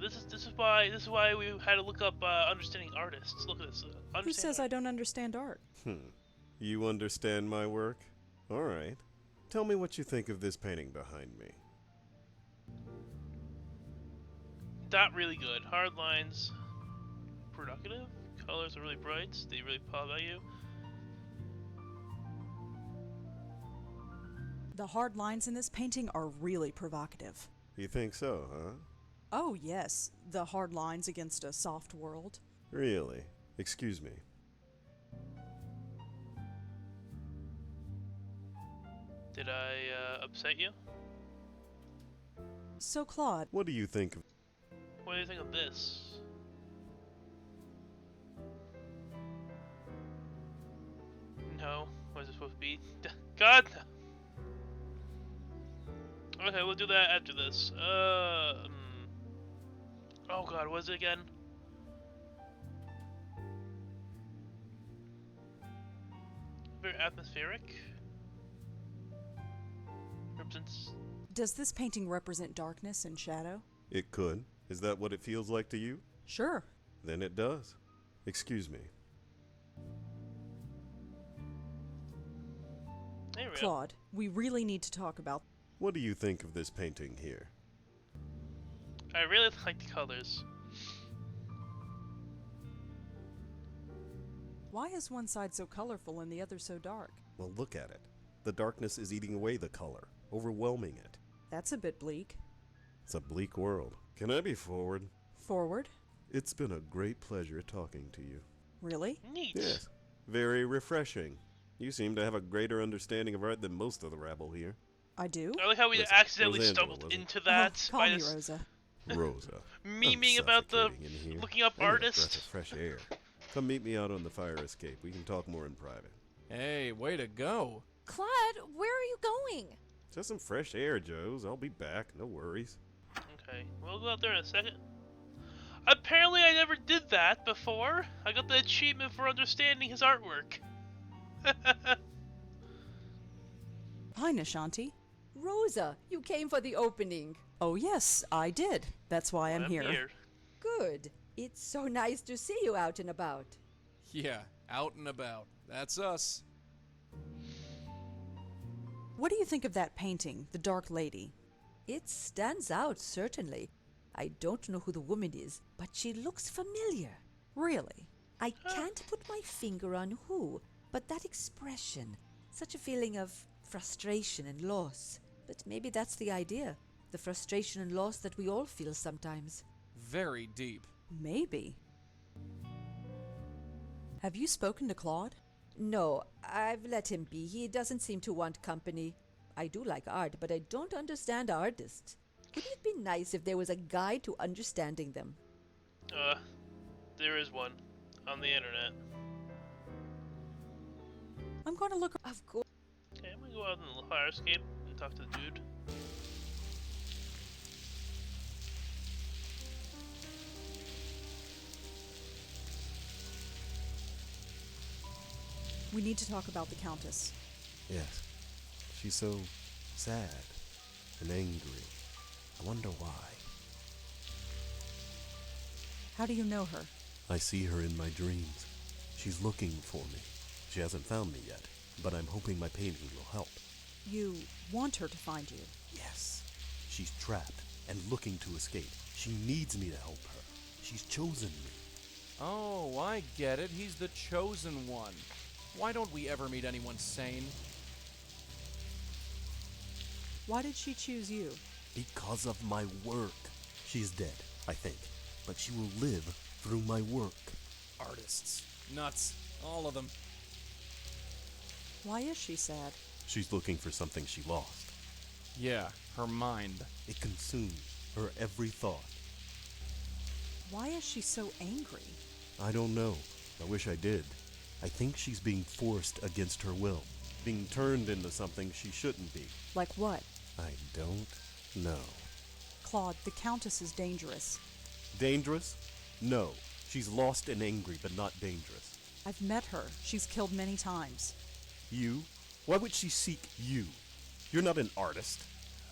This is why we had to look up understanding artists. Look at this. Who says I don't understand art? You understand my work? All right. Tell me what you think of this painting behind me. Not really good. Hard lines. Provocative. Colors are really bright. They really pop at you. The hard lines in this painting are really provocative. You think so, huh? Oh, yes. The hard lines against a soft world. Really? Excuse me. Did I upset you? So, Claude. What do you think of... What do you think of this? No. What is it supposed to be? God! Okay, we'll do that after this. Oh god, what is it again? Very atmospheric. Represents... Does this painting represent darkness and shadow? It could. Is that what it feels like to you? Sure. Then it does. Excuse me. Claude, we really need to talk about... What do you think of this painting here? I really like the colors. Why is one side so colorful and the other so dark? Well, look at it. The darkness is eating away the color, overwhelming it. That's a bit bleak. It's a bleak world. Can I be forward? Forward? It's been a great pleasure talking to you. Really? Neat. Yes. Very refreshing. You seem to have a greater understanding of art than most of the rabble here. I do? I like how we Listen, accidentally Rosangela, stumbled was it? into that Call by me this Rosa. Rosa. memeing about the suffocating in here. looking up I need a artists. breath of fresh air. Come meet me out on the fire escape. We can talk more in private. Hey, way to go. Claude, where are you going? Just some fresh air, Joes. I'll be back. No worries. Okay, we'll go out there in a second. Apparently I never did that before. I got the achievement for understanding his artwork. Hi, Nishanti. Rosa, you came for the opening. Oh, yes, I did. That's why I'm here. Good. It's so nice to see you out and about. Yeah, out and about. That's us. What do you think of that painting, The Dark Lady? It stands out, certainly. I don't know who the woman is, but she looks familiar. Really? I can't put my finger on who, but that expression, such a feeling of frustration and loss. But maybe that's the idea, the frustration and loss that we all feel sometimes. Very deep. Maybe. Have you spoken to Claude? No, I've let him be. He doesn't seem to want company. I do like art, but I don't understand artists. Wouldn't it be nice if there was a guide to understanding them? There is one on the internet. I'm going to look. Of course. Okay, I'm gonna go out in the fire escape and talk to the dude. We need to talk about the Countess. Yes. She's so sad and angry. I wonder why. How do you know her? I see her in my dreams. She's looking for me. She hasn't found me yet, but I'm hoping my painting will help. You want her to find you? Yes. She's trapped and looking to escape. She needs me to help her. She's chosen me. Oh, I get it. He's the chosen one. Why don't we ever meet anyone sane? Why did she choose you? Because of my work. She's dead, I think, but she will live through my work. Artists. Nuts. All of them. Why is she sad? She's looking for something she lost. Yeah, her mind. It consumes her every thought. Why is she so angry? I don't know. I wish I did. I think she's being forced against her will. Being turned into something she shouldn't be. Like what? I don't know. Claude, the Countess is dangerous. Dangerous? No. She's lost and angry, but not dangerous. I've met her. She's killed many times. You? Why would she seek you? You're not an artist.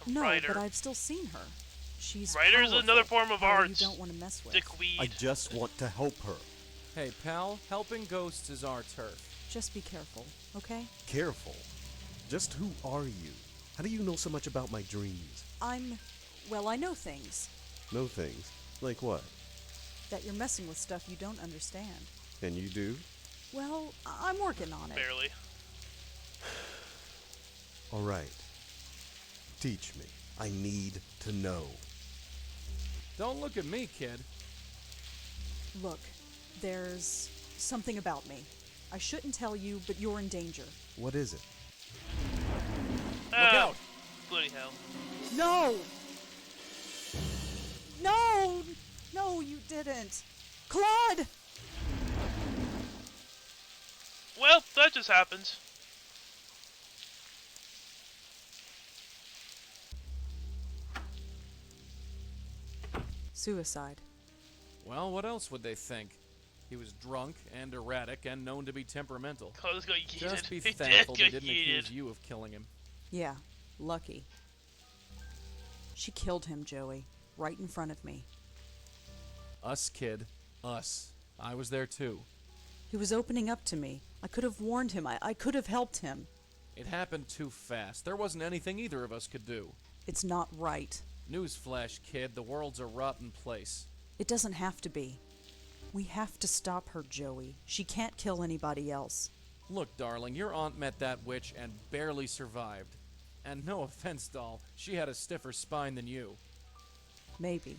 No, Writer. but I've still seen her. She's Writer's powerful. another form of Power art. You don't want to mess with. Dickweed. I just want to help her. Hey, pal, helping ghosts is our turf. Just be careful, okay? Careful. Just who are you? How do you know so much about my dreams? Well, I know things. Know things? Like what? That you're messing with stuff you don't understand. And you do? Well, I'm working on it. Barely. All right. Teach me. I need to know. Don't look at me, kid. Look, there's something about me. I shouldn't tell you, but you're in danger. What is it? Look out! Bloody hell. No! No! No, you didn't. Claude! Well, that just happened. Suicide. Well, what else would they think? He was drunk and erratic and known to be temperamental. Claude's got yeeted. Just be He thankful did they get didn't accuse yeeted. you of killing him. Yeah, lucky. She killed him, Joey. Right in front of me. Us, kid. Us. I was there too. He was opening up to me. I could have warned him. I could have helped him. It happened too fast. There wasn't anything either of us could do. It's not right. Newsflash, kid. The world's a rotten place. It doesn't have to be. We have to stop her, Joey. She can't kill anybody else. Look, darling, your aunt met that witch and barely survived. And no offense, doll, she had a stiffer spine than you. Maybe.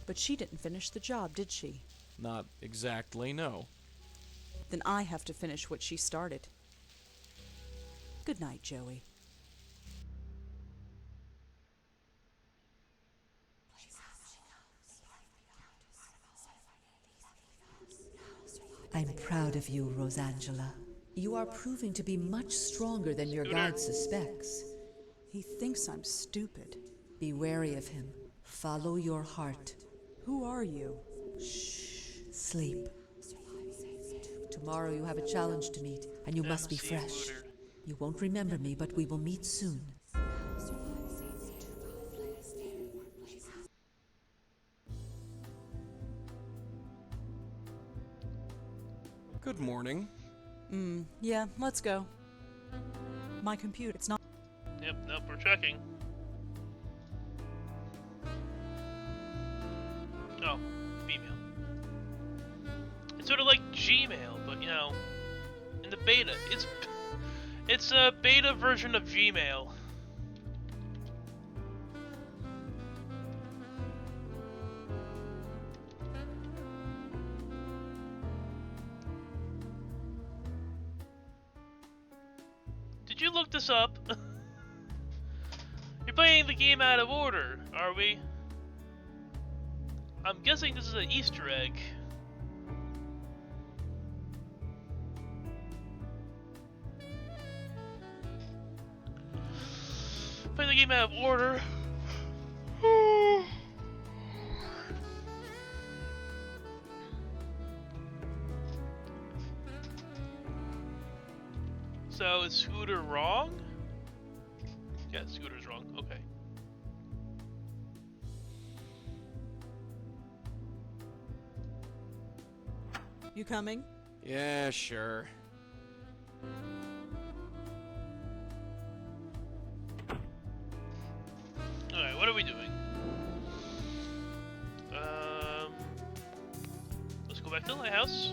But she didn't finish the job, did she? Not exactly, no. Then I have to finish what she started. Good night, Joey. I'm proud of you, Rosangela. You are proving to be much stronger than your guide suspects. He thinks I'm stupid. Be wary of him. Follow your heart. Who are you? Shh. Sleep. Tomorrow you have a challenge to meet, and you must be fresh. You won't remember me, but we will meet soon. Good morning. Yeah, let's go. My computer, it's not... Yep, nope, we're checking. Oh, female. It's sort of like Gmail, but you know, in the beta. It's a beta version of Gmail. Did you look this up? You're playing the game out of order, are we? I'm guessing this is an Easter egg. Play the game out of order. So is Scooter wrong? Yeah, Scooter's wrong. Okay. You coming? Yeah, sure. Alright, what are we doing? Let's go back to the lighthouse.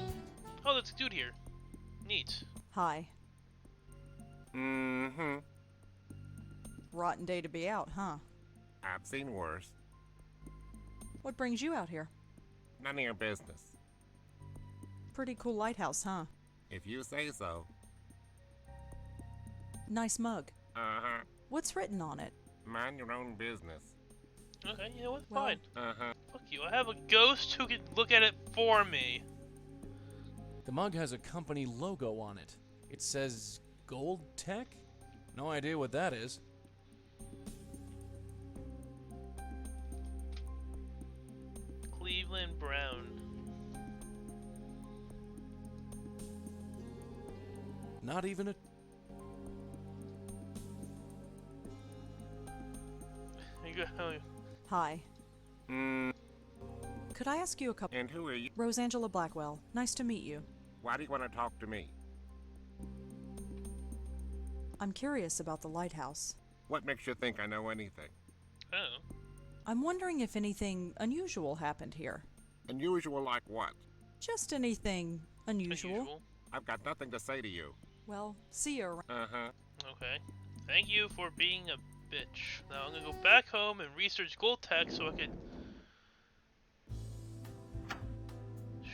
Oh, that's a dude here. Neat. Hi. Mm-hmm. Rotten day to be out, huh? I've seen worse. What brings you out here? None of your business. Pretty cool lighthouse, huh? If you say so. Nice mug. Uh-huh. What's written on it? Mind your own business. Okay, you know what? Well- Fine. Uh-huh. Fuck you. I have a ghost who can look at it for me. The mug has a company logo on it. It says Gold Tech? No idea what that is. Cleveland Brown. Not even a... You go. Hi. Mm, Could I ask you a couple? and who are you? Rosangela Blackwell. Nice to meet you. Why do you want to talk to me? I'm curious about the lighthouse. What makes you think I know anything? Oh. I'm wondering if anything unusual happened here. Unusual like what? Just anything unusual. Unusual. I've got nothing to say to you. Well, see you around. Uh-huh. Okay. Thank you for being a bitch. Now I'm gonna go back home and research gold tech so I could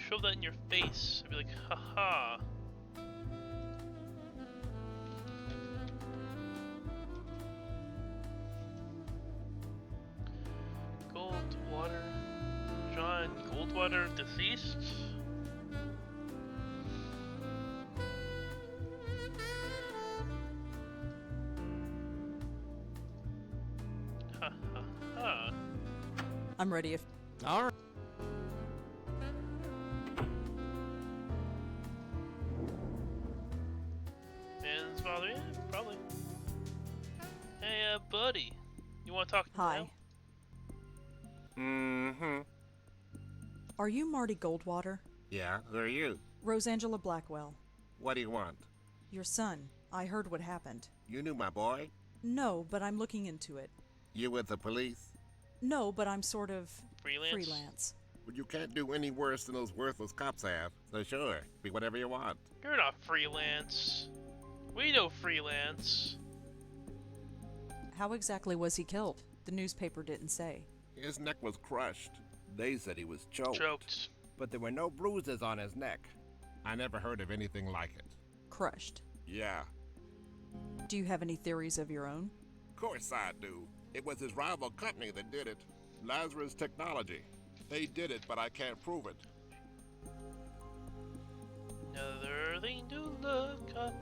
shove that in your face. I'd be like, haha. Goldwater. John Goldwater deceased? Ha ha ha. I'm ready if. Alright. Man's father? Yeah, probably. Hey, buddy. You wanna talk Hi. now? Mm-hmm. Are you Marty Goldwater? Yeah, who are you? Rosangela Blackwell. What do you want? Your son. I heard what happened. You knew my boy? No, but I'm looking into it. You with the police? No, but I'm sort of Freelance? Well, you can't do any worse than those worthless cops have. So sure, be whatever you want. You're not freelance. We know freelance. How exactly was he killed? The newspaper didn't say. His neck was crushed. They said he was choked. Choked. But there were no bruises on his neck. I never heard of anything like it. Crushed. Yeah, Do you have any theories of your own? of course I do. It was his rival company that did it. Lazarus Technology. They did it, but I can't prove it. Another thing to look up.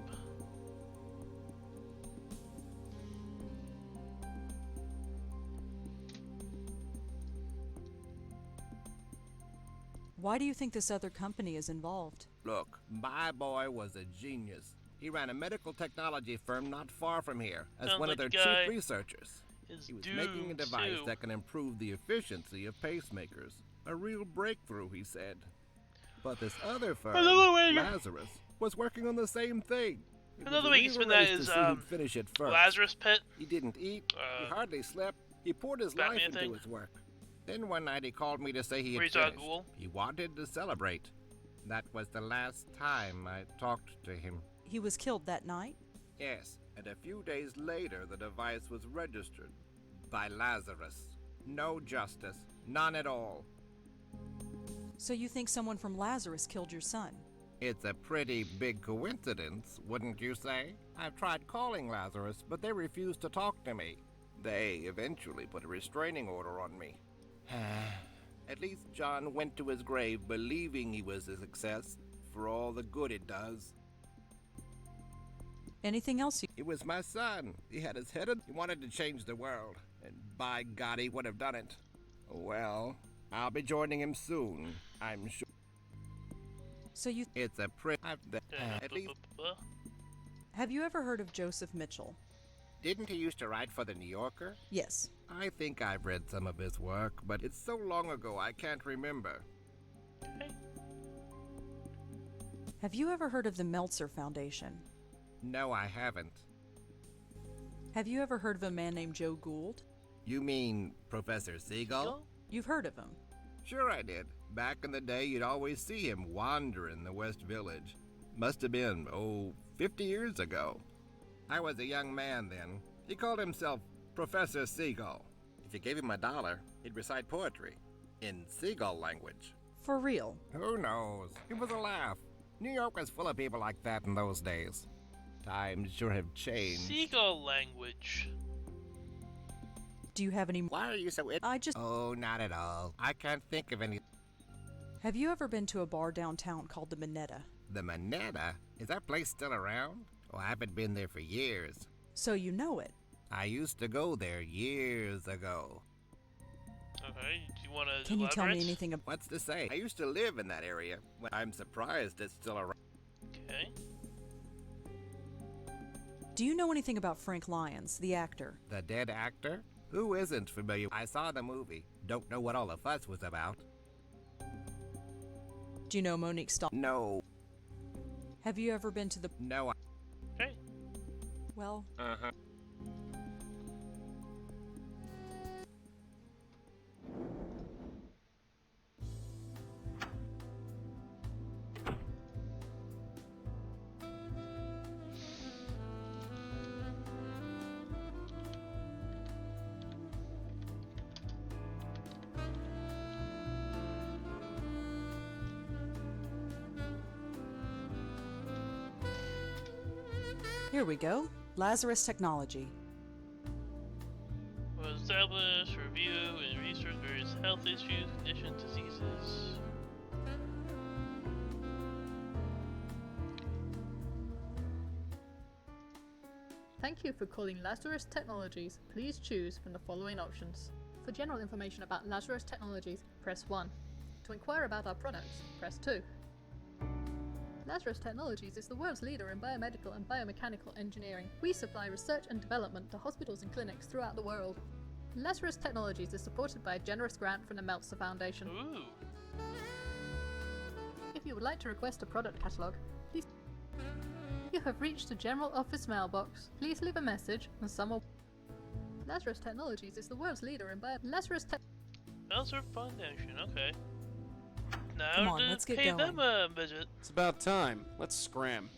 Why do you think this other company is involved? Look, my boy was a genius. He ran a medical technology firm not far from here as Sounds one like of their the guy chief researchers. is He was making a doomed, device too. that can improve the efficiency of pacemakers. A real breakthrough, he said. But this other firm, Another way you- Lazarus, was working on the same thing. It was Another a way you real spin that race to is, see who'd finish it first. Lazarus Pit. He didn't eat, he hardly slept, he poured his Batman life into thing? his work. Then one night he called me to say he Where had he saw a finished. ghoul? He wanted to celebrate. That was the last time I talked to him. He was killed that night? Yes, and a few days later the device was registered by Lazarus. No justice, none at all. So you think someone from Lazarus killed your son? It's a pretty big coincidence, wouldn't you say? I've tried calling Lazarus, but they refused to talk to me. They eventually put a restraining order on me. At least John went to his grave believing he was a success, for all the good it does. Anything else you... It was my son. He had his head in. He wanted to change the world, and by God, he would have done it. Well, I'll be joining him soon, I'm sure. So you... It's a at least... Have you ever heard of Joseph Mitchell? Didn't he used to write for the New Yorker? Yes. I think I've read some of his work, but it's so long ago I can't remember. Have you ever heard of the Meltzer Foundation? No, I haven't. Have you ever heard of a man named Joe Gould? You mean Professor Seagull? You've heard of him. Sure I did. Back in the day, you'd always see him wandering the West Village. Must have been, 50 years ago. I was a young man then. He called himself Professor Seagull. If you gave him $1, he'd recite poetry in seagull language. For real? Who knows? It was a laugh. New York was full of people like that in those days. Times sure have changed. Seagull language. Do you have any... Why are you so... Oh, not at all. I can't think of any... Have you ever been to a bar downtown called the Minetta? The Minetta? Is that place still around? Oh, I haven't been there for years. So you know it. I used to go there years ago. Okay, do you want to Can you tell me anything about... What's to say? I used to live in that area. I'm surprised it's still around. Okay. Do you know anything about Frank Lyons, the actor? The dead actor? Who isn't familiar? I saw the movie. Don't know what all the fuss was about. Do you know Monique Stahl? No. Have you ever been to the... No. Okay. Well... Uh-huh. Here we go. Lazarus Technology. Was established, review, and research various health issues, conditions, diseases. Thank you for calling Lazarus Technologies. Please choose from the following options. For general information about Lazarus Technologies, press 1. To inquire about our products, press 2. Lazarus Technologies is the world's leader in biomedical and biomechanical engineering. We supply research and development to hospitals and clinics throughout the world. Lazarus Technologies is supported by a generous grant from the Meltzer Foundation. Ooh. If you would like to request a product catalogue, please... You have reached the General Office mailbox. Please leave a message and someone... Lazarus Technologies is the world's leader in Lazarus Meltzer Foundation, okay. Now Come on, let's get pay going. them a visit. It's about time. Let's scram.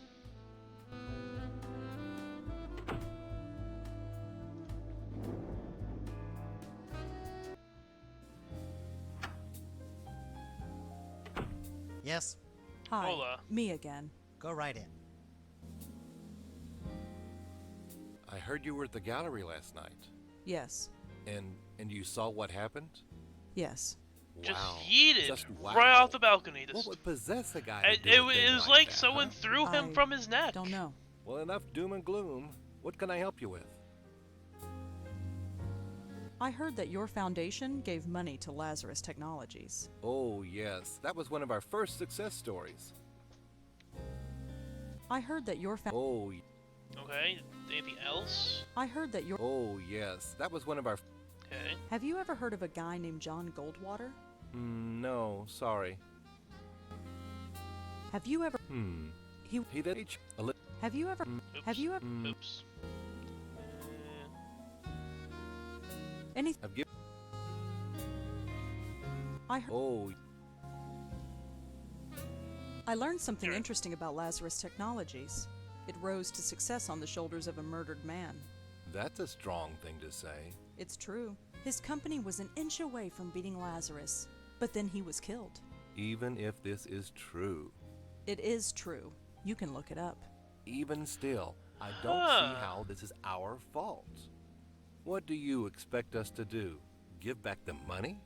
Yes? Hi. Hola. Me again. Go right in. I heard you were at the gallery last night. Yes. And you saw what happened? Yes. Just Wow. yeeted Just wow. right off the balcony. What would possess a guy It, to do a it thing was like like that, someone huh? threw him I from his neck. Don't know. Well, enough doom and gloom. What can I help you with? I heard that your foundation gave money to Lazarus Technologies. Oh, yes. That was one of our first success stories. I heard that your Oh, Okay, anything else? I heard that your... oh, yes. That was one of our... Okay. Have you ever heard of a guy named John Goldwater? no, sorry. Have you ever... He did... Have you ever... Have you ever... Oops. Any... I've given... I heard... Oh, I learned something interesting about Lazarus Technologies. It rose to success on the shoulders of a murdered man. that's a strong thing to say. It's true. His company was an inch away from beating Lazarus, but then he was killed. Even if this is true. It is true. You can look it up. Even still, I don't see how this is our fault. What do you expect us to do? Give back the money?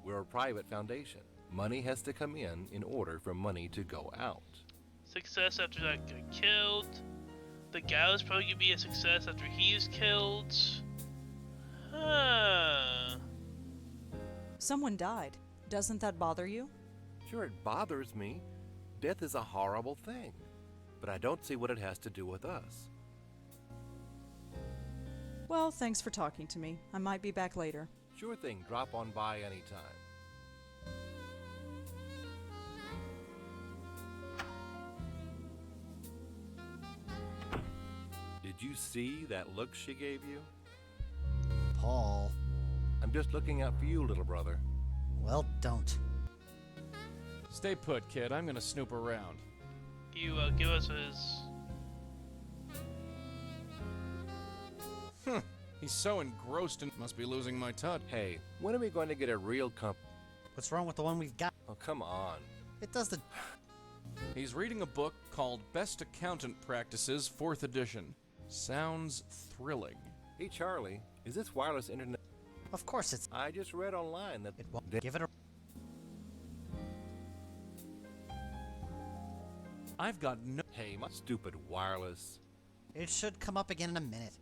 We're a private foundation. Money has to come in order for money to go out. Success after that got killed. The gallows probably gonna be a success after he's killed. Huh. Someone died. Doesn't that bother you? Sure, it bothers me. Death is a horrible thing. But I don't see what it has to do with us. Well, thanks for talking to me. I might be back later. Sure thing, drop on by anytime. you see that look she gave you? Paul. I'm just looking out for you, little brother. Well, don't. Stay put, kid. I'm gonna snoop around. You give us his. He's so engrossed and must be losing my touch. Hey, when are we going to get a real What's wrong with the one we've got? Oh, come on. It does the... He's reading a book called Best Accountant Practices, 4th edition. Sounds thrilling. Hey, Charlie, is this wireless internet? Of course it's... I just read online that... It won't give it a... I've got no... Hey, my stupid wireless. It should come up again in a minute.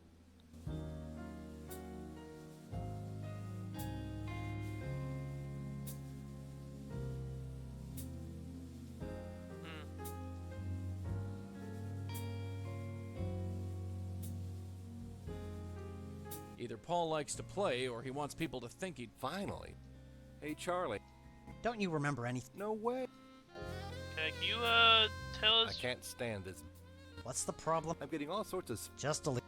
Either Paul likes to play, or he wants people to think he... Finally. Hey, Charlie. Don't you remember anything? No way. Okay, can you tell us? I can't stand this. What's the problem? I'm getting all sorts of... Just delete.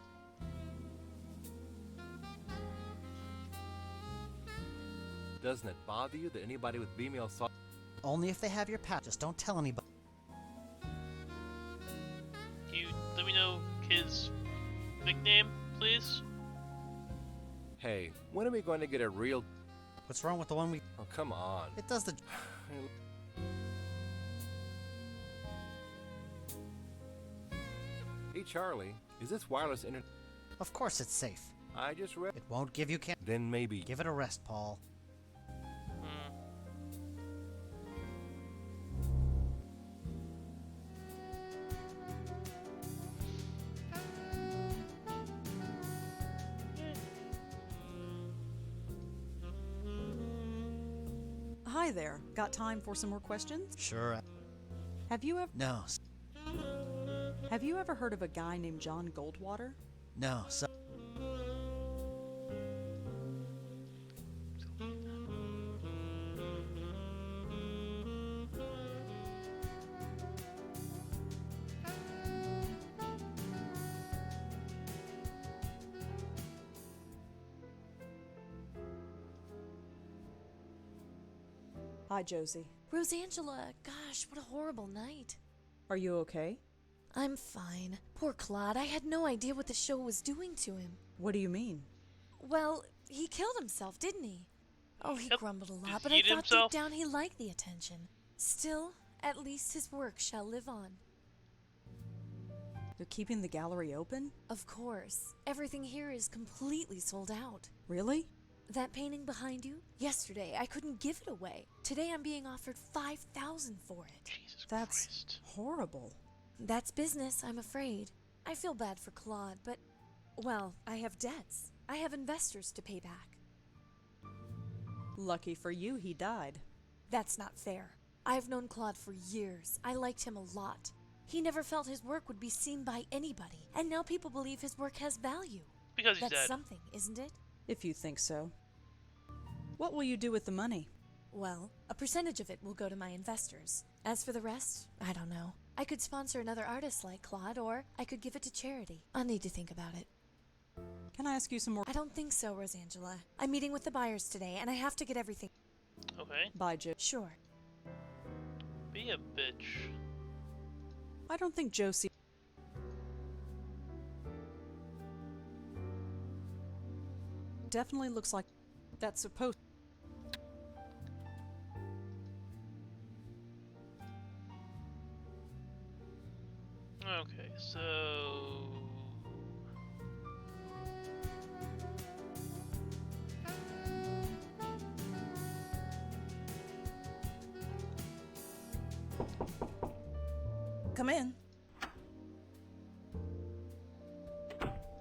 Doesn't it bother you that anybody with female saw... Only if they have your pat. Just don't tell anybody. Can you let me know his nickname, please? Hey, when are we going to get a real... What's wrong with the one we... Oh, come on. It does the... Hey, Charlie, is this wireless internet? Of course it's safe. I just read... It won't give you Then maybe... Give it a rest, Paul. Hi there. Got time for some more questions? Sure. Have you ever... No. Have you ever heard of a guy named John Goldwater? No, so... Hi, Josie. Rosangela, gosh, what a horrible night. Are you okay? I'm fine. Poor Claude, I had no idea what the show was doing to him. What do you mean? Well, he killed himself, didn't he? Oh, he grumbled a lot, but I eat thought himself? deep down he liked the attention. Still, at least his work shall live on. You're keeping the gallery open? Of course. Everything here is completely sold out. Really? That painting behind you? Yesterday, I couldn't give it away. Today, I'm being offered $5,000 for it. Jesus That's Christ. horrible. That's business, I'm afraid. I feel bad for Claude, but, well, I have debts. I have investors to pay back. Lucky for you, he died. That's not fair. I've known Claude for years. I liked him a lot. He never felt his work would be seen by anybody, and now people believe his work has value. Because he's That's dead. something, isn't it? If you think so. What will you do with the money? Well, a percentage of it will go to my investors. As for the rest, I don't know. I could sponsor another artist like Claude, or I could give it to charity. I'll need to think about it. Can I ask you some more? I don't think so, Rosangela. I'm meeting with the buyers today, and I have to get everything. Okay. Bye, Joe. Sure. Be a bitch. I don't think Josie... Definitely looks like that's supposed... Okay, so... Come in.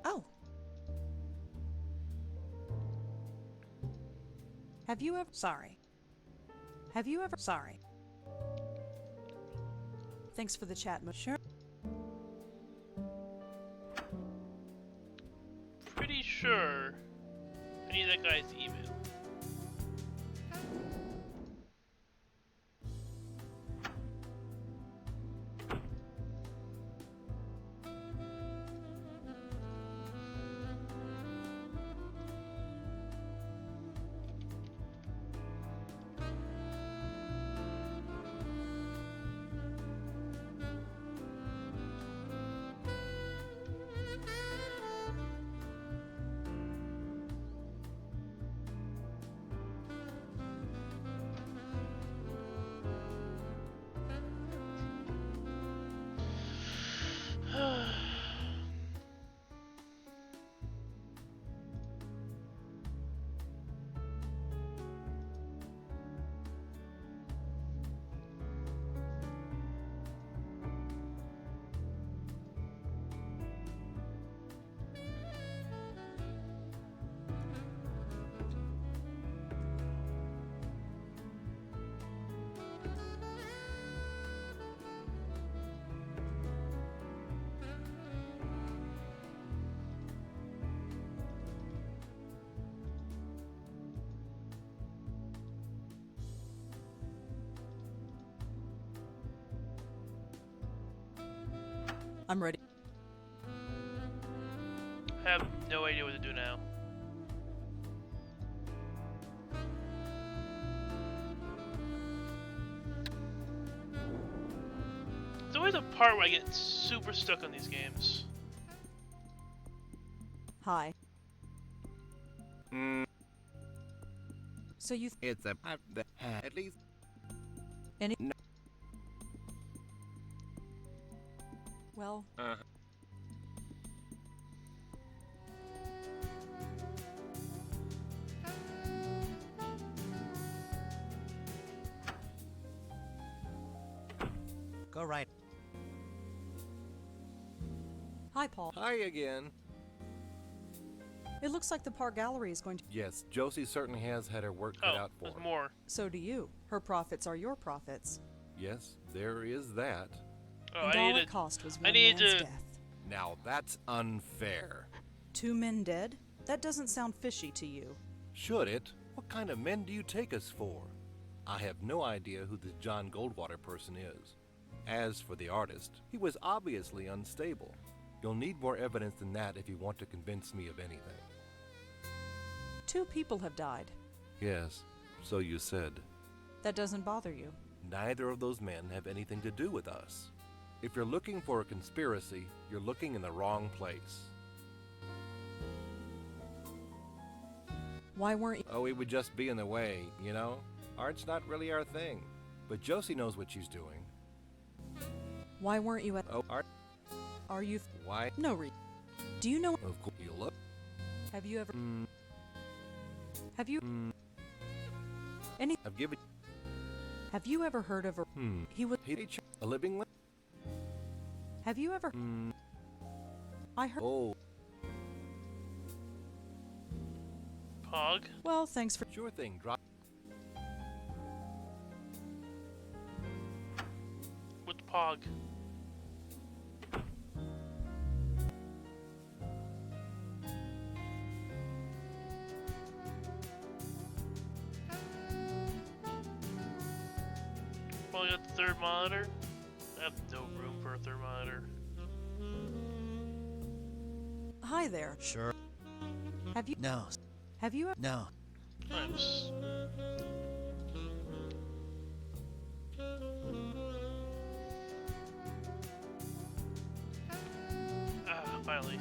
Oh. Have you ever... Sorry. Have you ever... Sorry. Thanks for the chat, Sure. Pretty sure I need that guy's email. I'm ready. I have no idea what to do now. There's always a part where I get super stuck on these games. Hi. Mm, So you it's a at least any no. well, Go right. hi Paul. Hi again. It looks like the park gallery is going to. Yes, Josie certainly has had her work cut out for there's her. more. So do you. Her profits are your profits. Yes, there is that. Oh, And I all need it cost was I one need man's to. death. Now that's unfair. 2 men dead? That doesn't sound fishy to you. Should it? What kind of men do you take us for? I have no idea who this John Goldwater person is. As for the artist, he was obviously unstable. You'll need more evidence than that if you want to convince me of anything. 2 people have died. Yes, so you said. That doesn't bother you. Neither of those men have anything to do with us. If you're looking for a conspiracy, you're looking in the wrong place. Why weren't you? Oh, it would just be in the way, you know? Art's not really our thing. But Josie knows what she's doing. Why weren't you at? Oh, art? Are you? Why? No reason. Do you know? Of course, you look. Have you ever? Have you? Any? I've given. Have you ever heard of a? He was. A living. Have you ever? I heard. Oh. Pog? Well, thanks for. Sure thing. Drop. With Pog. Well, you got the third monitor. I have no room for a third monitor. Hi there. Sure. Have you? No. Have you? No. Thanks. Finally.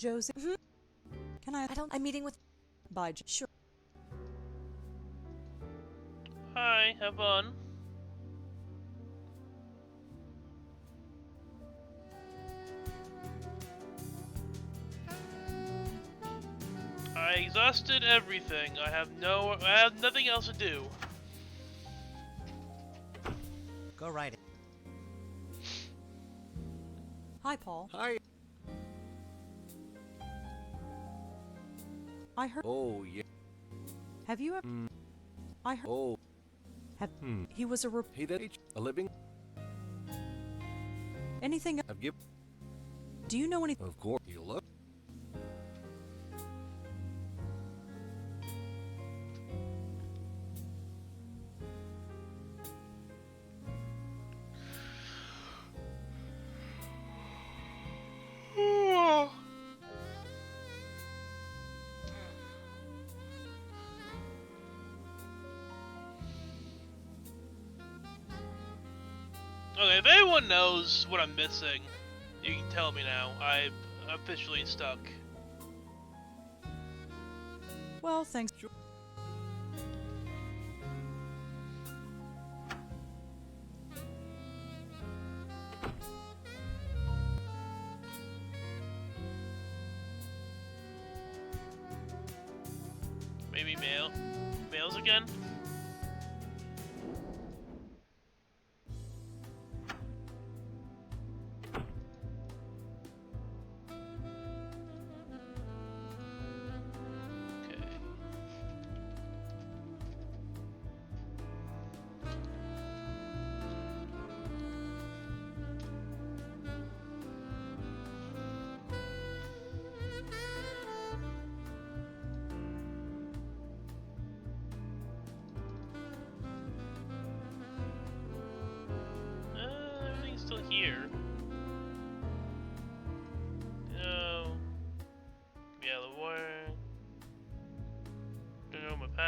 Josie. Can I? I'm meeting with. Bye. Sure. Hi, have fun. I exhausted everything. I have nothing else to do. Go right. Hi, Paul. Hi. I heard. Oh, yeah. Have you ever? I heard. Oh. Have. He was a. He that a living. Anything? I've given. Do you know anything? Of course, you look. Okay, if anyone knows what I'm missing, you can tell me now. I'm officially stuck. Well, thanks. Maybe mails again?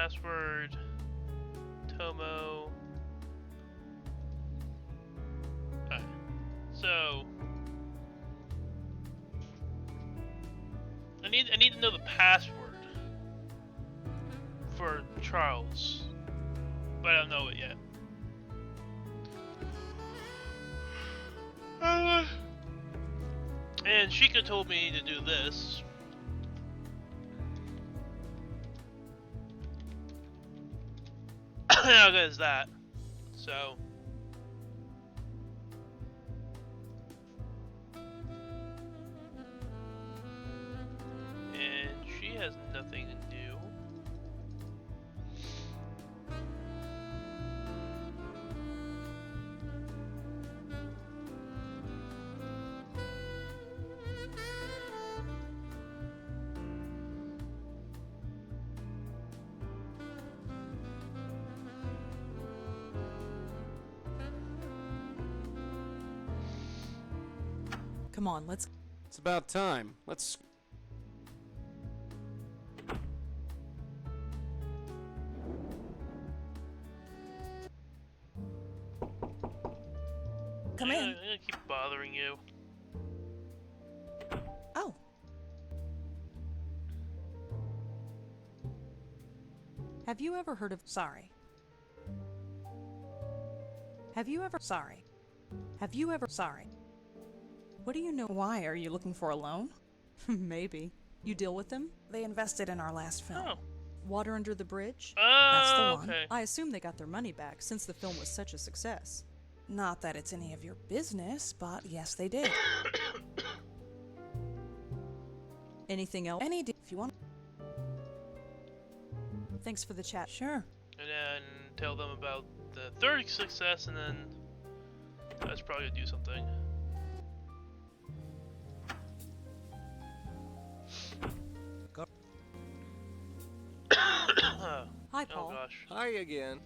password, Tomo. Alright, so I need to know the password for Charles, but I don't know it yet. And Sheikah told me to do this. How good is that? So. And she has nothing to do. Come on, let's... It's about time. Let's... Come in. I'm gonna keep bothering you. Oh. Have you ever heard of... Sorry. Have you ever... Sorry. Have you ever... Sorry. What do you know? Why? Are you looking for a loan? Maybe. You deal with them? They invested in our last film. Oh. Water Under the Bridge? That's the one. Okay. I assume they got their money back since the film was such a success. Not that it's any of your business, but yes, they did. Anything else? If you want. Thanks for the chat. Sure. And then tell them about the third success, and then that's probably gonna do something. Go. Hi, Paul. Oh gosh. Hi again.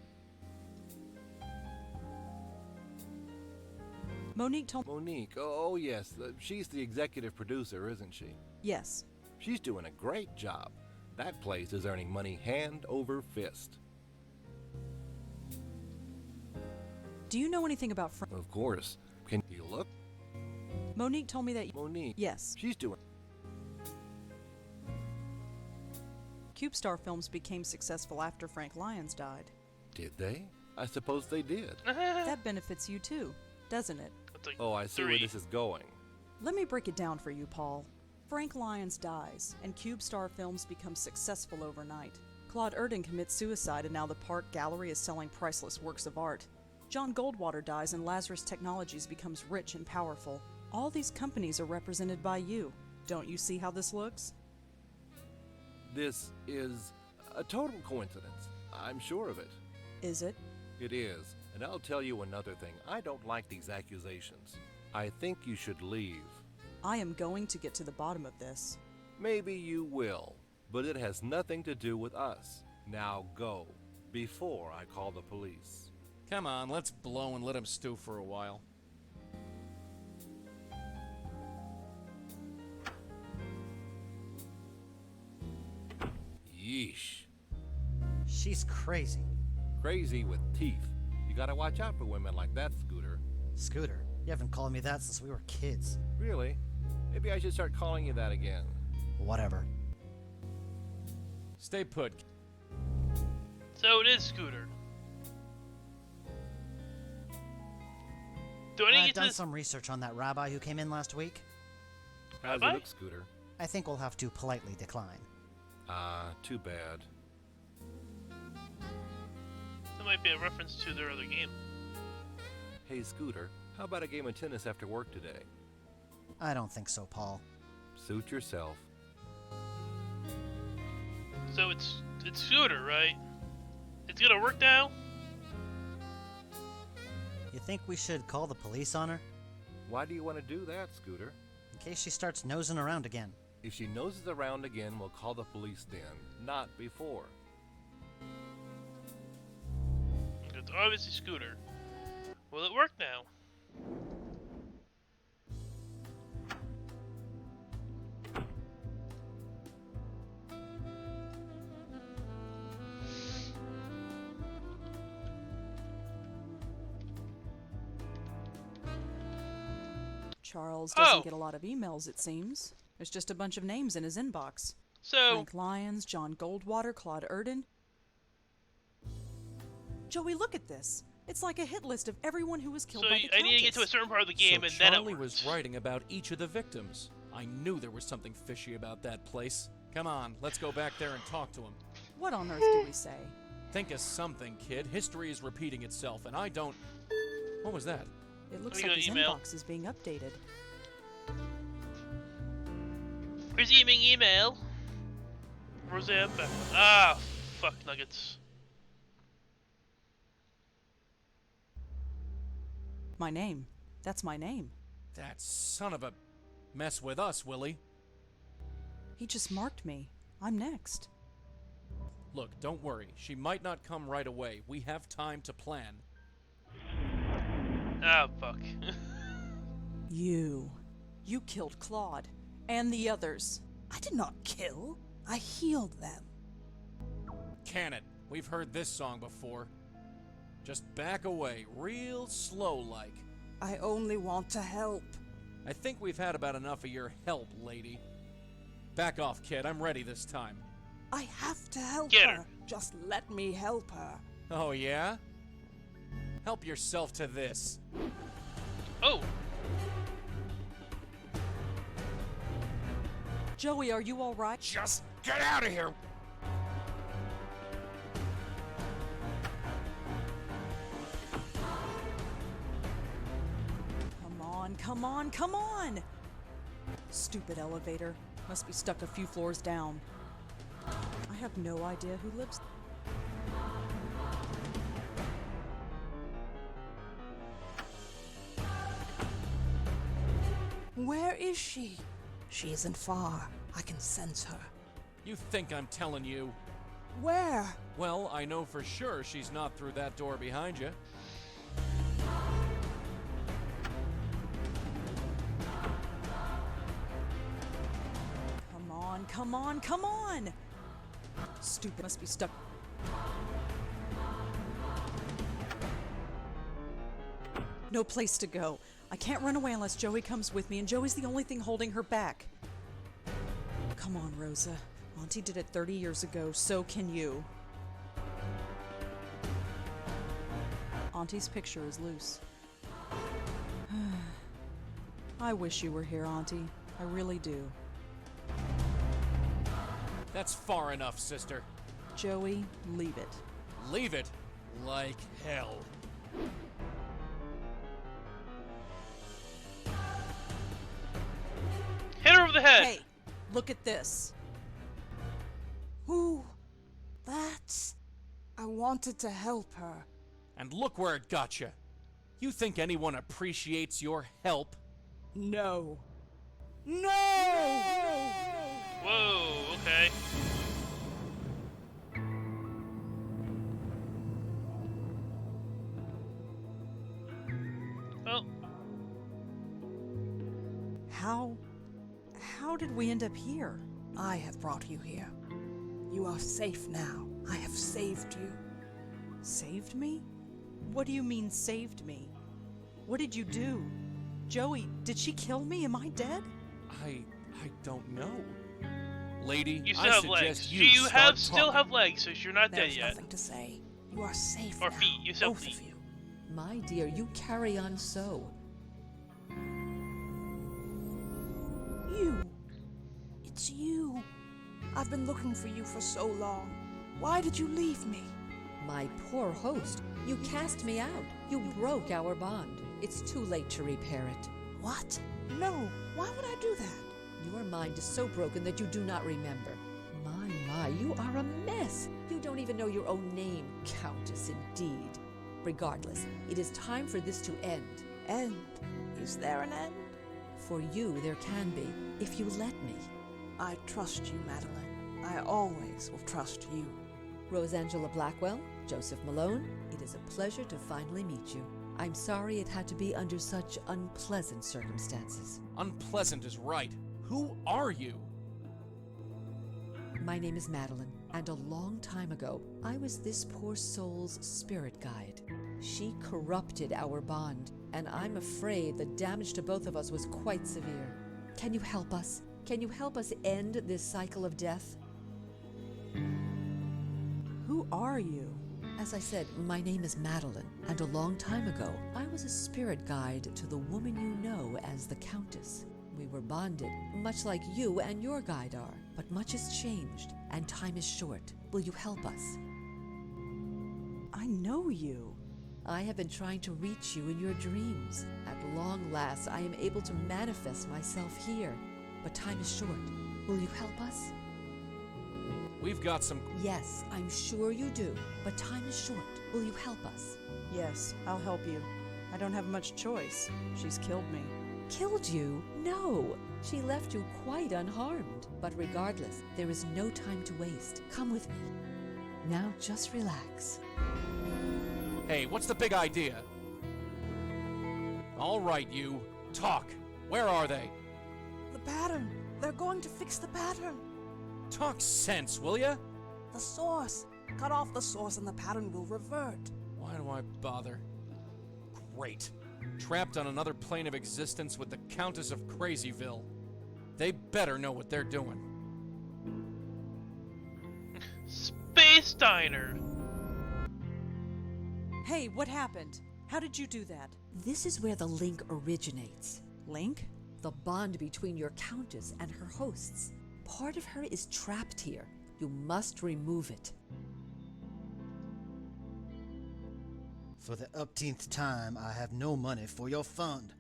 Monique told... Monique. Oh, yes. She's the executive producer, isn't she? Yes. She's doing a great job. That place is earning money hand over fist. Do you know anything about... Of course. Can you look? Monique told me that... Monique. Yes. She's doing... CubeStar Films became successful after Frank Lyons died. Did they? I suppose they did. That benefits you too, doesn't it? Like oh, I see where this is going. Let me break it down for you, Paul. Frank Lyons dies, and CubeStar Films becomes successful overnight. Claude Erdin commits suicide, and now the Park Gallery is selling priceless works of art. John Goldwater dies, and Lazarus Technologies becomes rich and powerful. All these companies are represented by you. Don't you see how this looks? This is a total coincidence. I'm sure of it. Is it? It is. And I'll tell you another thing. I don't like these accusations. I think you should leave. I am going to get to the bottom of this. Maybe you will, but it has nothing to do with us. Now go, before I call the police. Come on, let's blow and let him stew for a while. Yeesh. She's crazy. Crazy with teeth. You gotta watch out for women like that, Scooter. Scooter, you haven't called me that since we were kids. Really? Maybe I should start calling you that again. Whatever. Stay put. So it is Scooter. Do I need to I've get done this? some research on that rabbi who came in last week. How's Rabbi? it look, Scooter? I think we'll have to politely decline. Ah, too bad. That might be a reference to their other game. Hey, Scooter, how about a game of tennis after work today? I don't think so, Paul. Suit yourself. So it's Scooter, right? It's gonna work now? You think we should call the police on her? Why do you want to do that, Scooter? In case she starts nosing around again. If she noses around again, we'll call the police then, not before. It's obviously Scooter. Will it work now? Charles doesn't Oh. get a lot of emails, it seems. There's just a bunch of names in his inbox. So Frank Lyons, John Goldwater, Claude Erden. Joey, look at this. It's like a hit list of everyone who was killed So by the I need to get to a Countess. certain part of the game, So and then it Charlie works. was writing about each of the victims. I knew there was something fishy about that place. Come on, let's go back there and talk to him. What on earth do we say? Think of something, kid. History is repeating itself, and I don't... What was that? It looks Let me like go his email. inbox is being updated. Resuming email. Roseanne back. Ah, fuck nuggets. My name. That's my name. That son of a... Mess with us, Willie. He just marked me. I'm next. Look, don't worry. She might not come right away. We have time to plan. Ah, fuck. You killed Claude. And the others. I did not kill. I healed them. Can it? We've heard this song before. Just back away, real slow-like. I only want to help. I think we've had about enough of your help, lady. Back off, kid. I'm ready this time. I have to help Get her. her. Just let me help her. Oh, yeah? Help yourself to this. Oh. Joey, are you alright? Just get out of here! Come on, come on, come on! Stupid elevator. Must be stuck a few floors down. I have no idea who lives. Where is she? She isn't far. I can sense her. You think I'm telling you? Where? Well, I know for sure she's not through that door behind you. Come on, come on, come on! Stupid. Must be stuck. No place to go. I can't run away unless Joey comes with me, and Joey's the only thing holding her back. Come on, Rosa. Auntie did it 30 years ago, so can you. Auntie's picture is loose. I wish you were here, Auntie. I really do. That's far enough, sister. Joey, leave it. Leave it like hell. Hit her over the head. Hey, look at this. Who? That's... I wanted to help her. And look where it got you. You think anyone appreciates your help? No. No! Whoa, okay. Well, How did we end up here? I have brought you here. You are safe now. I have saved you. Saved me? What do you mean, saved me? What did you do? Joey, did she kill me? Am I dead? I don't know. Lady, you I still have suggest legs. you have start still talking. have legs, so you're not There's dead yet. nothing to say. You are safe Or now. feet. You still have Both feet. of you. My dear, you carry on so. You. It's you. I've been looking for you for so long. Why did you leave me? My poor host, you cast me out. You broke our bond. It's too late to repair it. What? No. Why would I do that? Your mind is so broken that you do not remember. My, you are a mess. You don't even know your own name, Countess, indeed. Regardless, it is time for this to end. End? Is there an end? For you, there can be, if you let me. I trust you, Madeline. I always will trust you. Rosangela Blackwell, Joseph Malone, it is a pleasure to finally meet you. I'm sorry it had to be under such unpleasant circumstances. Unpleasant is right. Who are you? My name is Madeline, and a long time ago, I was this poor soul's spirit guide. She corrupted our bond, and I'm afraid the damage to both of us was quite severe. Can you help us? Can you help us end this cycle of death? Who are you? As I said, my name is Madeline, and a long time ago, I was a spirit guide to the woman you know as the Countess. We were bonded, much like you and your guide are, but much has changed, and time is short. Will you help us? I know you. I have been trying to reach you in your dreams. At long last, I am able to manifest myself here, but time is short. Will you help us? We've got some... Yes, I'm sure you do, but time is short. Will you help us? Yes, I'll help you. I don't have much choice. She's killed me. Killed you? No! She left you quite unharmed. But regardless, there is no time to waste. Come with me. Now just relax. Hey, what's the big idea? All right, you. Talk. Where are they? The pattern. They're going to fix the pattern. Talk sense, will ya? The source. Cut off the source and the pattern will revert. Why do I bother? Great. Trapped on another plane of existence with the Countess of Crazyville. They better know what they're doing. Space Diner! Hey, what happened? How did you do that? This is where the link originates. Link? The bond between your Countess and her hosts. Part of her is trapped here. You must remove it. For the upteenth time, I have no money for your fund.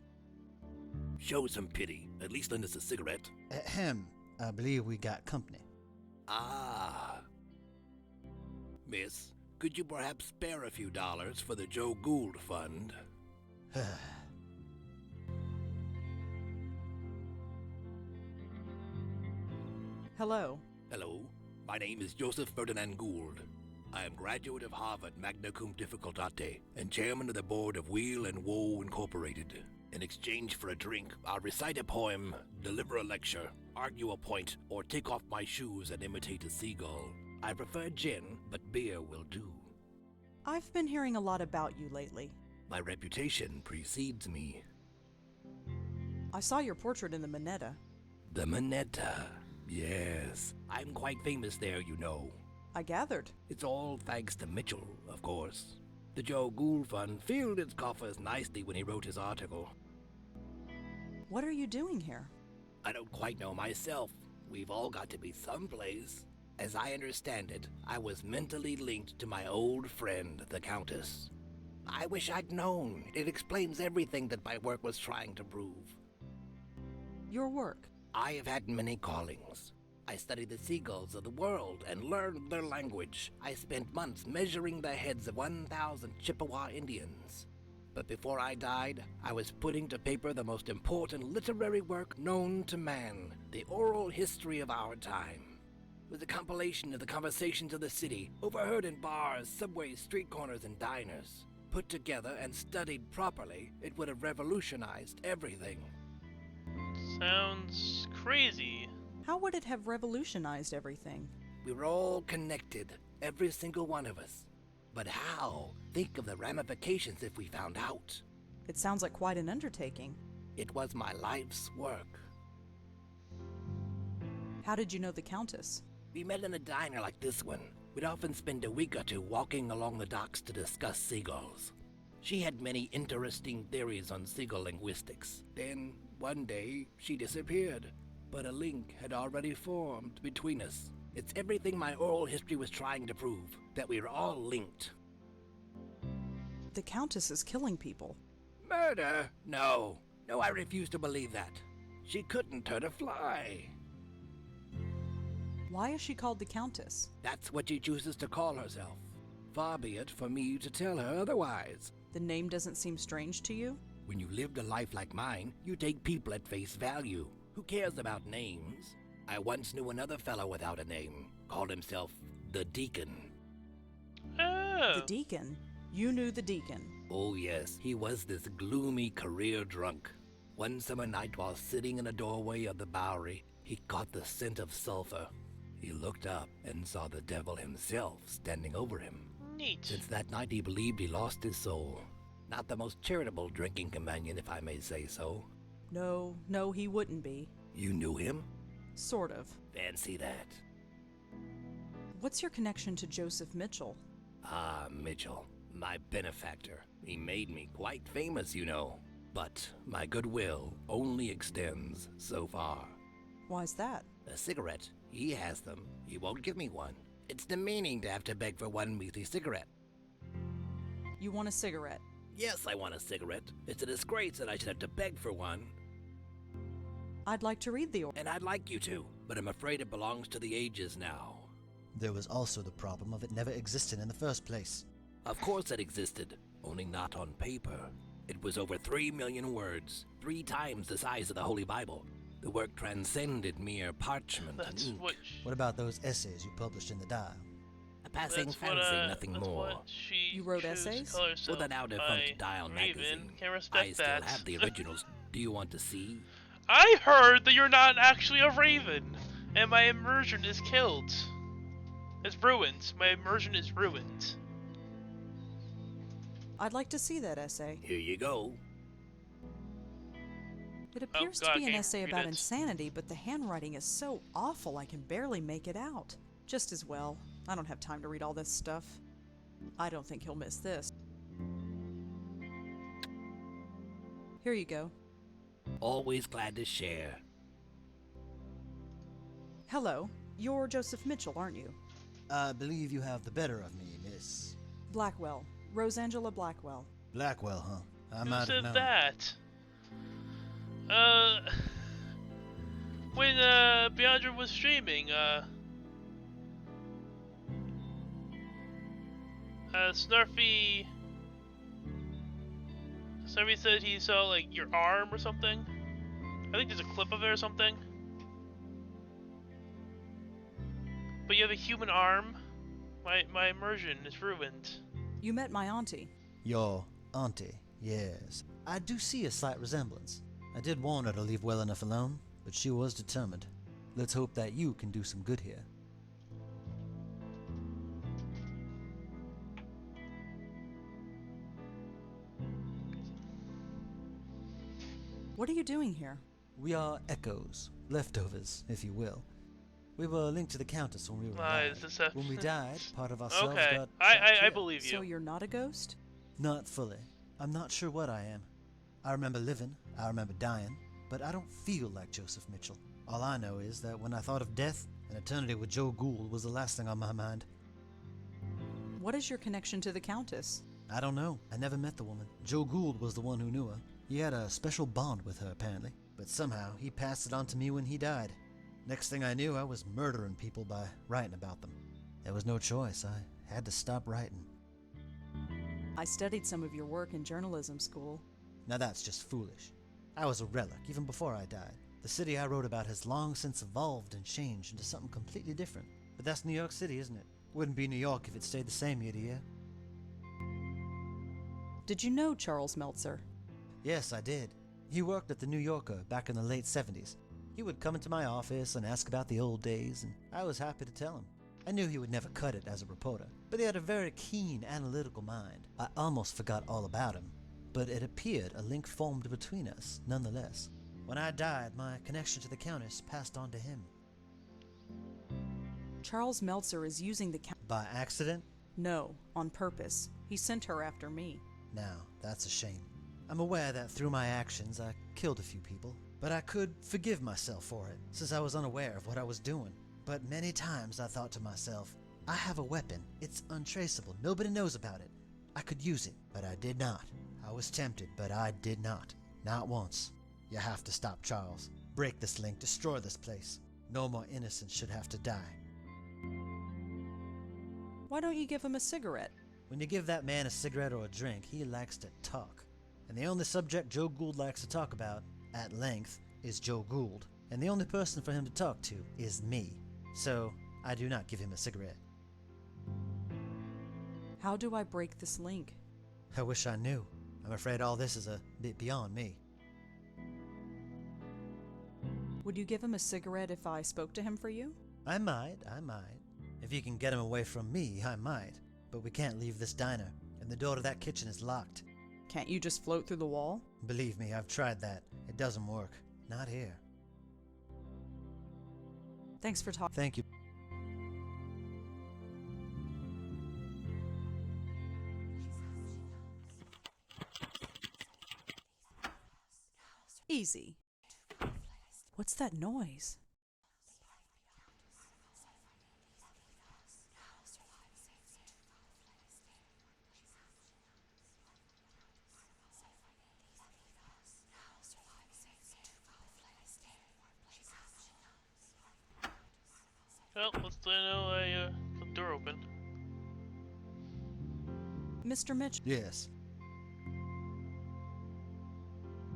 Show some pity. At least lend us a cigarette. Ahem. I believe we got company. Ah. Miss, could you perhaps spare a few dollars for the Joe Gould Fund? Hello. Hello. My name is Joseph Ferdinand Gould. I am graduate of Harvard magna cum difficultate and chairman of the board of Wheel and Woe Incorporated. In exchange for a drink, I'll recite a poem, deliver a lecture, argue a point, or take off my shoes and imitate a seagull. I prefer gin, but beer will do. I've been hearing a lot about you lately. My reputation precedes me. I saw your portrait in the Minetta. The Minetta. Yes. I'm quite famous there, you know. I gathered. It's all thanks to Mitchell, of course. The Joe Gould Fund filled its coffers nicely when he wrote his article. What are you doing here? I don't quite know myself. We've all got to be someplace. As I understand it, I was mentally linked to my old friend, the Countess. I wish I'd known. It explains everything that my work was trying to prove. Your work? I have had many callings. I studied the seagulls of the world and learned their language. I spent months measuring the heads of 1,000 Chippewa Indians. But before I died, I was putting to paper the most important literary work known to man, the oral history of our time. It was a compilation of the conversations of the city, overheard in bars, subways, street corners, and diners. Put together and studied properly, it would have revolutionized everything. Sounds crazy. How would it have revolutionized everything? We were all connected, every single one of us. But how? Think of the ramifications if we found out. It sounds like quite an undertaking. It was my life's work. How did you know the Countess? We met in a diner like this one. We'd often spend a week or two walking along the docks to discuss seagulls. She had many interesting theories on seagull linguistics. Then, one day, she disappeared. But a link had already formed between us. It's everything my oral history was trying to prove, that we are all linked. The Countess is killing people. Murder? No. No, I refuse to believe that. She couldn't hurt a fly. Why is she called the Countess? That's what she chooses to call herself. Far be it for me to tell her otherwise. The name doesn't seem strange to you? When you lived a life like mine, you take people at face value. Who cares about names? I once knew another fellow without a name. Called himself the Deacon. Oh. The Deacon? You knew the Deacon? Oh yes, he was this gloomy career drunk. One summer night while sitting in a doorway of the Bowery, he caught the scent of sulfur. He looked up and saw the devil himself standing over him. Neat. Since that night he believed he lost his soul. Not the most charitable drinking companion, if I may say so. No, he wouldn't be. You knew him? Sort of. Fancy that. What's your connection to Joseph Mitchell? Ah, Mitchell. My benefactor. He made me quite famous, you know. But my goodwill only extends so far. Why's that? A cigarette. He has them. He won't give me one. It's demeaning to have to beg for one measly cigarette. You want a cigarette? Yes, I want a cigarette. It's a disgrace that I should have to beg for one. I'd like to read the order. And I'd like you to, but I'm afraid it belongs to the ages now. There was also the problem of it never existing in the first place. Of course it existed, only not on paper. It was over 3 million words, 3 times the size of the Holy Bible. The work transcended mere parchment and ink. What about those essays you published in the Dial? A passing fancy, nothing more. You wrote essays? For the now defunct Dial magazine. I still have the originals. Do you want to see? I heard that you're not actually a raven, and my immersion is killed. It's ruined. My immersion is ruined. I'd like to see that essay. Here you go. It appears to be an essay about insanity, but the handwriting is so awful I can barely make it out. Just as well. I don't have time to read all this stuff. I don't think he'll miss this. Here you go. Always glad to share. Hello. You're Joseph Mitchell, aren't you? I believe you have the better of me, Miss Blackwell. Rosangela Blackwell. Blackwell, huh? I Who might said have known. that? When Beyondra was streaming, Snarfy said he saw like your arm or something. I think there's a clip of it or something. But you have a human arm. My immersion is ruined. You met my auntie. Your auntie, yes. I do see a slight resemblance. I did warn her to leave well enough alone, but she was determined. Let's hope that you can do some good here. What are you doing here? We are echoes, leftovers, if you will. We were linked to the Countess when we were alive. When we died, part of ourselves okay. got I believe you. So you're not a ghost? Not fully. I'm not sure what I am. I remember living, I remember dying, but I don't feel like Joseph Mitchell. All I know is that when I thought of death, an eternity with Joe Gould was the last thing on my mind. What is your connection to the Countess? I don't know. I never met the woman. Joe Gould was the one who knew her. He had a special bond with her, apparently. But somehow, he passed it on to me when he died. Next thing I knew, I was murdering people by writing about them. There was no choice. I had to stop writing. I studied some of your work in journalism school. Now that's just foolish. I was a relic, even before I died. The city I wrote about has long since evolved and changed into something completely different. But that's New York City, isn't it? Wouldn't be New York if it stayed the same year to year. Did you know Charles Meltzer? Yes, I did. He worked at the New Yorker back in the late 70s. He would come into my office and ask about the old days, and I was happy to tell him. I knew he would never cut it as a reporter, but he had a very keen, analytical mind. I almost forgot all about him, but it appeared a link formed between us, nonetheless. When I died, my connection to the Countess passed on to him. Charles Meltzer is using the By accident? No, on purpose. He sent her after me. Now, that's a shame. I'm aware that through my actions I killed a few people, but I could forgive myself for it, since I was unaware of what I was doing. But many times I thought to myself, I have a weapon. It's untraceable. Nobody knows about it. I could use it, but I did not. I was tempted, but I did not. Not once. You have to stop Charles. Break this link. Destroy this place. No more innocents should have to die. Why don't you give him a cigarette? When you give that man a cigarette or a drink, he likes to talk. And the only subject Joe Gould likes to talk about, at length, is Joe Gould. And the only person for him to talk to is me. So, I do not give him a cigarette. How do I break this link? I wish I knew. I'm afraid all this is a bit beyond me. Would you give him a cigarette if I spoke to him for you? I might. If you can get him away from me, I might. But we can't leave this diner, and the door to that kitchen is locked. Can't you just float through the wall? Believe me, I've tried that. It doesn't work. Not here. Thanks for talking. Thank you. Easy. What's that noise? Well, let's let know the door open. Mr. Mitchell, Yes.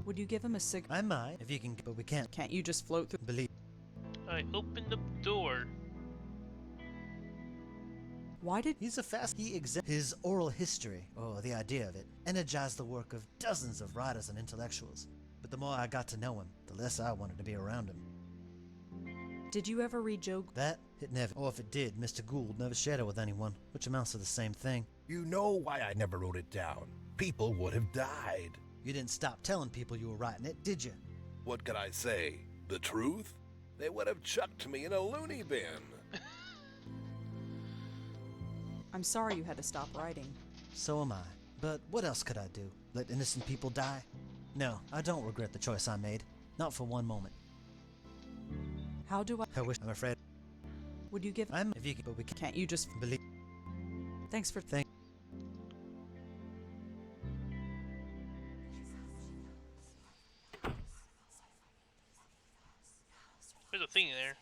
would you give him a cigarette? I might, if you can, but we can't. Can't you just float through? Believe. I opened the door. Why did He's a fast. His oral history, or the idea of it, energized the work of dozens of writers and intellectuals. But the more I got to know him, the less I wanted to be around him. Did you ever read Joe? That, it never. Or if it did, Mr. Gould never shared it with anyone, which amounts to the same thing. You know why I never wrote it down. People would have died. You didn't stop telling people you were writing it, did you? What could I say? The truth? They would have chucked me in a loony bin. I'm sorry you had to stop writing. So am I. But what else could I do? Let innocent people die? No, I don't regret the choice I made. Not for one moment. How do I wish. I'm afraid. Would you give? If you can, but we Can't you just believe. Thanks for. Thank. There's a thing in there.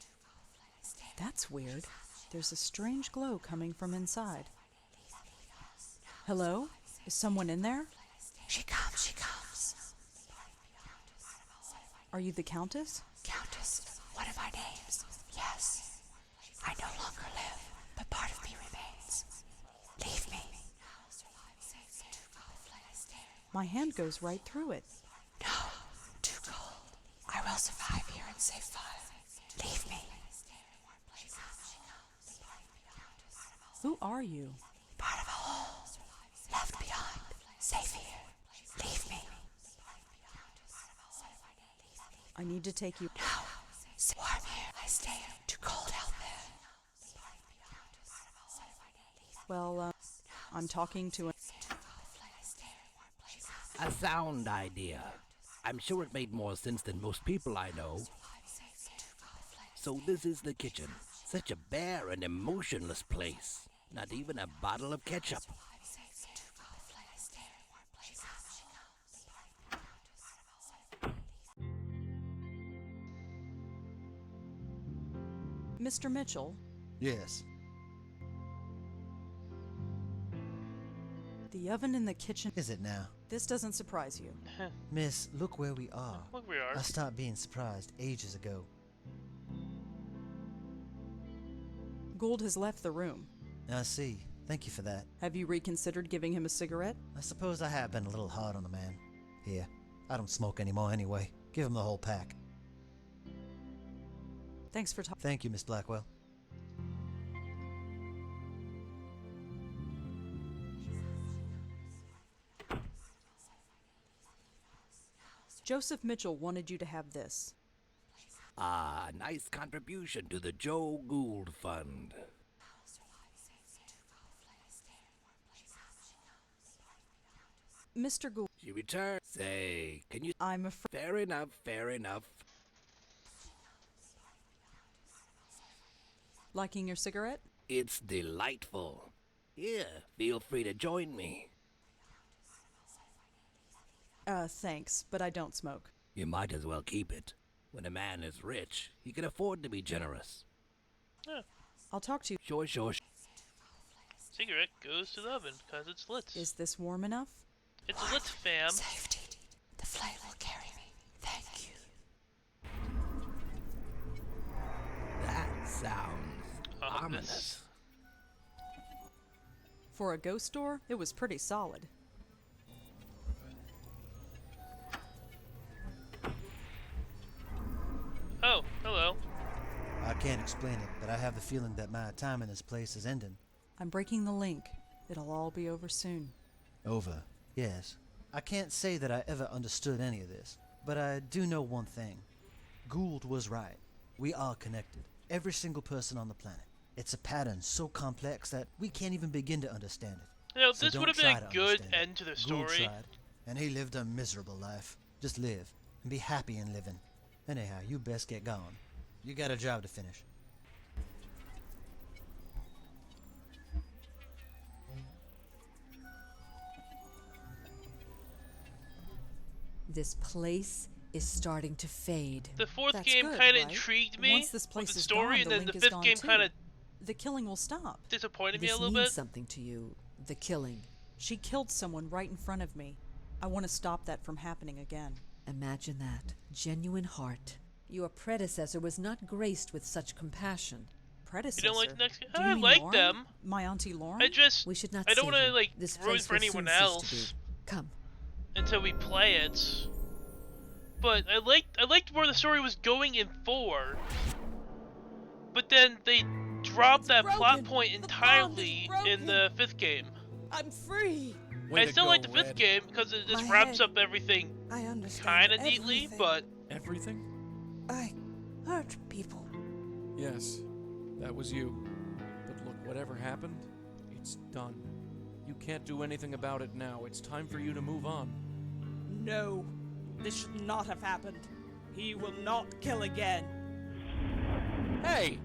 That's weird. There's a strange glow coming from inside. Hello? Is someone in there? She comes, she comes. Are you the Countess? Countess, one of my names. Yes. I no longer live, but part of me remains. Leave me. My hand goes right through it. No, too cold. I will survive here and save fire. Leave me. Who are you? Part of a whole. Left behind. Safe here. Leave me. I need to take you. No. Warm here. I stay here. Too cold out there. Well, I'm talking to A sound idea. I'm sure it made more sense than most people I know. So this is the kitchen. Such a bare and emotionless place. Not even a bottle of ketchup. Mr. Mitchell. Yes. The oven in the kitchen. Is it now? This doesn't surprise you. Miss, look where we are. Look, we are. I stopped being surprised ages ago. Gould has left the room. I see. Thank you for that. Have you reconsidered giving him a cigarette? I suppose I have been a little hard on the man. Here, I don't smoke anymore anyway. Give him the whole pack. Thanks for talking. Thank you, Miss Blackwell. Joseph Mitchell wanted you to have this. Ah, nice contribution to the Joe Gould Fund. Mr. Gould. She returned. Say, can you... I'm afraid. Fair enough, fair enough. Liking your cigarette? It's delightful. Here, feel free to join me. Thanks, but I don't smoke. You might as well keep it. When a man is rich, he can afford to be generous. Yeah. I'll talk to you. Sure. Cigarette goes to the oven because it's lit. Is this warm enough? It's lit, fam. Safety. The flame will carry me. Thank you. That sounds ominous. For a ghost door, it was pretty solid. Oh, hello. I can't explain it, but I have the feeling that my time in this place is ending. I'm breaking the link. It'll all be over soon. Over, yes. I can't say that I ever understood any of this, but I do know one thing. Gould was right. We are connected. Every single person on the planet. It's a pattern so complex that we can't even begin to understand it. You know, So this don't would have been try a to good understand end to the it. Gould story. tried, and he lived a miserable life. Just live, and be happy in living. Anyhow, you best get going. You got a job to finish. This place is starting to fade. The fourth That's game good, kind of right? intrigued me Once this place with the is story, gone, and the then link the is fifth gone game too. kind of The killing will stop. disappointed me This a little means bit. something to you. The killing. She killed someone right in front of me. I want to stop that from happening again. Imagine that. Genuine heart. Your predecessor was not graced with such compassion. Predecessor? You don't like the next game? Do you I mean like Lauren? them. My auntie Lauren? I just, We should not I don't save want to him. like This ruin place for will soon anyone cease to else be. Come. until we play it. But I liked where the story was going in 4. But then they dropped that plot point entirely in the 5th game. I'm free. I still like the 5th game because it just wraps up everything I understand kind of neatly, everything. but Everything? I hurt people. Yes, that was you. But look, whatever happened, it's done. You can't do anything about it now. It's time for you to move on. No, this should not have happened. He will not kill again. Hey!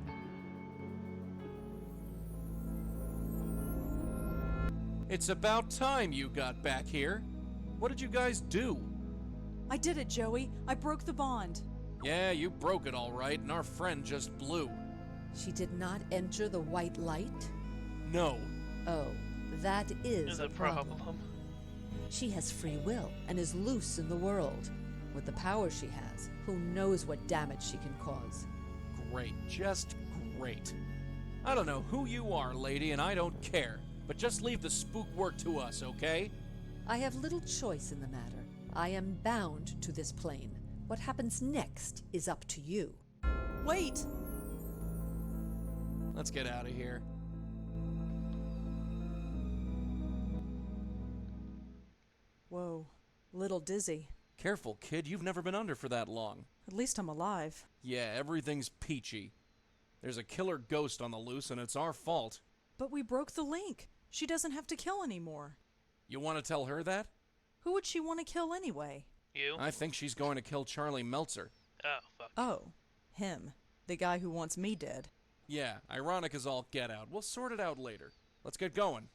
It's about time you got back here. What did you guys do? I did it, Joey. I broke the bond. Yeah, you broke it all right, and our friend just blew. She did not enter the white light? No. Oh, that is there's a problem. She has free will and is loose in the world. With the power she has, who knows what damage she can cause. Great, just great. I don't know who you are, lady, and I don't care. But just leave the spook work to us, okay? I have little choice in the matter. I am bound to this plane. What happens next is up to you. Wait! Let's get out of here. Whoa, little dizzy. Careful, kid. You've never been under for that long. At least I'm alive. Yeah, everything's peachy. There's a killer ghost on the loose, and it's our fault. But we broke the link. She doesn't have to kill anymore. You want to tell her that? Who would she want to kill anyway? You? I think she's going to kill Charlie Meltzer. Oh, fuck. Oh, him. The guy who wants me dead. Yeah, ironic as all get out. We'll sort it out later. Let's get going.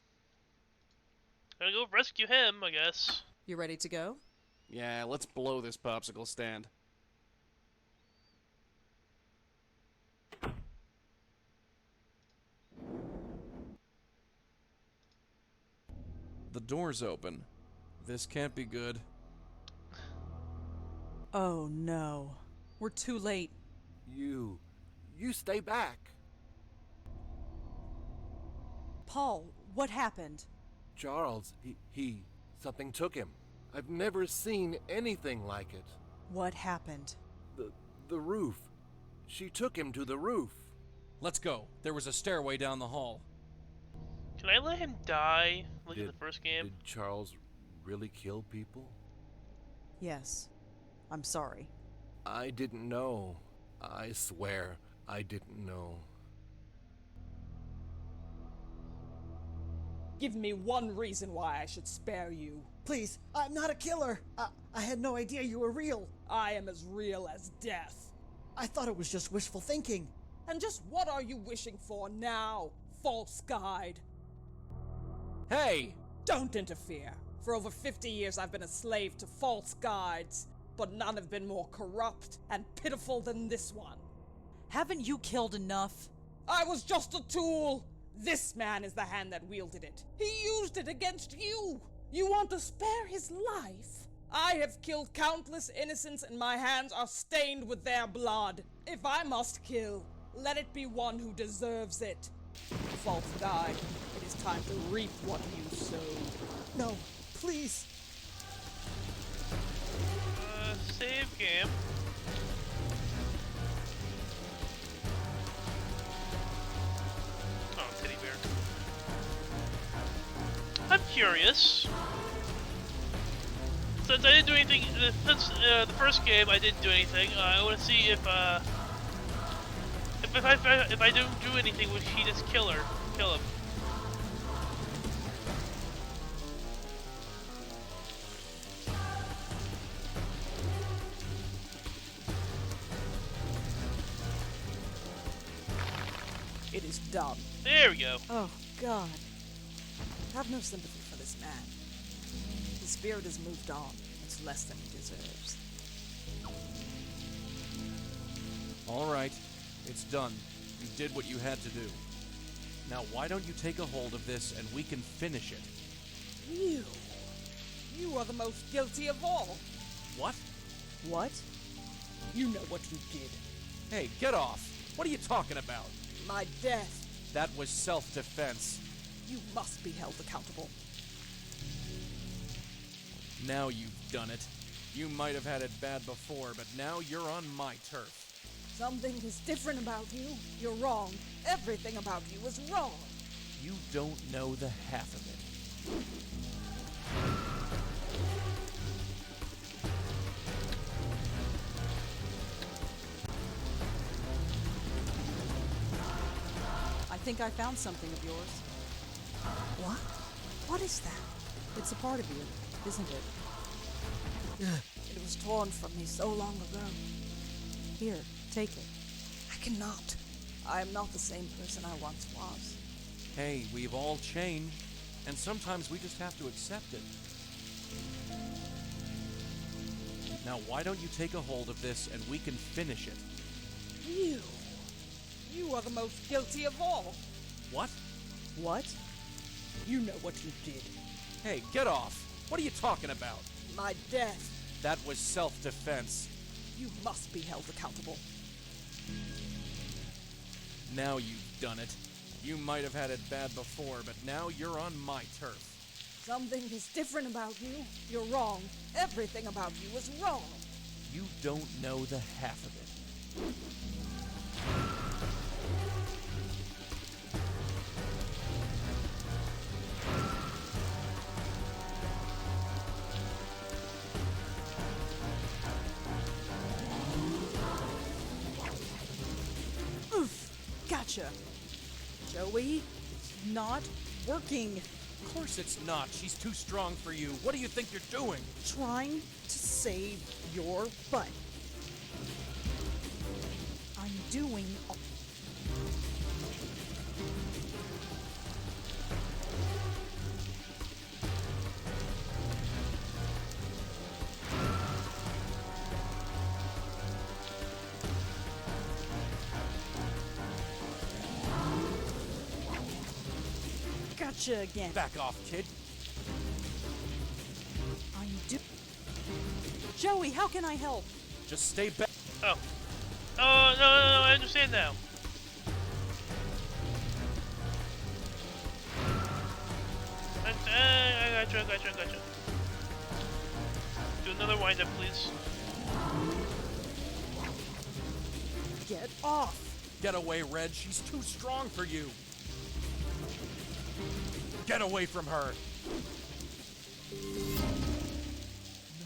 Gotta go rescue him, I guess. You ready to go? Yeah, let's blow this popsicle stand. The door's open. This can't be good. Oh no. We're too late. You stay back. Paul, what happened? Charles, something took him. I've never seen anything like it. What happened? The roof. She took him to the roof. Let's go. There was a stairway down the hall. Can I let him die like in the first game? Did Charles really kill people? Yes. I'm sorry. I didn't know. I swear, I didn't know. Give me one reason why I should spare you. Please, I'm not a killer. I had no idea you were real. I am as real as death. I thought it was just wishful thinking. And just what are you wishing for now, false guide? Hey! Don't interfere. For over 50 years I've been a slave to false guides, but none have been more corrupt and pitiful than this one. Haven't you killed enough? I was just a tool. This man is the hand that wielded it. He used it against you. You want to spare his life? I have killed countless innocents and my hands are stained with their blood. If I must kill, let it be one who deserves it. False guide, it is time to reap what you sowed. No, please. Save game. Oh, teddy bear. I'm curious. since I didn't do anything since the first game, I didn't do anything. I want to see if I don't do anything, will she just kill him? It is done. There we go. Oh, God. Have no sympathy for this man. His spirit has moved on. It's less than he deserves. All right, it's done. You did what you had to do. Now, why don't you take a hold of this and we can finish it? You are the most guilty of all. What? What? You know what you did. Hey, get off! What are you talking about? My death. That was self-defense. You must be held accountable. Now you've done it. You might have had it bad before, but now you're on my turf. Something is different about you. You're wrong. Everything about you is wrong. You don't know the half of it. I think I found something of yours. What? What is that? It's a part of you, isn't it? It was torn from me so long ago. Here, take it. I cannot. I am not the same person I once was. Hey, we've all changed, and sometimes we just have to accept it. Now, why don't you take a hold of this and we can finish it? You are the most guilty of all. What? What? You know what you did. Hey, get off! What are you talking about? My death. That was self-defense. You must be held accountable. Now you've done it. You might have had it bad before, but now you're on my turf. Something is different about you. You're wrong. Everything about you is wrong. You don't know the half of it. Gotcha. Joey, it's not working. Of course it's not. She's too strong for you. What do you think you're doing? Trying to save your butt. I'm doing... Gotcha again. Back off, kid. Joey, how can I help? Just stay back. Oh. Oh, no, I understand now. I gotcha. Do another wind up, please. Get off. Get away, Red. She's too strong for you. Get away from her.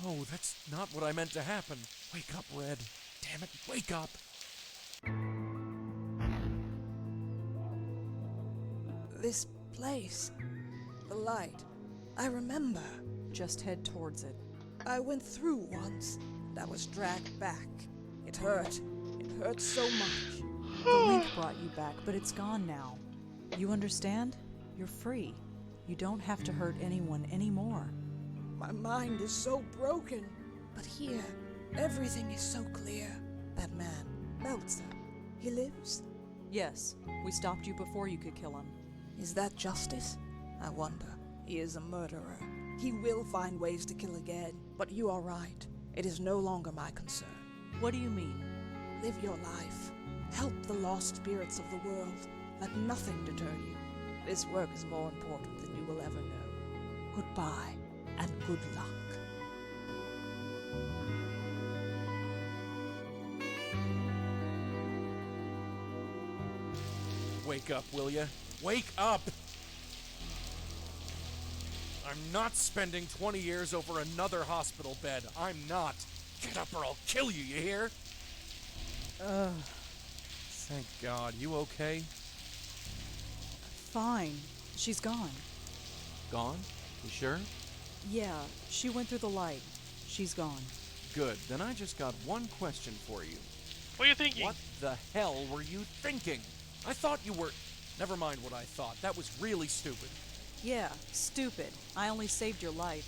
No, that's not what I meant to happen. Wake up, Red. Damn it, wake up. This place. The light. I remember. Just head towards it. I went through once. I was dragged back. It hurt. It hurt so much. The link brought you back, but it's gone now. You understand? You're free. You don't have to hurt anyone anymore. My mind is so broken. But here, everything is so clear. That man, Meltzer, he lives? Yes, we stopped you before you could kill him. Is that justice? I wonder. He is a murderer. He will find ways to kill again. But you are right. It is no longer my concern. What do you mean? Live your life. Help the lost spirits of the world. Let nothing deter you. This work is more important than you will ever know. Goodbye, and good luck. Wake up, will ya? Wake up! I'm not spending 20 years over another hospital bed. I'm not. Get up or I'll kill you, you hear? Thank God. You okay? Fine. She's gone. Gone? You sure? Yeah, she went through the light. She's gone. Good. Then I just got one question for you. What are you thinking? What the hell were you thinking? I thought you were... Never mind what I thought. That was really stupid. Yeah, stupid. I only saved your life.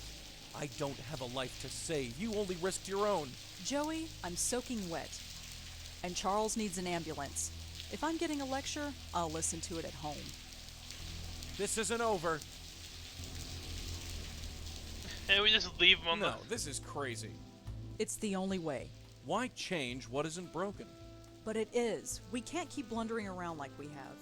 I don't have a life to save. You only risked your own. Joey, I'm soaking wet. And Charles needs an ambulance. If I'm getting a lecture, I'll listen to it at home. This isn't over. And we just leave him on No, this is crazy. It's the only way. Why change what isn't broken? But it is. We can't keep blundering around like we have.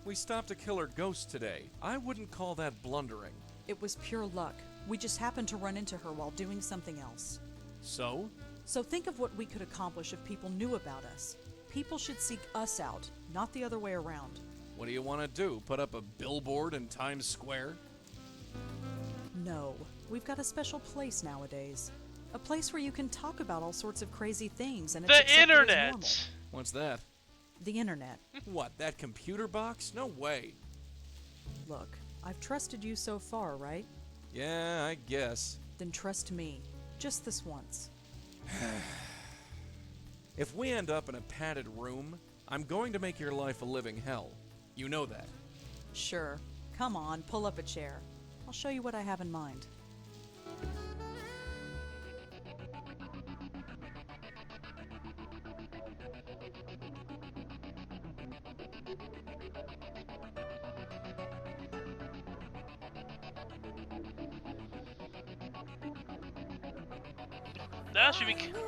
We stopped a killer ghost today. I wouldn't call that blundering. It was pure luck. We just happened to run into her while doing something else. So? So think of what we could accomplish if people knew about us. People should seek us out, not the other way around. What do you want to do? Put up a billboard in Times Square? No. We've got a special place nowadays. A place where you can talk about all sorts of crazy things and it's accepted as normal. The internet! What's that? The internet. What, that computer box? No way. Look, I've trusted you so far, right? Yeah, I guess. Then trust me. Just this once. If we end up in a padded room, I'm going to make your life a living hell. You know that. Sure. Come on, pull up a chair. I'll show you what I have in mind.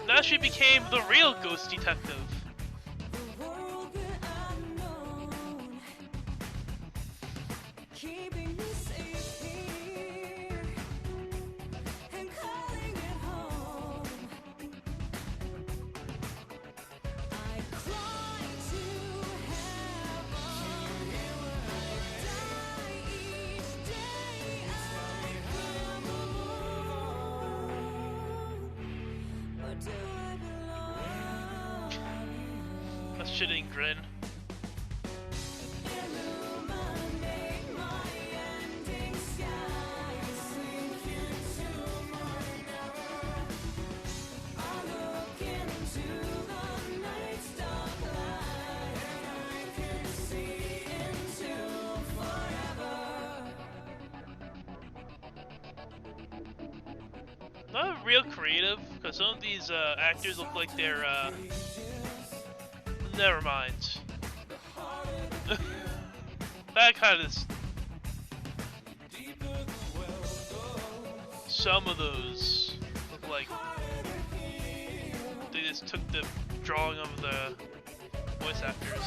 Now she became the real ghost detective. That shitting grin. Not real creative, because some of these actors look like they're never mind. That kind of... Some of those look like they just took the drawing of the voice actors.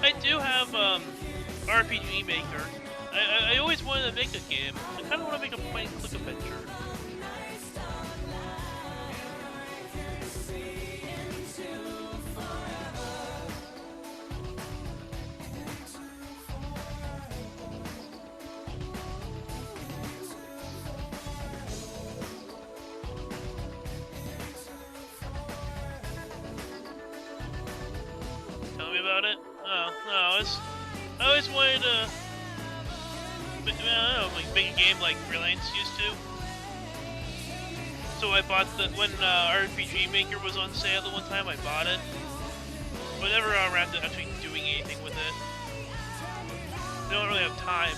I do have RPG Maker. I always wanted to make a game. I kind of want to make a point-and-click adventure. Tell me about it. Oh, no, I always wanted to, I don't know, like make a game like Freelance used to. So I bought when RPG Maker was on sale the one time, I bought it. But never around to actually doing anything with it. I don't really have time.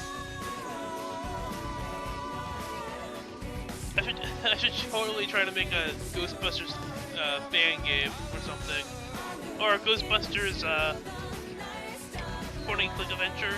I should totally try to make a Ghostbusters fan game or something. Or a Ghostbusters point-and-click adventure.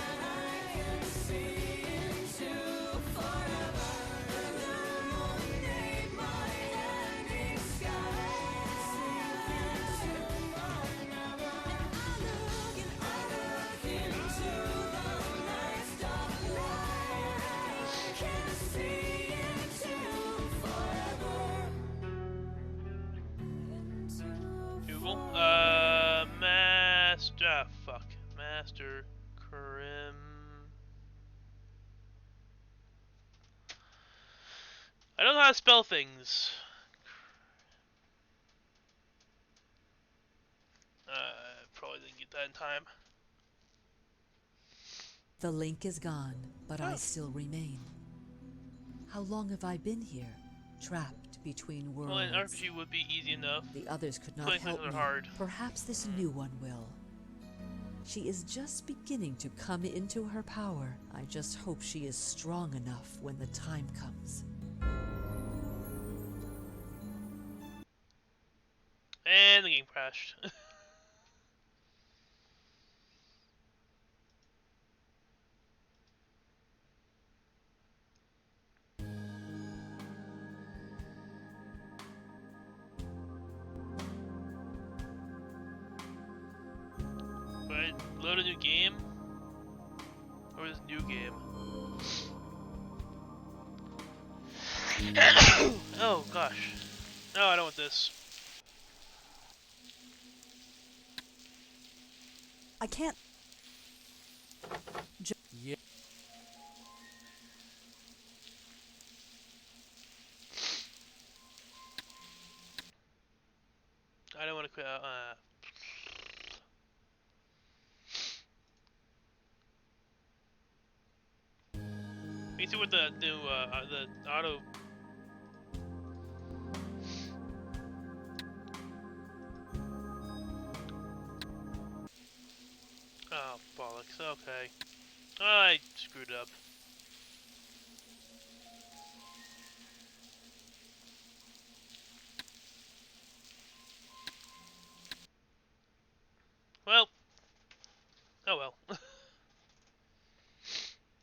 Mr. Krim. I don't know how to spell things. Probably didn't get that in time. The link is gone, but I still remain. How long have I been here, trapped between worlds? Well, an RPG would be easy enough. The others could not Playing help things me. are hard. Perhaps this new one will. She is just beginning to come into her power. I just hope she is strong enough when the time comes. And the game crashed. Right, load a new game? Or is new game? Oh gosh. No, I don't want this. I can't. Yeah. I don't want to quit. You can see what the new the auto. Oh bollocks! Okay, I screwed up.